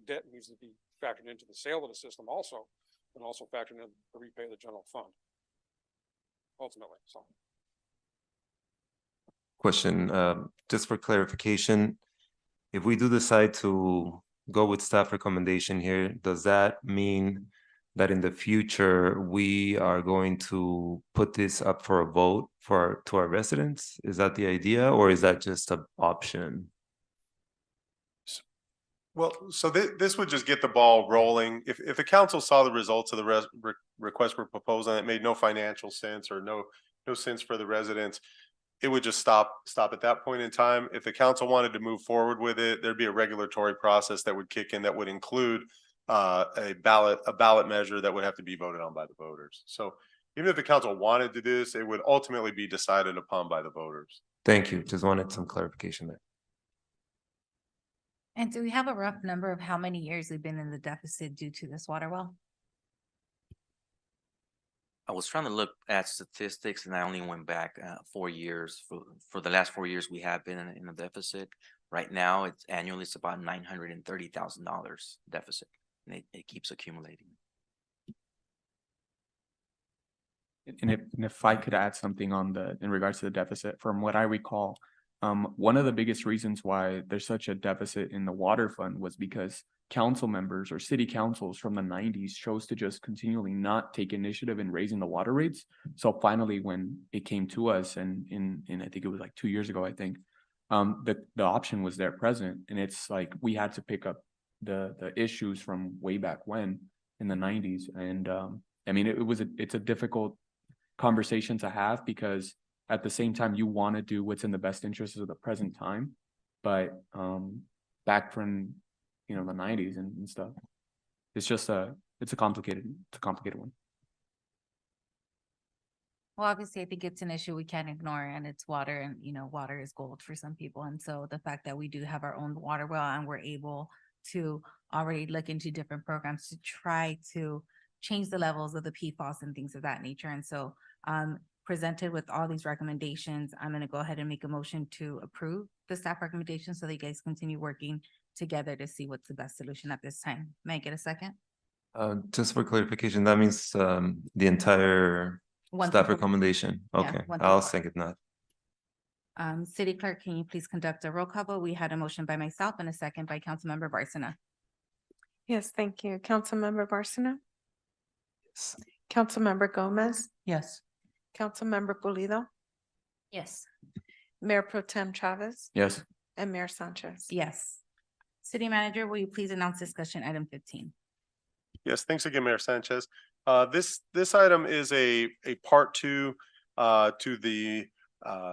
debt needs to be factored into the sale of the system also, and also factored in the repay of the general fund. Ultimately, so. Question, just for clarification, if we do decide to go with staff recommendation here, does that mean that in the future we are going to put this up for a vote to our residents? Is that the idea, or is that just an option? Well, so this would just get the ball rolling. If the council saw the results of the request for proposal and it made no financial sense or no sense for the residents, it would just stop at that point in time. If the council wanted to move forward with it, there'd be a regulatory process that would kick in that would include a ballot measure that would have to be voted on by the voters. So even if the council wanted to do this, it would ultimately be decided upon by the voters. Thank you. Just wanted some clarification there. And do we have a rough number of how many years we've been in the deficit due to this water well? I was trying to look at statistics and I only went back 4 years. For the last 4 years, we have been in a deficit. Right now, it's annually, it's about $930,000 deficit, and it keeps accumulating. And if I could add something in regards to the deficit, from what I recall, one of the biggest reasons why there's such a deficit in the water fund was because council members or city councils from the 90s chose to just continually not take initiative in raising the water rates. So finally, when it came to us, and I think it was like 2 years ago, I think, the option was there present, and it's like we had to pick up the issues from way back when in the 90s, and I mean, it's a difficult conversation to have because at the same time you want to do what's in the best interest of the present time, but back from the 90s and stuff, it's a complicated one. Well, obviously, I think it's an issue we can't ignore, and it's water, and water is gold for some people. And so the fact that we do have our own water well and we're able to already look into different programs to try to change the levels of the PFAS and things of that nature. And so presented with all these recommendations, I'm going to go ahead and make a motion to approve the staff recommendations so that you guys continue working together to see what's the best solution at this time. May I get a second? Just for clarification, that means the entire staff recommendation. Yeah, Okay, 1 through I'll 4. second that. City Clerk, can you please conduct a roll call vote? We had a motion by myself and a second by Councilmember Barsina. Yes, thank you. Councilmember Barsina? Yes. Councilmember Gomez? Yes. Councilmember Pulido? Yes. Mayor Pro Tem Chavez? Yes. And Mayor Sanchez? Yes. City Manager, will you please announce discussion item 15? Yes, thanks again, Mayor Sanchez. This item is a part two to the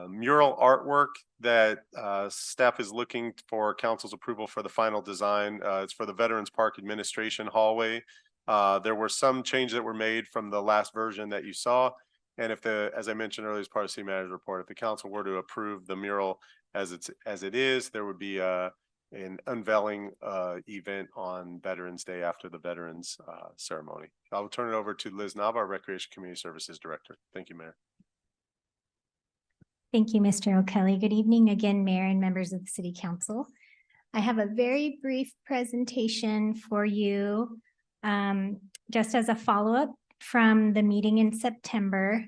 mural artwork that staff is looking for council's approval for the final design. It's for the Veterans Park Administration hallway. There were some changes that were made from the last version that you saw. And as I mentioned earlier, as part of city manager's report, if the council were to approve the mural as it is, there would be an unveiling event on Veterans Day after the Veterans ceremony. I will turn it over to Liz Nava, our Recreation Community Services Director. Thank you, Mayor. Thank you, Mr. O'Kelly. Good evening again, Mayor and members of the City Council. I have a very brief presentation for you, just as a follow-up from the meeting in September.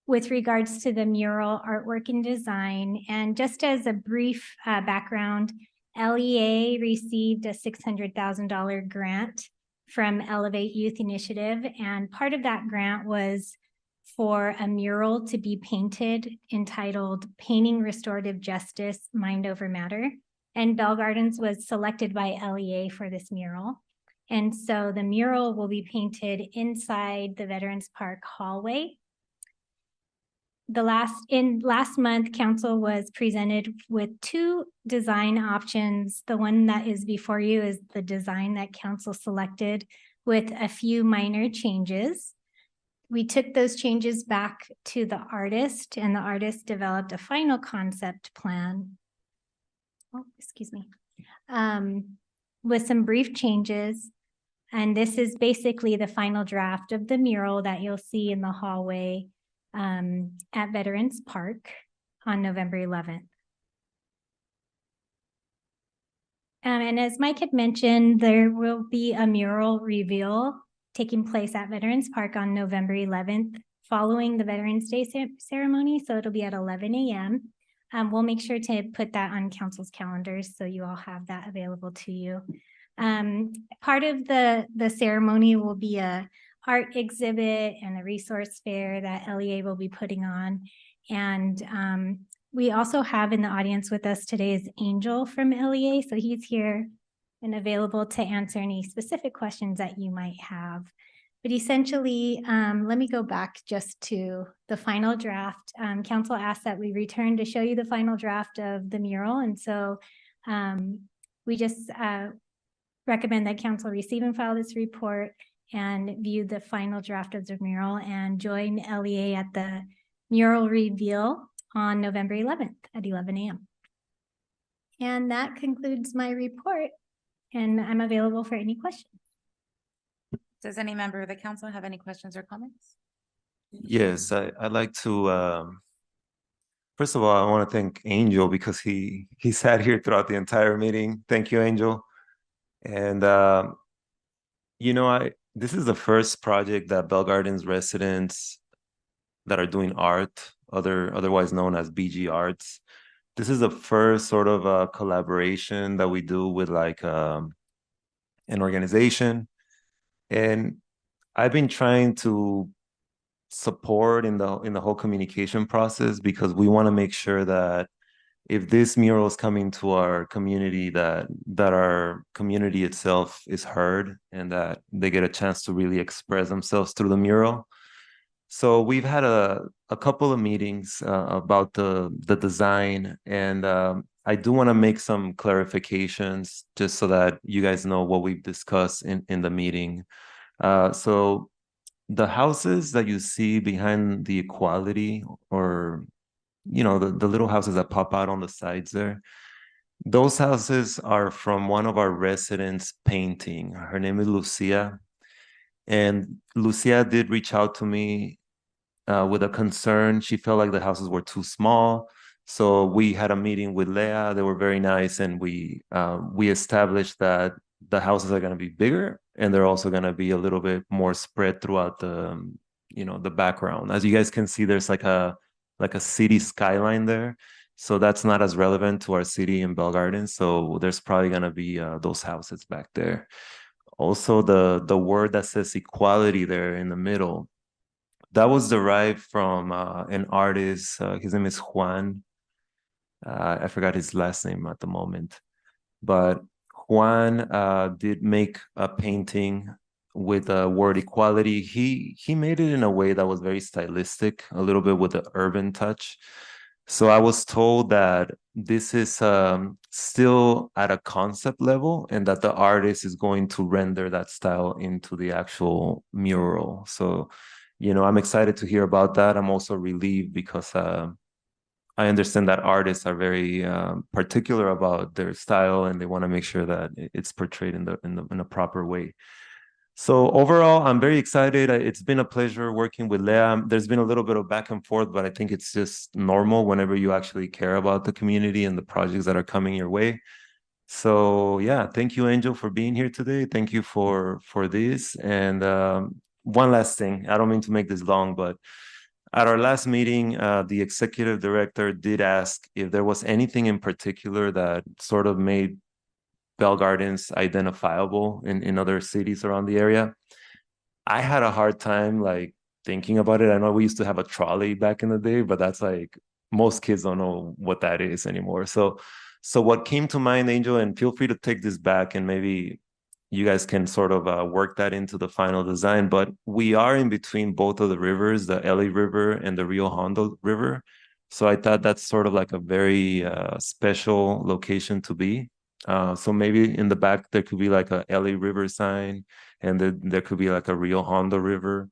With regards to the mural artwork and design. And just as a brief background, LEA received a $600,000 grant from Elevate Youth Initiative. And part of that grant was for a mural to be painted entitled Painting Restorative Justice, Mind Over Matter. And Bell Gardens was selected by LEA for this mural. And so the mural will be painted inside the Veterans Park hallway. Last month, council was presented with 2 design options. The one that is before you is the design that council selected with a few minor changes. We took those changes back to the artist, and the artist developed a final concept plan. Oh, excuse me. With some brief changes. And this is basically the final draft of the mural that you'll see in the hallway at Veterans Park on November 11th. And as Mike had mentioned, there will be a mural reveal taking place at Veterans Park on November 11th following the Veterans Day ceremony. So it'll be at 11 a.m. We'll make sure to put that on council's calendars so you all have that available to you. Part of the ceremony will be a art exhibit and a resource fair that LEA will be putting on. And we also have in the audience with us today is Angel from LEA. So he's here and available to answer any specific questions that you might have. But essentially, let me go back just to the final draft. Council asked that we return to show you the final draft of the mural. And so we just recommend that council receive and file this report and view the final draft of the mural and join LEA at the mural reveal on November 11th at 11 a.m. And that concludes my report, and I'm available for any questions. Does any member of the council have any questions or comments? Yes, I'd like to, first of all, I want to thank Angel because he sat here throughout the entire meeting. Thank you, Angel. And, this is the first project that Bell Gardens residents that are doing art, otherwise known as BG Arts. This is the first sort of collaboration that we do with like an organization. And I've been trying to support in the whole communication process because we want to make sure that if this mural is coming to our community, that our community itself is heard and that they get a chance to really express themselves through the mural. So we've had a couple of meetings about the design, and I do want to make some clarifications just so that you guys know what we've discussed in the meeting. So the houses that you see behind the equality, or the little houses that pop out on the sides there, those houses are from one of our residents painting. Her name is Lucia, and Lucia did reach out to me with a concern. She felt like the houses were too small. So we had a meeting with Leah. They were very nice, and we established that the houses are going to be bigger, and they're also going to be a little bit more spread throughout the background. As you guys can see, there's like a city skyline there. So that's not as relevant to our city in Bell Gardens. So there's probably going to be those houses back there. Also, the word that says equality there in the middle, that was derived from an artist. His name is Juan. I forgot his last name at the moment, but Juan did make a painting with the word equality. He made it in a way that was very stylistic, a little bit with an urban touch. So I was told that this is still at a concept level, and that the artist is going to render that style into the actual mural. So, I'm excited to hear about that. I'm also relieved because I understand that artists are very particular about their style, and they want to make sure that it's portrayed in a proper way. So overall, I'm very excited. It's been a pleasure working with Leah. There's been a little bit of back and forth, but I think it's just normal whenever you actually care about the community and the projects that are coming your way. So yeah, thank you, Angel, for being here today. Thank you for this. And one last thing, I don't mean to make this long, but at our last meeting, the executive director did ask if there was anything in particular that sort of made Bell Gardens identifiable in other cities around the area. I had a hard time like thinking about it. I know we used to have a trolley back in the day, but that's like most kids don't know what that is anymore. So what came to mind, Angel, and feel free to take this back and maybe you guys can sort of work that into the final design. But we are in between both of the rivers, the LA River and the Rio Hondo River. So I thought that's sort of like a very special location to be. So maybe in the back there could be like a LA River sign, and then there could be like a Rio Hondo River.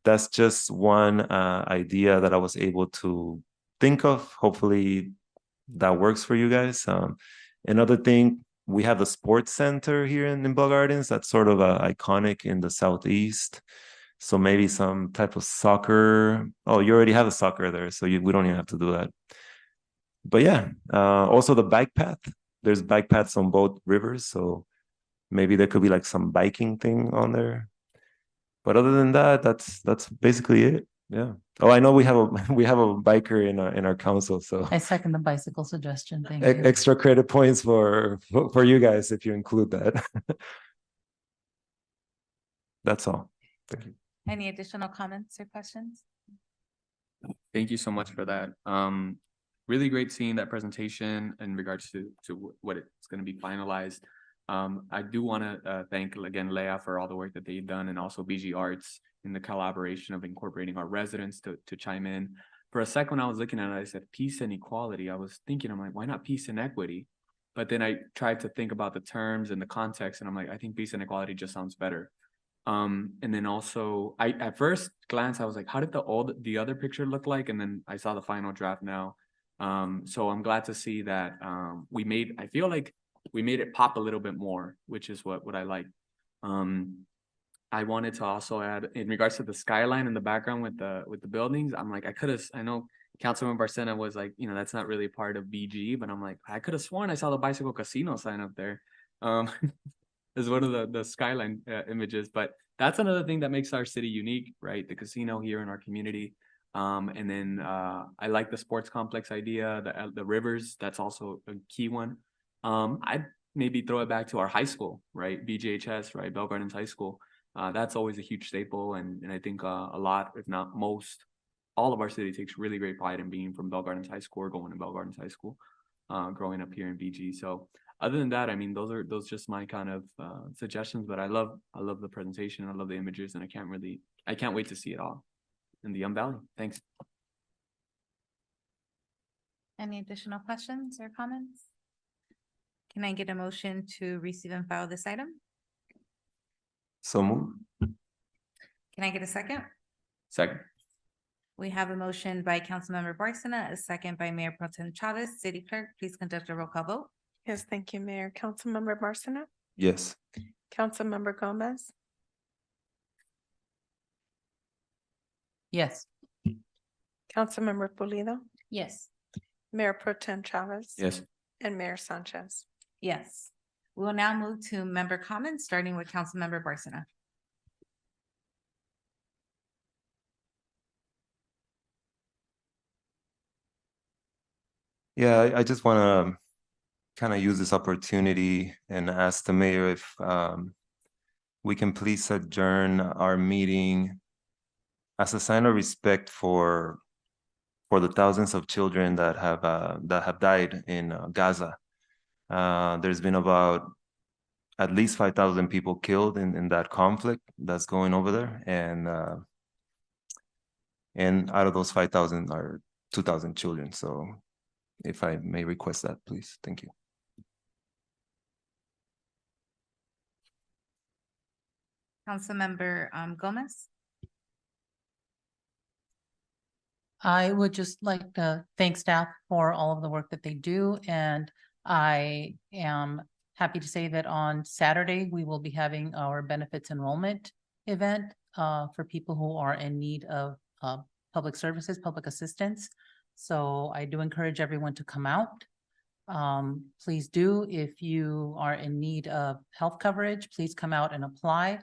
That's just one idea that I was able to think of. Hopefully that works for you guys. Another thing, we have the sports center here in Bell Gardens. That's sort of iconic in the Southeast. So maybe some type of soccer. Oh, you already have a soccer there, so we don't even have to do that. But yeah, also the bike path. There's bike paths on both rivers, so maybe there could be like some biking thing on there. But other than that, that's basically it. Yeah. Oh, I know we have a biker in our council, so I second the bicycle suggestion. Thank you. extra credit points for you guys if you include that. That's all. Thank you. Any additional comments or questions? Thank you so much for that. Really great seeing that presentation in regards to what it's going to be finalized. I do want to thank again Leah for all the work that they've done, and also BG Arts in the collaboration of incorporating our residents to chime in. For a second, when I was looking at it, I said peace and equality. I was thinking, I'm like, why not peace and equity? But then I tried to think about the terms and the context, and I'm like, I think peace and equality just sounds better. And then also, I at first glance, I was like, how did the other picture look like? And then I saw the final draft now. So I'm glad to see that I feel like we made it pop a little bit more, which is what I like. I wanted to also add in regards to the skyline in the background with the buildings. I'm like, I know Councilman Barcena was like, that's not really part of BG, but I'm like, I could have sworn I saw the bicycle casino sign up there. As one of the skyline images, but that's another thing that makes our city unique, right? The casino here in our community. And then I like the sports complex idea, the rivers, that's also a key one. I'd maybe throw it back to our high school, right? BGHS, right? Bell Gardens High School. That's always a huge staple. And I think a lot, if not most, all of our city takes really great pride in being from Bell Gardens High School or going to Bell Gardens High School. growing up here in BG. So other than that, I mean, those just my kind of suggestions, but I love the presentation. I love the images, and I can't wait to see it all in the Valley. Thanks. Any additional questions or comments? Can I get a motion to receive and file this item? So move. Can I get a second? Second. We have a motion by Councilmember Barsina, a second by Mayor Pro Tem Chavez. City Clerk, please conduct a roll call vote. Yes, thank you, Mayor. Councilmember Barsina? Yes. Councilmember Gomez? Yes. Councilmember Pulido? Yes. Mayor Pro Tem Chavez? Yes. And Mayor Sanchez? Yes. We will now move to member comments, starting with Councilmember Barsina. Yeah, I just want to kind of use this opportunity and ask the mayor if we can please adjourn our meeting as a sign of respect for the thousands of children that have died in Gaza. There's been about at least 5,000 people killed in that conflict that's going over there, and out of those 5,000 are 2,000 children. So if I may request that, please. Thank you. Councilmember Gomez. I would just like to thank staff for all of the work that they do, and I am happy to say that on Saturday, we will be having our benefits enrollment event for people who are in need of public services, public assistance. So I do encourage everyone to come out. Please do. If you are in need of health coverage, please come out and apply.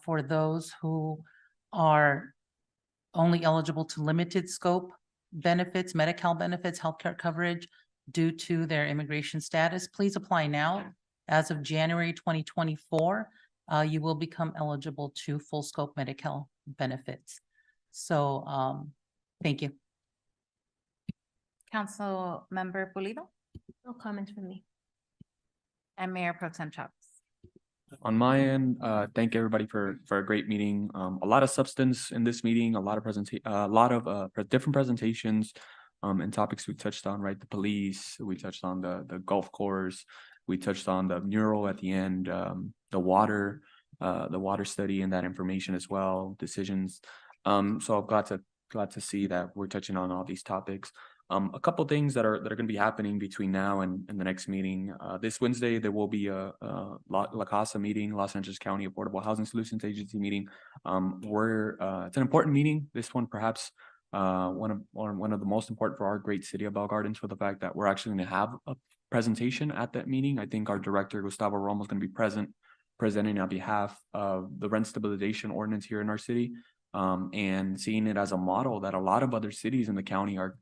For those who are only eligible to limited scope benefits, Medi-Cal benefits, healthcare coverage due to their immigration status, please apply now. As of January 2024, you will become eligible to full scope Medi-Cal benefits. So thank you. Councilmember Pulido. No comments from me. And Mayor Pro Tem Chavez. On my end, thank everybody for a great meeting. A lot of substance in this meeting, a lot of different presentations and topics we touched on, right? The police, we touched on the golf course, we touched on the mural at the end, the water study and that information as well, decisions. So I'm glad to see that we're touching on all these topics. A couple things that are going to be happening between now and the next meeting. This Wednesday, there will be a La Casa meeting, Los Angeles County Affordable Housing Solutions Agency meeting. It's an important meeting. This one, perhaps one of the most important for our great city of Bell Gardens, for the fact that we're actually going to have a presentation at that meeting. I think our director, Gustavo Romo, is going to be presenting on behalf of the rent stabilization ordinance here in our city. And seeing it as a model that a lot of other cities in the county are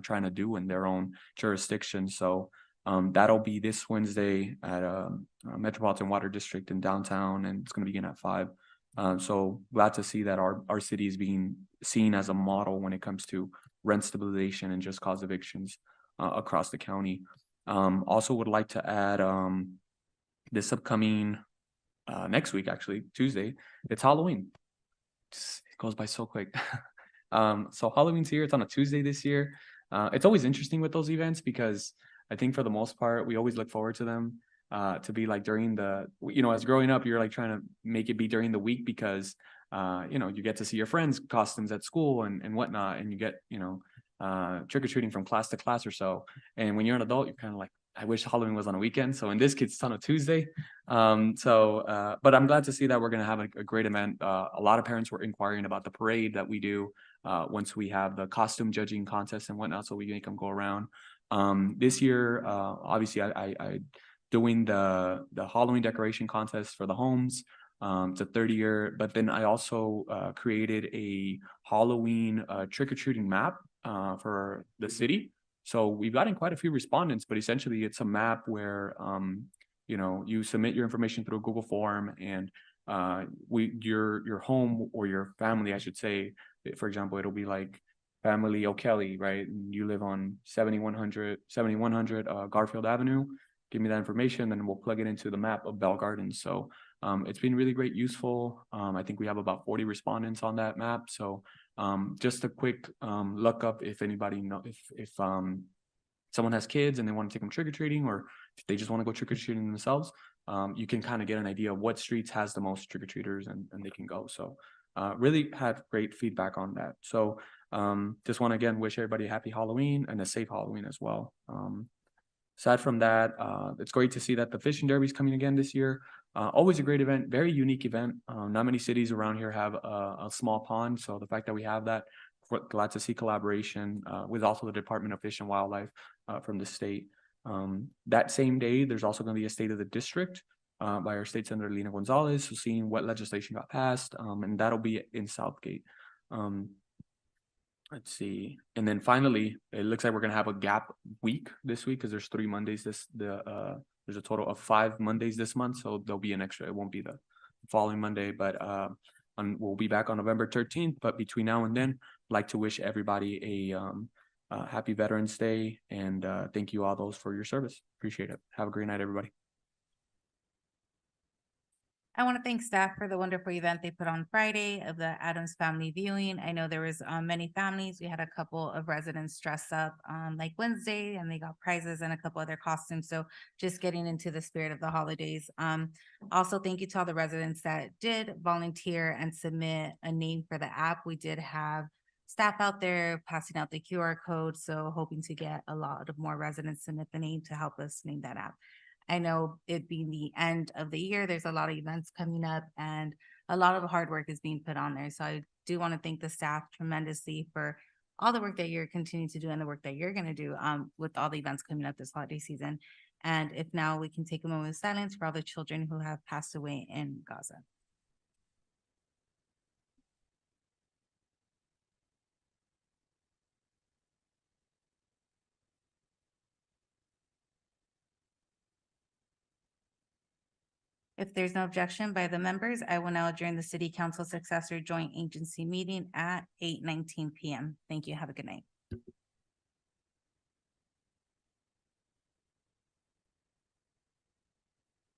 trying to do in their own jurisdiction. So that'll be this Wednesday at Metropolitan Water District in downtown, and it's going to begin at 5. So glad to see that our city is being seen as a model when it comes to rent stabilization and just cause evictions across the county. Also would like to add this upcoming next week, actually Tuesday, it's Halloween. It goes by so quick. So Halloween's here. It's on a Tuesday this year. It's always interesting with those events because I think for the most part, we always look forward to them to be like during as growing up, you're like trying to make it be during the week because, you get to see your friends' costumes at school and whatnot, and you get, trick-or-treating from class to class or so. And when you're an adult, you're kind of like, I wish Halloween was on a weekend. So in this case, it's on a Tuesday. But I'm glad to see that we're going to have a great event. A lot of parents were inquiring about the parade that we do once we have the costume judging contest and whatnot. So we make them go around. This year, obviously, I doing the Halloween decoration contest for the homes. It's a 30-year, but then I also created a Halloween trick-or-treating map for the city. So we've gotten quite a few respondents, but essentially it's a map where, you submit your information through a Google form, and your home or your family, I should say, for example, it'll be like family O'Kelly, right? And you live on 7100 Garfield Avenue. Give me that information, and we'll plug it into the map of Bell Gardens. So it's been really great, useful. I think we have about 40 respondents on that map. So just a quick look up if anybody know if someone has kids and they want to take them trick-or-treating, or if they just want to go trick-or-treating themselves, you can kind of get an idea of what streets has the most trick-or-treaters, and they can go. So really had great feedback on that. So just want to again wish everybody a happy Halloween and a safe Halloween as well. Aside from that, it's great to see that the fishing derby is coming again this year. Always a great event, very unique event. Not many cities around here have a small pond, so the fact that we have that, we're glad to see collaboration with also the Department of Fish and Wildlife from the state. That same day, there's also going to be a State of the District by our State Senator Lina Gonzalez, so seeing what legislation got passed, and that'll be in Southgate. Let's see. And then finally, it looks like we're gonna have a gap week this week because there's 3 Mondays there's a total of 5 Mondays this month, so there'll be an extra. It won't be the following Monday, but we'll be back on November 13th. But between now and then, I'd like to wish everybody a happy Veterans Day, and thank you all those for your service. Appreciate it. Have a great night, everybody. I want to thank staff for the wonderful event they put on Friday of the Adams Family Viewing. I know there was many families. We had a couple of residents dress up like Wednesday, and they got prizes and a couple other costumes. So just getting into the spirit of the holidays. Also, thank you to all the residents that did volunteer and submit a name for the app. We did have staff out there passing out the QR code. So hoping to get a lot of more residents submit the name to help us name that app. I know it being the end of the year, there's a lot of events coming up and a lot of hard work is being put on there. So I do want to thank the staff tremendously for all the work that you're continuing to do and the work that you're going to do with all the events coming up this holiday season. And if now we can take a moment of silence for all the children who have passed away in Gaza. If there's no objection by the members, I will now adjourn the City Council Successor Joint Agency Meeting at 8:19 p.m. Thank you. Have a good night.